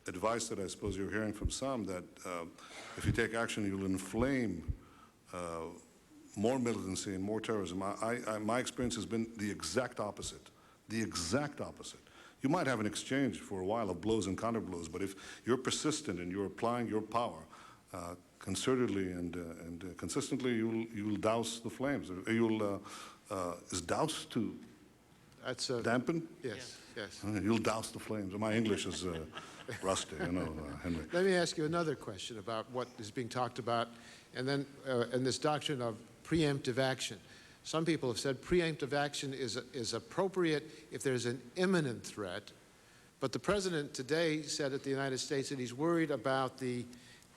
advice that I suppose you're hearing from some, that if you take action, you'll inflame more militancy and more terrorism. My experience has been the exact opposite. The exact opposite. You might have an exchange for a while of blows and counter blows, but if you're persistent and you're applying your power concertedly and consistently, you'll douse the flames. Is douse to dampen? Yes, yes. You'll douse the flames. My English is rusty, you know, Henry. Let me ask you another question about what is being talked about, and then in this doctrine of preemptive action. Some people have said preemptive action is appropriate if there's an imminent threat, but the President today said at the United States that he's worried about the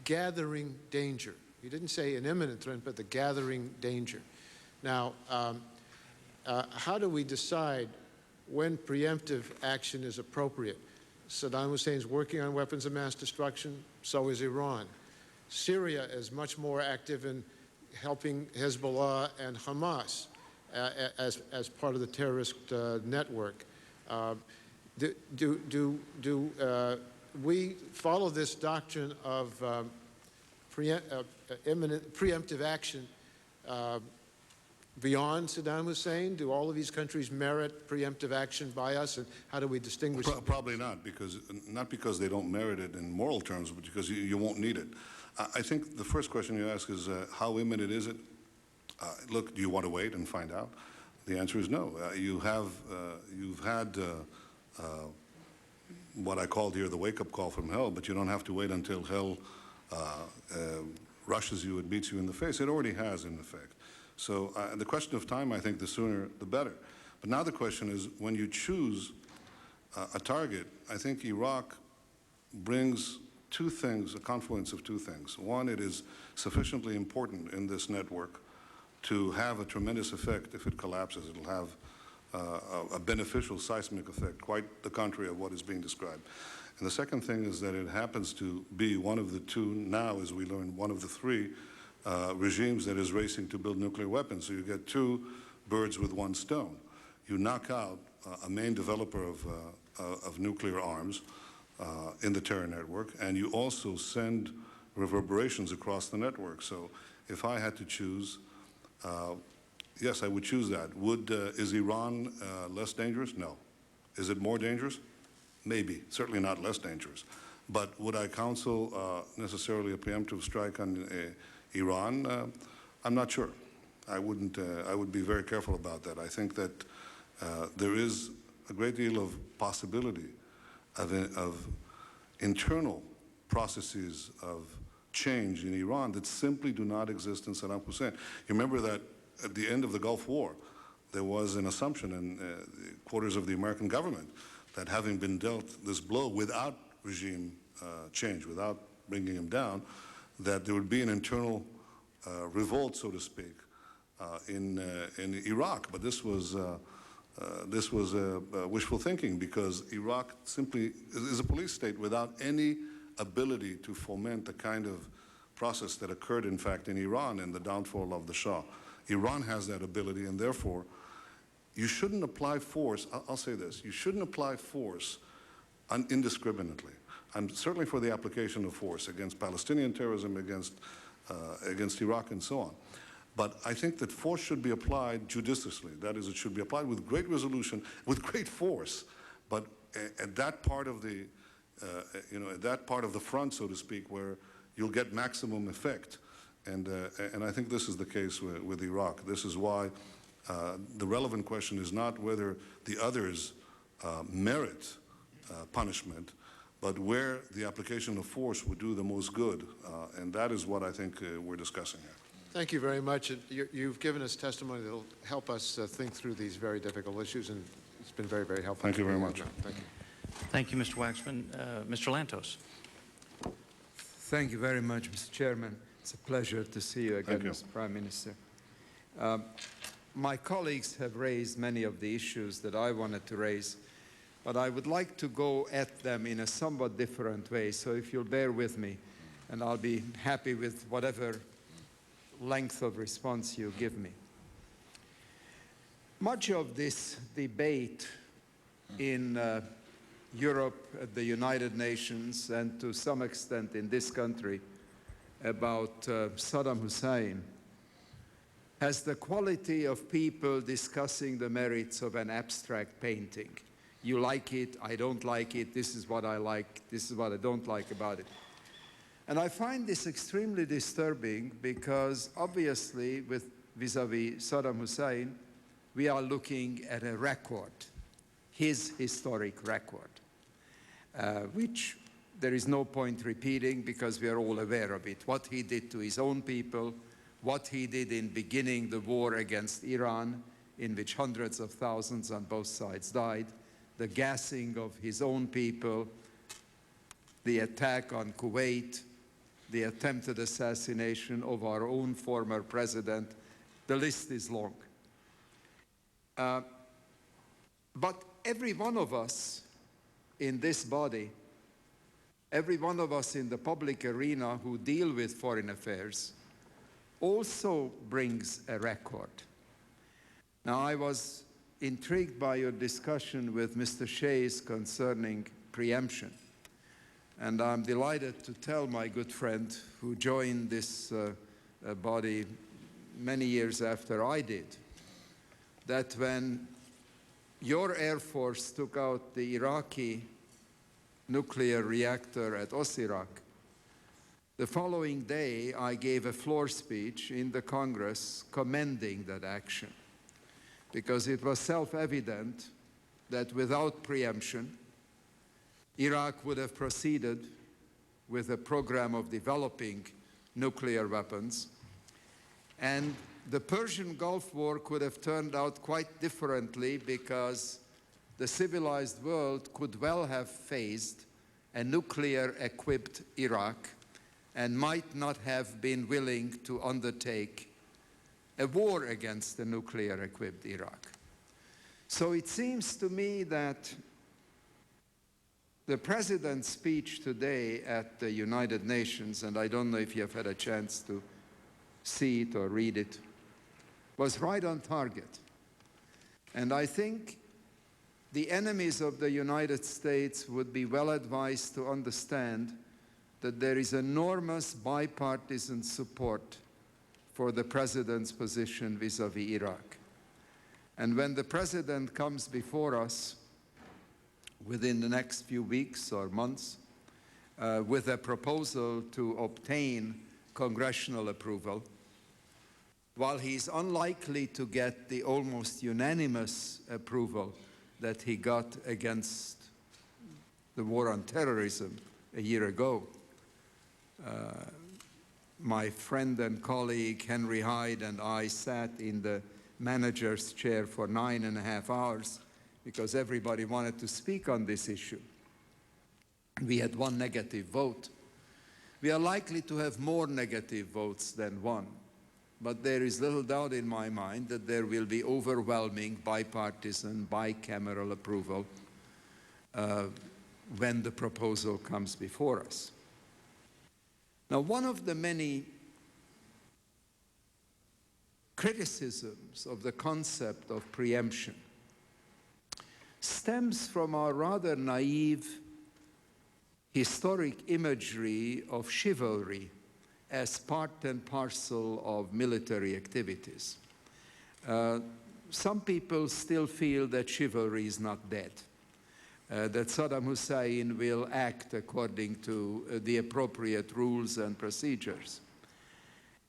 gathering danger. He didn't say an imminent threat, but the gathering danger. Now, how do we decide when preemptive action is appropriate? Saddam Hussein's working on weapons of mass destruction, so is Iran. Syria is much more active in helping Hezbollah and Hamas as part of the terrorist network. Do we follow this doctrine of preemptive action beyond Saddam Hussein? Do all of these countries merit preemptive action by us, and how do we distinguish them? Probably not because they don't merit it in moral terms, but because you won't need it. I think the first question you ask is, how imminent is it? Look, do you want to wait and find out? The answer is no. You've had what I called here the wake-up call from hell, but you don't have to wait until hell rushes you and beats you in the face. It already has, in effect. So the question of time, I think, the sooner the better. But now the question is, when you choose a target, I think Iraq brings two things, a confluence of two things. One, it is sufficiently important in this network to have a tremendous effect if it collapses. It'll have a beneficial seismic effect, quite the contrary of what is being described. And the second thing is that it happens to be one of the two, now as we learn, one of the three regimes that is racing to build nuclear weapons. So you get two birds with one stone. You knock out a main developer of nuclear arms in the terror network, and you also send reverberations across the network. So if I had to choose, yes, I would choose that. Is Iran less dangerous? No. Is it more dangerous? Maybe. Certainly not less dangerous. But would I counsel necessarily a preemptive strike on Iran? I'm not sure. I wouldn't. I would be very careful about that. I think that there is a great deal of possibility of internal processes of change in Iran that simply do not exist in Saddam Hussein. You remember that at the end of the Gulf War, there was an assumption in the quarters of the American government that having been dealt this blow without regime change, without bringing him down, that there would be an internal revolt, so to speak, in Iraq. But this was wishful thinking, because Iraq simply is a police state without any ability to foment the kind of process that occurred, in fact, in Iran and the downfall of the Shah. Iran has that ability, and therefore, you shouldn't apply force. I'll say this. You shouldn't apply force indiscriminately. I'm certainly for the application of force against Palestinian terrorism, against Iraq, and so on. But I think that force should be applied judiciously. That is, it should be applied with great resolution, with great force. But at that part of the, at that part of the front, so to speak, where you'll get maximum effect. And I think this is the case with Iraq. This is why the relevant question is not whether the others merit punishment, but where the application of force would do the most good. And that is what I think we're discussing here. Thank you very much. You've given us testimony that will help us think through these very difficult issues, and it's been very, very helpful. Thank you very much. Thank you. Thank you, Mr. Waxman. Mr. Lantos. Thank you very much, Mr. Chairman. It's a pleasure to see you again, Mr. Prime Minister. My colleagues have raised many of the issues that I wanted to raise, but I would like to go at them in a somewhat different way. So if you'll bear with me, and I'll be happy with whatever length of response you give me. Much of this debate in Europe, at the United Nations, and to some extent in this country about Saddam Hussein has the quality of people discussing the merits of an abstract painting. You like it, I don't like it, this is what I like, this is what I don't like about it. And I find this extremely disturbing because obviously vis-à-vis Saddam Hussein, we are looking at a record, his historic record, which there is no point repeating because we are all aware of it. What he did to his own people, what he did in beginning the war against Iran, in which hundreds of thousands on both sides died, the gassing of his own people, the attack on Kuwait, the attempted assassination of our own former president. The list is long. But every one of us in this body, every one of us in the public arena who deal with foreign affairs, also brings a record. Now, I was intrigued by your discussion with Mr. Shays concerning preemption. And I'm delighted to tell my good friend who joined this body many years after I did, that when your Air Force took out the Iraqi nuclear reactor at Osirak, the following day I gave a floor speech in the Congress commending that action, because it was self-evident that without preemption, Iraq would have proceeded with a program of developing nuclear weapons, and the Persian Gulf War could have turned out quite differently, because the civilized world could well have faced a nuclear-equipped Iraq and might not have been willing to undertake a war against the nuclear-equipped Iraq. So it seems to me that the President's speech today at the United Nations, and I don't know if you have had a chance to see it or read it, was right on target. And I think the enemies of the United States would be well advised to understand that there is enormous bipartisan support for the President's position vis-à-vis Iraq. And when the President comes before us within the next few weeks or months with a proposal to obtain congressional approval, while he's unlikely to get the almost unanimous approval that he got against the war on terrorism a year ago, my friend and colleague Henry Hyde and I sat in the manager's chair for 9.5 hours because everybody wanted to speak on this issue. We had one negative vote. We are likely to have more negative votes than one, but there is little doubt in my mind that there will be overwhelming bipartisan, bicameral approval when the proposal comes before us. Now, one of the many criticisms of the concept of preemption stems from our rather naive historic imagery of chivalry as part and parcel of military activities. Some people still feel that chivalry is not dead, that Saddam Hussein will act according to the appropriate rules and procedures.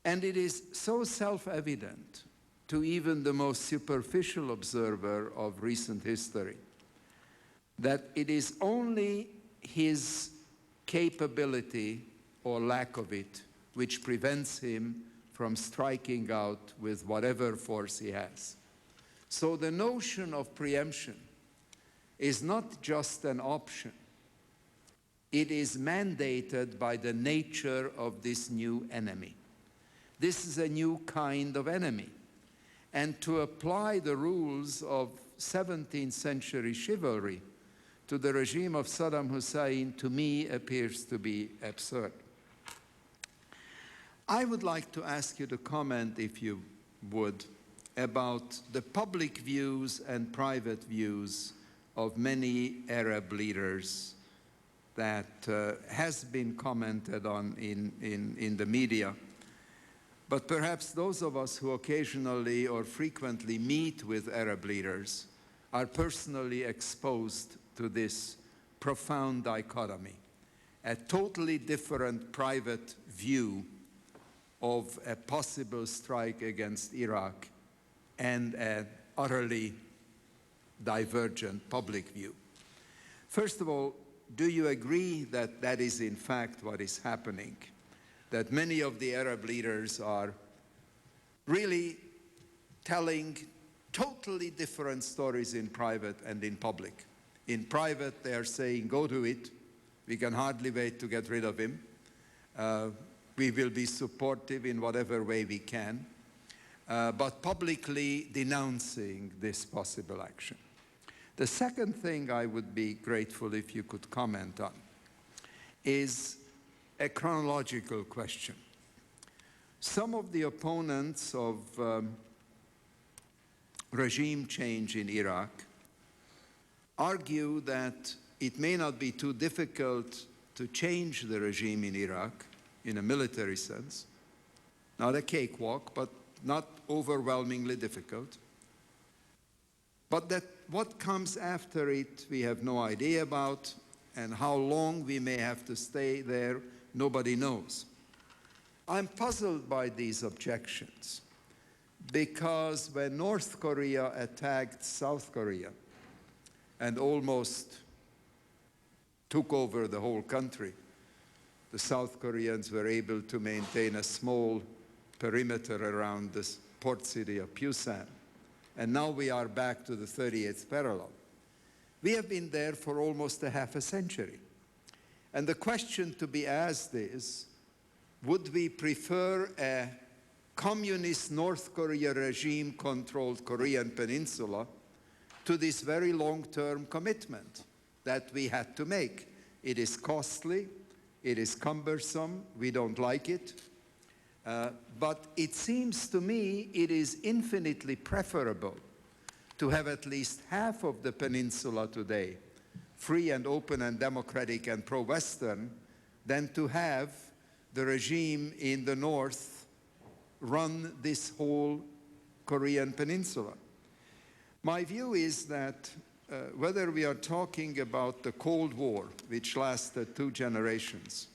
And it is so self-evident to even the most superficial observer of recent history that it is only his capability or lack of it which prevents him from striking out with whatever force he has. So the notion of preemption is not just an option. It is mandated by the nature of this new enemy. This is a new kind of enemy. And to apply the rules of 17th century chivalry to the regime of Saddam Hussein, to me, appears to be absurd. I would like to ask you to comment, if you would, about the public views and private views of many Arab leaders that has been commented on in the media. But perhaps those of us who occasionally or frequently meet with Arab leaders are personally exposed to this profound dichotomy, a totally different private view of a possible strike against Iraq and an utterly divergent public view. First of all, do you agree that that is in fact what is happening? That many of the Arab leaders are really telling totally different stories in private and in public. In private, they are saying, go to it. We can hardly wait to get rid of him. We will be supportive in whatever way we can, but publicly denouncing this possible action. The second thing I would be grateful if you could comment on is a chronological question. Some of the opponents of regime change in Iraq argue that it may not be too difficult to change the regime in Iraq in a military sense, not a cakewalk, but not overwhelmingly difficult. But that what comes after it, we have no idea about, and how long we may have to stay there, nobody knows. I'm puzzled by these objections because when North Korea attacked South Korea and almost took over the whole country, the South Koreans were able to maintain a small perimeter around the port city of Pusan. And now we are back to the 38th parallel. We have been there for almost a half a century. And the question to be asked is, would we prefer a communist North Korea regime-controlled Korean peninsula to this very long-term commitment that we had to make? It is costly, it is cumbersome, we don't like it, but it seems to me it is infinitely preferable to have at least half of the peninsula today free and open and democratic and pro-Western than to have the regime in the north run this whole Korean peninsula. My view is that whether we are talking about the Cold War, which lasted 2 generations,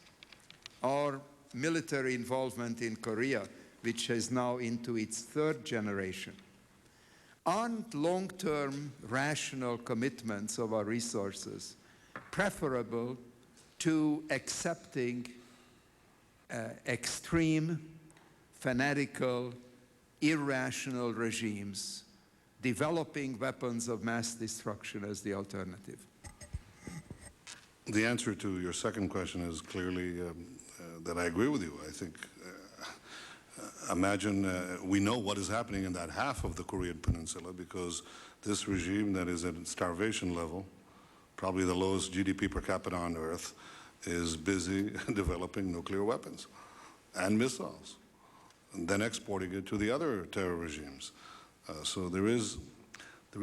or military involvement in Korea, which is now into its 3rd generation, aren't long-term rational commitments of our resources preferable to accepting extreme, fanatical, irrational regimes developing weapons of mass destruction as the alternative? The answer to your second question is clearly that I agree with you. I think, imagine we know what is happening in that half of the Korean peninsula because this regime that is at starvation level, probably the lowest GDP per capita on earth, is busy developing nuclear weapons and missiles, and then exporting it to the other terror regimes. So there is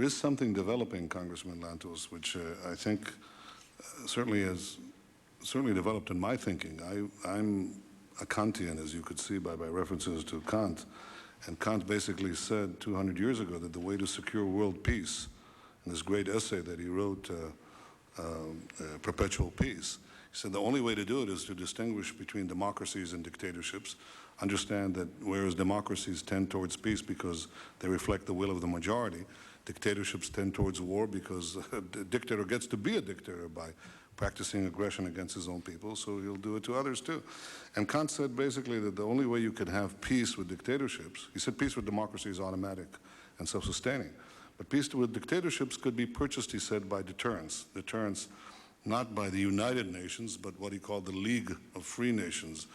something developing, Congressman Lantos, which I think certainly developed in my thinking. I'm a Kantian, as you could see by references to Kant, and Kant basically said 200 years ago that the way to secure world peace, in this great essay that he wrote, Perpetual Peace, he said the only way to do it is to distinguish between democracies and dictatorships, understand that whereas democracies tend towards peace because they reflect the will of the majority, dictatorships tend towards war because a dictator gets to be a dictator by practicing aggression against his own people, so he'll do it to others too. And Kant said basically that the only way you can have peace with dictatorships, he said peace with democracy is automatic and self-sustaining, but peace with dictatorships could be purchased, he said, by deterrence. Deterrence not by the United Nations, but what he called the League of Free Nations,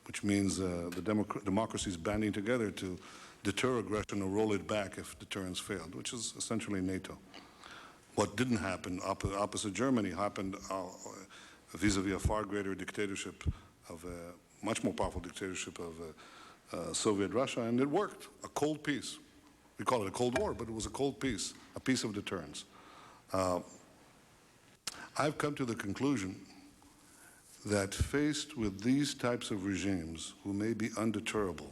which means the democracies banding together to deter aggression or roll it back if deterrence failed, which is essentially NATO. What didn't happen, opposite Germany, happened vis-a-vis a far greater dictatorship of a much more powerful dictatorship of Soviet Russia, and it worked, a cold peace. We call it a Cold War, but it was a cold peace, a peace of deterrence. I've come to the conclusion that faced with these types of regimes who may be undeterrable,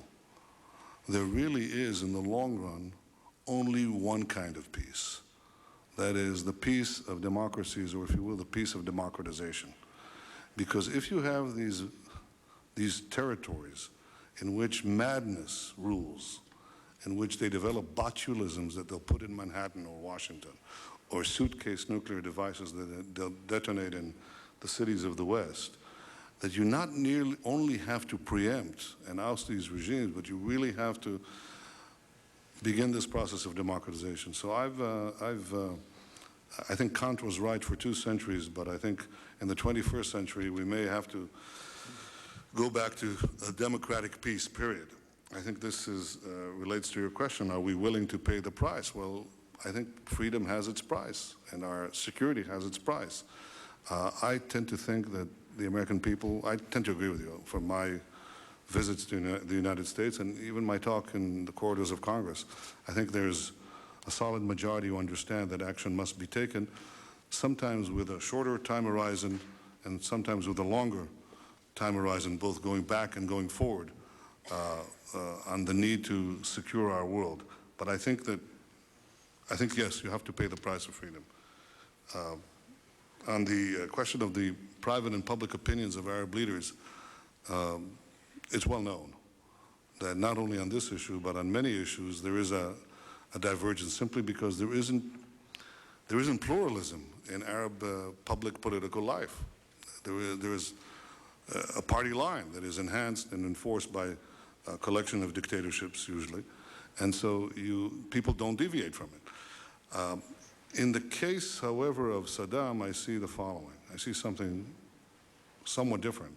there really is, in the long run, only one kind of peace. That is the peace of democracies, or if you will, the peace of democratization. Because if you have these territories in which madness rules, in which they develop botulisms that they'll put in Manhattan or Washington, or suitcase nuclear devices that they'll detonate in the cities of the West, that you not nearly only have to preempt and oust these regimes, but you really have to begin this process of democratization. So I think Kant was right for 2 centuries, but I think in the 21st century we may have to go back to a democratic peace, period. I think this relates to your question, are we willing to pay the price? Well, I think freedom has its price, and our security has its price. I tend to think that the American people, I tend to agree with you from my visits to the United States and even my talk in the corridors of Congress. I think there's a solid majority who understand that action must be taken, sometimes with a shorter time horizon and sometimes with a longer time horizon, both going back and going forward on the need to secure our world. But I think that I think, yes, you have to pay the price of freedom. On the question of the private and public opinions of Arab leaders, it's well known that not only on this issue, but on many issues, there is a divergence simply because there isn't pluralism in Arab public political life. There is a party line that is enhanced and enforced by a collection of dictatorships usually, and so people don't deviate from it. In the case, however, of Saddam, I see the following. I see something somewhat different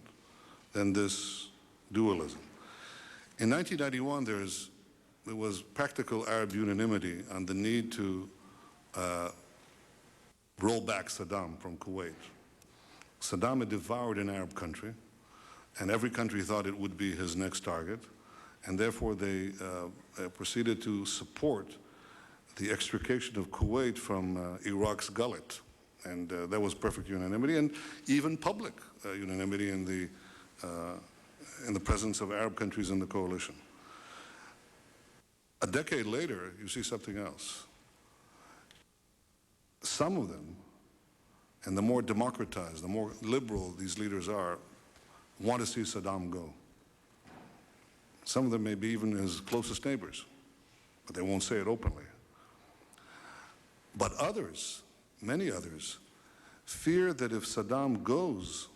than this dualism. In 1991, there was practical Arab unanimity on the need to roll back Saddam from Kuwait. Saddam had devoured an Arab country, and every country thought it would be his next target, and therefore they proceeded to support the extrication of Kuwait from Iraq's Gov't. And that was perfect unanimity, and even public unanimity in the presence of Arab countries in the coalition. A decade later, you see something else. Some of them, and the more democratized, the more liberal these leaders are, want to see Saddam go. Some of them may be even his closest neighbors, but they won't say it openly. But others, many others, fear that if Saddam goes,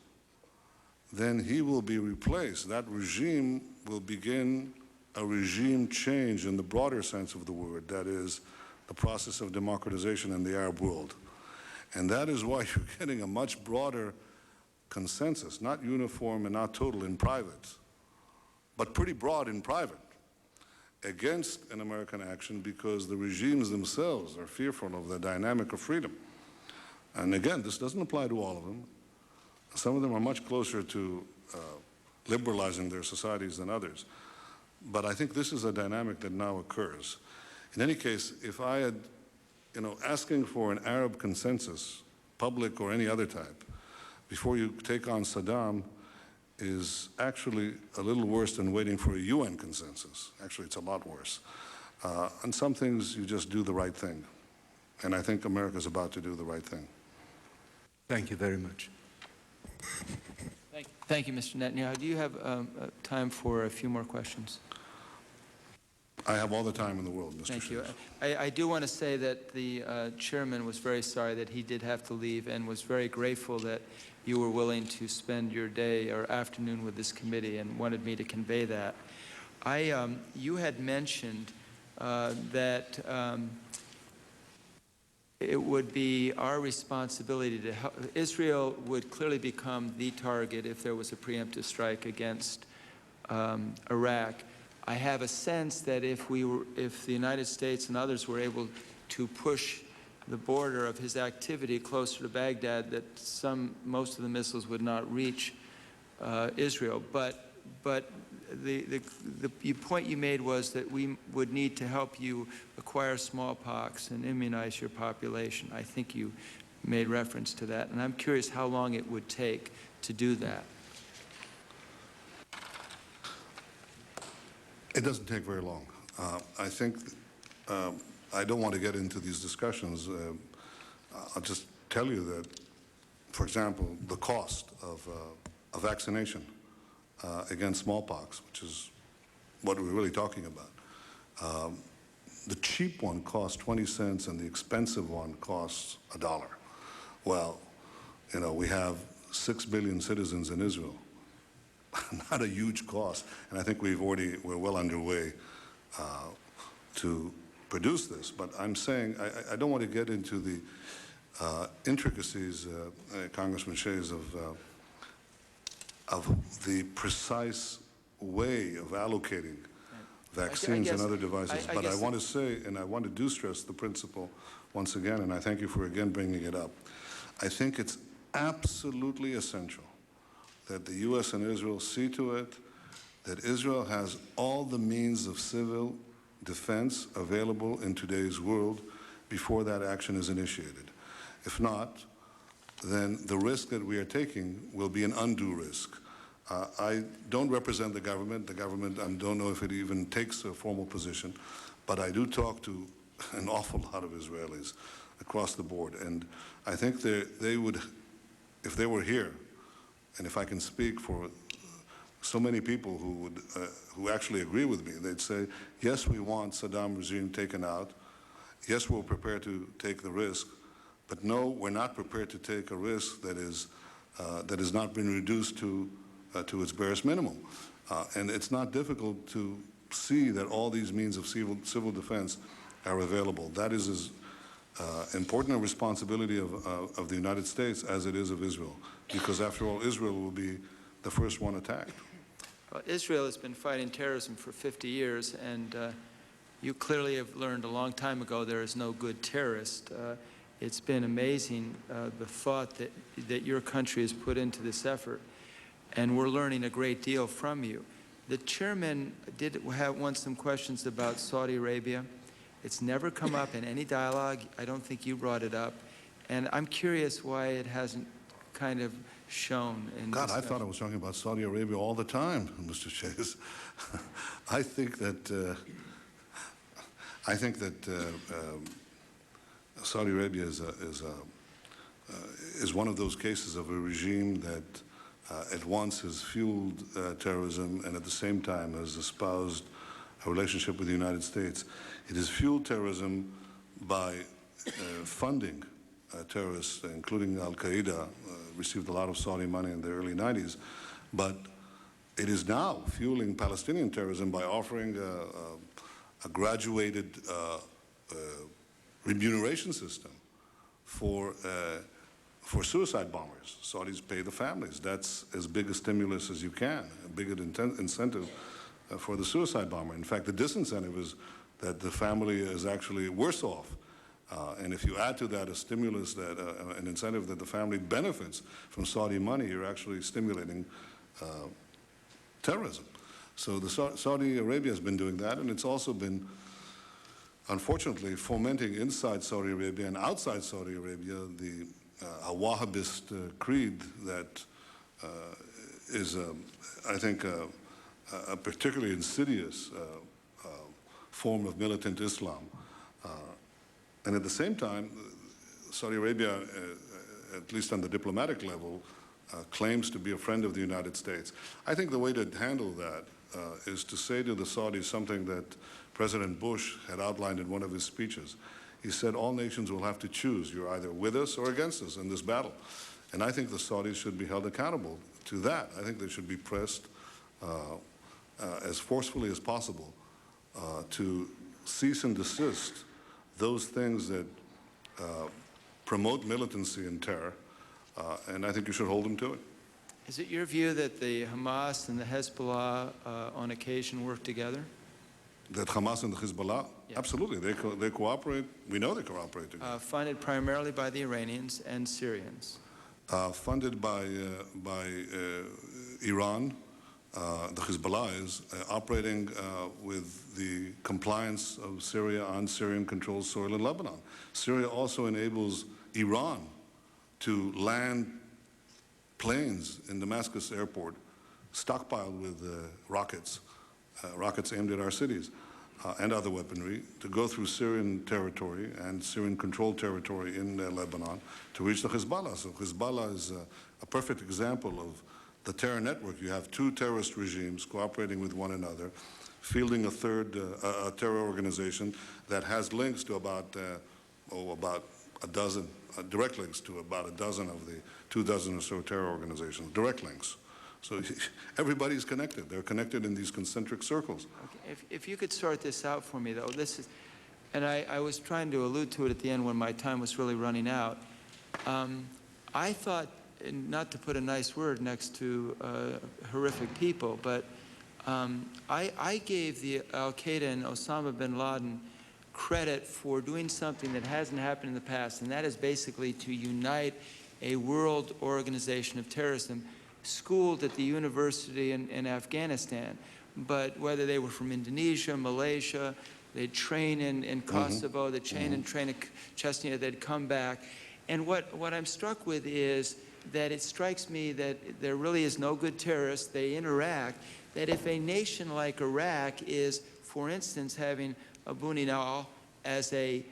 then he will be replaced. That regime will begin a regime change in the broader sense of the word, that is, the process of democratization in the Arab world. And that is why you're getting a much broader consensus, not uniform and not total in private, but pretty broad in private, against an American action because the regimes themselves are fearful of the dynamic of freedom. And again, this doesn't apply to all of them. Some of them are much closer to liberalizing their societies than others. But I think this is a dynamic that now occurs. In any case, if I had, asking for an Arab consensus, public or any other type, before you take on Saddam is actually a little worse than waiting for a UN consensus. Actually, it's a lot worse. On some things, you just do the right thing. And I think America's about to do the right thing. Thank you very much. Thank you, Mr. Netanyahu. Do you have time for a few more questions? I have all the time in the world, Mr. Thank you. Schiff. I do want to say that the chairman was very sorry that he did have to leave and was very grateful that you were willing to spend your day or afternoon with this committee and wanted me to convey that. You had mentioned that it would be our responsibility to help. Israel would clearly become the target if there was a preemptive strike against Iraq. I have a sense that if the United States and others were able to push the border of his activity closer to Baghdad, that most of the missiles would not reach Israel. But the point you made was that we would need to help you acquire smallpox and immunize your population. I think you made reference to that, and I'm curious how long it would take to do that. It doesn't take very long. I think I don't want to get into these discussions. I'll just tell you that, for example, the cost of a vaccination against smallpox, which is what we're really talking about, the cheap one costs 20 cents and the expensive one costs $1. Well, we have 6 billion citizens in Israel. Not a huge cost, and I think we're well underway to produce this. But I'm saying I don't want to get into the intricacies, Congressman Shays, of the precise way of allocating vaccines and other devices. But I want to say, and I want to stress the principle once again, and I thank you for again bringing it up. I think it's absolutely essential that the U.S. and Israel see to it that Israel has all the means of civil defense available in today's world before that action is initiated. If not, then the risk that we are taking will be an undue risk. I don't represent the government. The government, I don't know if it even takes a formal position, but I do talk to an awful lot of Israelis across the board. And I think they would, if they were here, and if I can speak for so many people who actually agree with me, they'd say, yes, we want Saddam regime taken out. Yes, we're prepared to take the risk, but no, we're not prepared to take a risk that has not been reduced to its barest minimum. And it's not difficult to see that all these means of civil defense are available. That is as important a responsibility of the United States as it is of Israel, because after all, Israel will be the first one attacked. Well, Israel has been fighting terrorism for 50 years, and you clearly have learned a long time ago there is no good terrorist. It's been amazing, the thought that your country has put into this effort, and we're learning a great deal from you. The chairman did want some questions about Saudi Arabia. It's never come up in any dialogue. I don't think you brought it up. And I'm curious why it hasn't kind of shown in God, discussion. I thought I was talking about Saudi Arabia all the time, Mr. Chase. I think that Saudi Arabia is one of those cases of a regime that at once has fueled terrorism and at the same time has espoused a relationship with the United States. It has fueled terrorism by funding terrorists, including Al-Qaeda, received a lot of Saudi money in the early 90s, but it is now fueling Palestinian terrorism by offering a graduated remuneration system for suicide bombers. Saudis pay the families. That's as big a stimulus as you can, a big incentive for the suicide bomber. In fact, the disincentive is that the family is actually worse off. And if you add to that a stimulus, an incentive that the family benefits from Saudi money, you're actually stimulating terrorism. So Saudi Arabia has been doing that, and it's also been, unfortunately, fomenting inside Saudi Arabia and outside Saudi Arabia a Wahhabist creed that is, I think, a particularly insidious form of militant Islam. And at the same time, Saudi Arabia, at least on the diplomatic level, claims to be a friend of the United States. I think the way to handle that is to say to the Saudis something that President Bush had outlined in one of his speeches. He said, all nations will have to choose. You're either with us or against us in this battle. And I think the Saudis should be held accountable to that. I think they should be pressed as forcefully as possible to cease and desist those things that promote militancy and terror, and I think you should hold them to it. Is it your view that the Hamas and the Hezbollah on occasion work together? That Hamas and the Hezbollah? Yeah. Absolutely. They cooperate. We know they cooperate together. Funded primarily by the Iranians and Syrians. Funded by Iran. The Hezbollah is operating with the compliance of Syria on Syrian-controlled soil in Lebanon. Syria also enables Iran to land planes in Damascus airport stockpiled with rockets aimed at our cities and other weaponry to go through Syrian territory and Syrian-controlled territory in Lebanon to reach the Hezbollah. So Hezbollah is a perfect example of the terror network. You have two terrorist regimes cooperating with one another, fielding a third terror organization that has links to about a dozen, direct links to about a dozen of the 24 or so terror organizations, direct links. So everybody's connected. They're connected in these concentric circles. Okay. If you could sort this out for me, though, this is, and I was trying to allude to it at the end when my time was really running out. I thought, and not to put a nice word next to horrific people, but I gave the Al-Qaeda and Osama bin Laden credit for doing something that hasn't happened in the past, and that is basically to unite a world organization of terrorism schooled at the university in Afghanistan. But whether they were from Indonesia, Malaysia, they'd train in Kosovo, they'd train in Chechnya, they'd come back. And what I'm struck with is that it strikes me that there really is no good terrorists. They interact. That if a nation like Iraq is, for instance, having Abu Nidal as a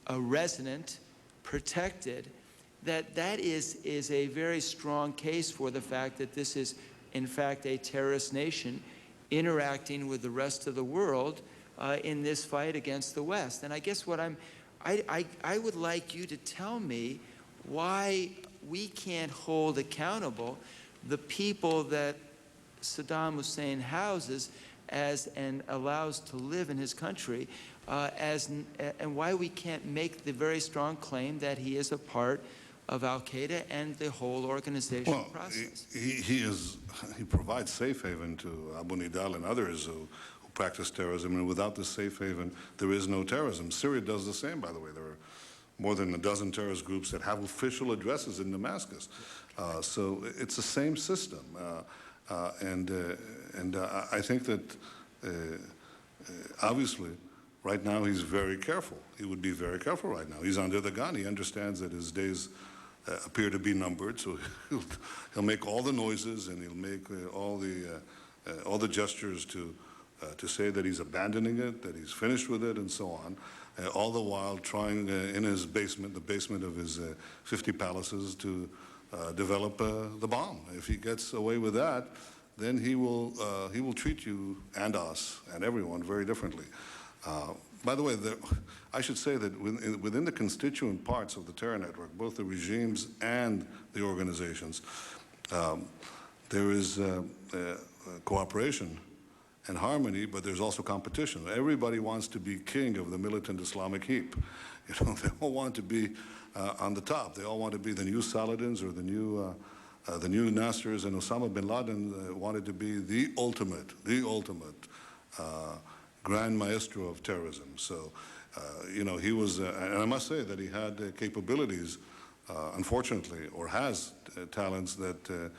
resident protected, that is a very strong case for the fact that this is in fact a terrorist nation interacting with the rest of the world in this fight against the West. And I guess what I would like you to tell me why we can't hold accountable the people that Saddam Hussein houses and allows to live in his country, and why we can't make the very strong claim that he is a part of Al-Qaeda and the whole organizational process. He provides safe haven to Abu Nidal and others who practice terrorism, and without the safe haven, there is no terrorism. Syria does the same, by the way. There are more than a dozen terrorist groups that have official addresses in Damascus. So it's the same system. And I think that obviously right now he's very careful. He would be very careful right now. He's under the gun. He understands that his days appear to be numbered, so he'll make all the noises and he'll make all the gestures to say that he's abandoning it, that he's finished with it, and so on. All the while trying in his basement, the basement of his 50 palaces, to develop the bomb. If he gets away with that, then he will treat you and us and everyone very differently. By the way, I should say that within the constituent parts of the terror network, both the regimes and the organizations, there is cooperation and harmony, but there's also competition. Everybody wants to be king of the militant Islamic heap. You know, they all want to be on the top. They all want to be the new Saladins or the new Nassers, and Osama bin Laden wanted to be the ultimate grand maestro of terrorism. So, you know, he was, and I must say that he had capabilities, unfortunately, or has talents that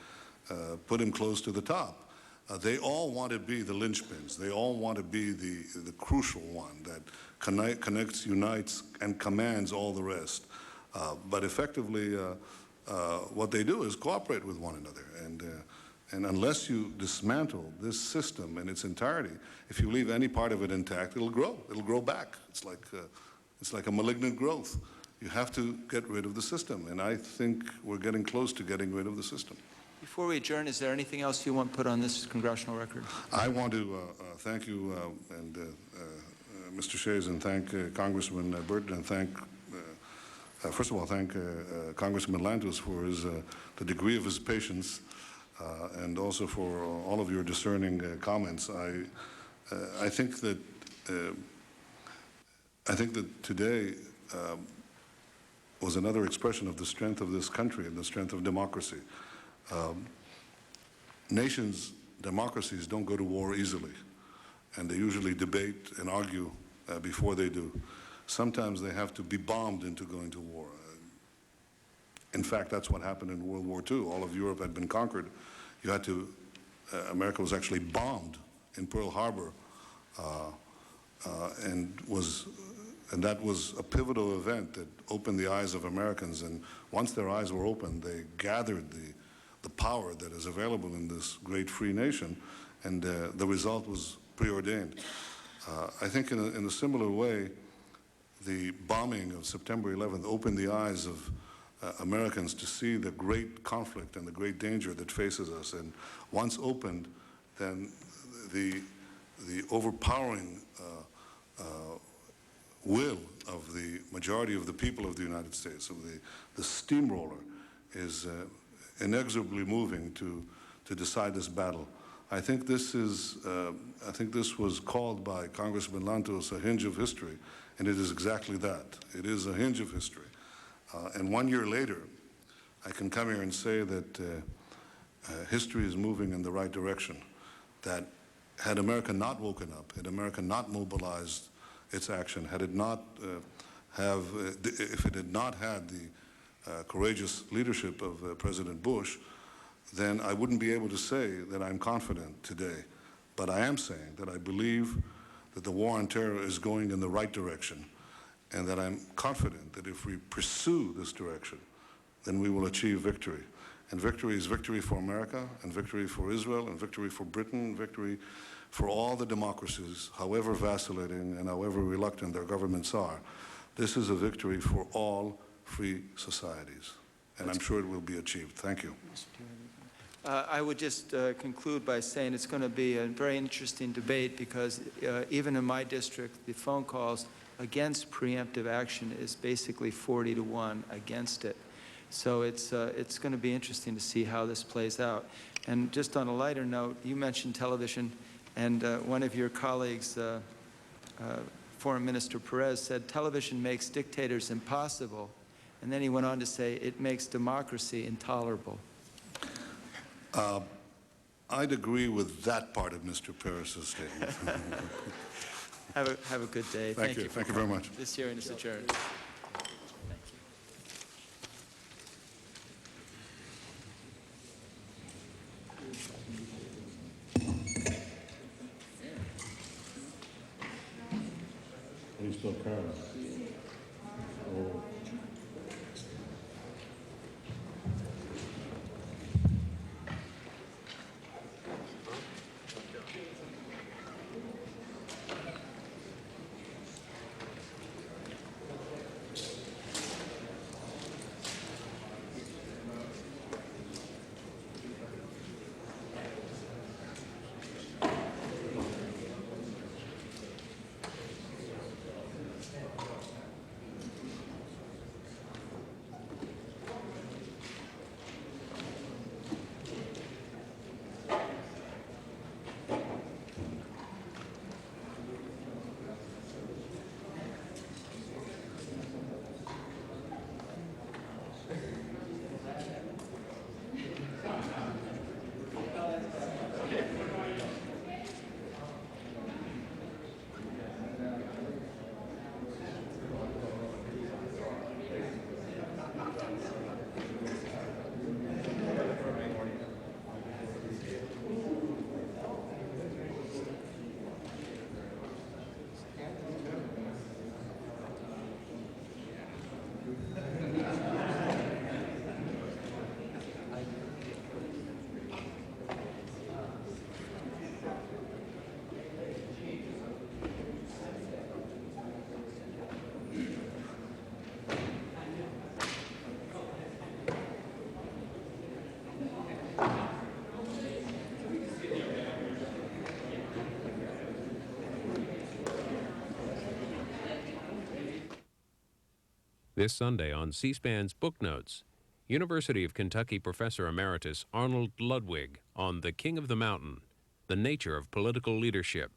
put him close to the top. They all want to be the linchpins. They all want to be the crucial one that connects, unites, and commands all the rest. But effectively, what they do is cooperate with one another. And unless you dismantle this system in its entirety, if you leave any part of it intact, it'll grow. It'll grow back. It's like a malignant growth. You have to get rid of the system. And I think we're getting close to getting rid of the system. Before we adjourn, is there anything else you want put on this congressional record? I want to thank you Mr. Shays, and thank Congressman Burton, and thank, first of all, thank Congressman Lantos for the degree of his patience, and also for all of your discerning comments. I think that today was another expression of the strength of this country and the strength of democracy. Nations, democracies don't go to war easily, and they usually debate and argue before they do. Sometimes they have to be bombed into going to war. In fact, that's what happened in World War II. All of Europe had been conquered. You had to, America was actually bombed in Pearl Harbor, and that was a pivotal event that opened the eyes of Americans. And once their eyes were opened, they gathered the power that is available in this great free nation, and the result was preordained. I think in a similar way, the bombing of September 11th opened the eyes of Americans to see the great conflict and the great danger that faces us. And once opened, then the overpowering will of the majority of the people of the United States, of the steamroller, is inexorably moving to decide this battle. I think this was called by Congressman Lantos a hinge of history, and it is exactly that. It is a hinge of history. And 1 year later, I can come here and say that history is moving in the right direction. That had America not woken up, had America not mobilized its action, had it not if it had not had the courageous leadership of President Bush, then I wouldn't be able to say that I'm confident today. But I am saying that I believe that the war on terror is going in the right direction, and that I'm confident that if we pursue this direction, then we will achieve victory. And victory is victory for America, and victory for Israel, and victory for Britain, victory for all the democracies, however vacillating and however reluctant their governments are. This is a victory for all free societies, and I'm sure it will be achieved. Thank you. I would just conclude by saying it's going to be a very interesting debate because even in my district, the phone calls against preemptive action is basically 40-1 against it. So it's going to be interesting to see how this plays out. And just on a lighter note, you mentioned television, and one of your colleagues, Foreign Minister Perez, said television makes dictators impossible, and then he went on to say it makes democracy intolerable. I'd agree with that part of Mr. Perez's statement. Have a good day. Thank you. Thank you very much. This hearing is adjourned. Are you still current? Oh. This Sunday on C-SPAN's Book Notes, University of Kentucky Professor Emeritus Arnold Ludwig on The King of the Mountain, The Nature of Political Leadership.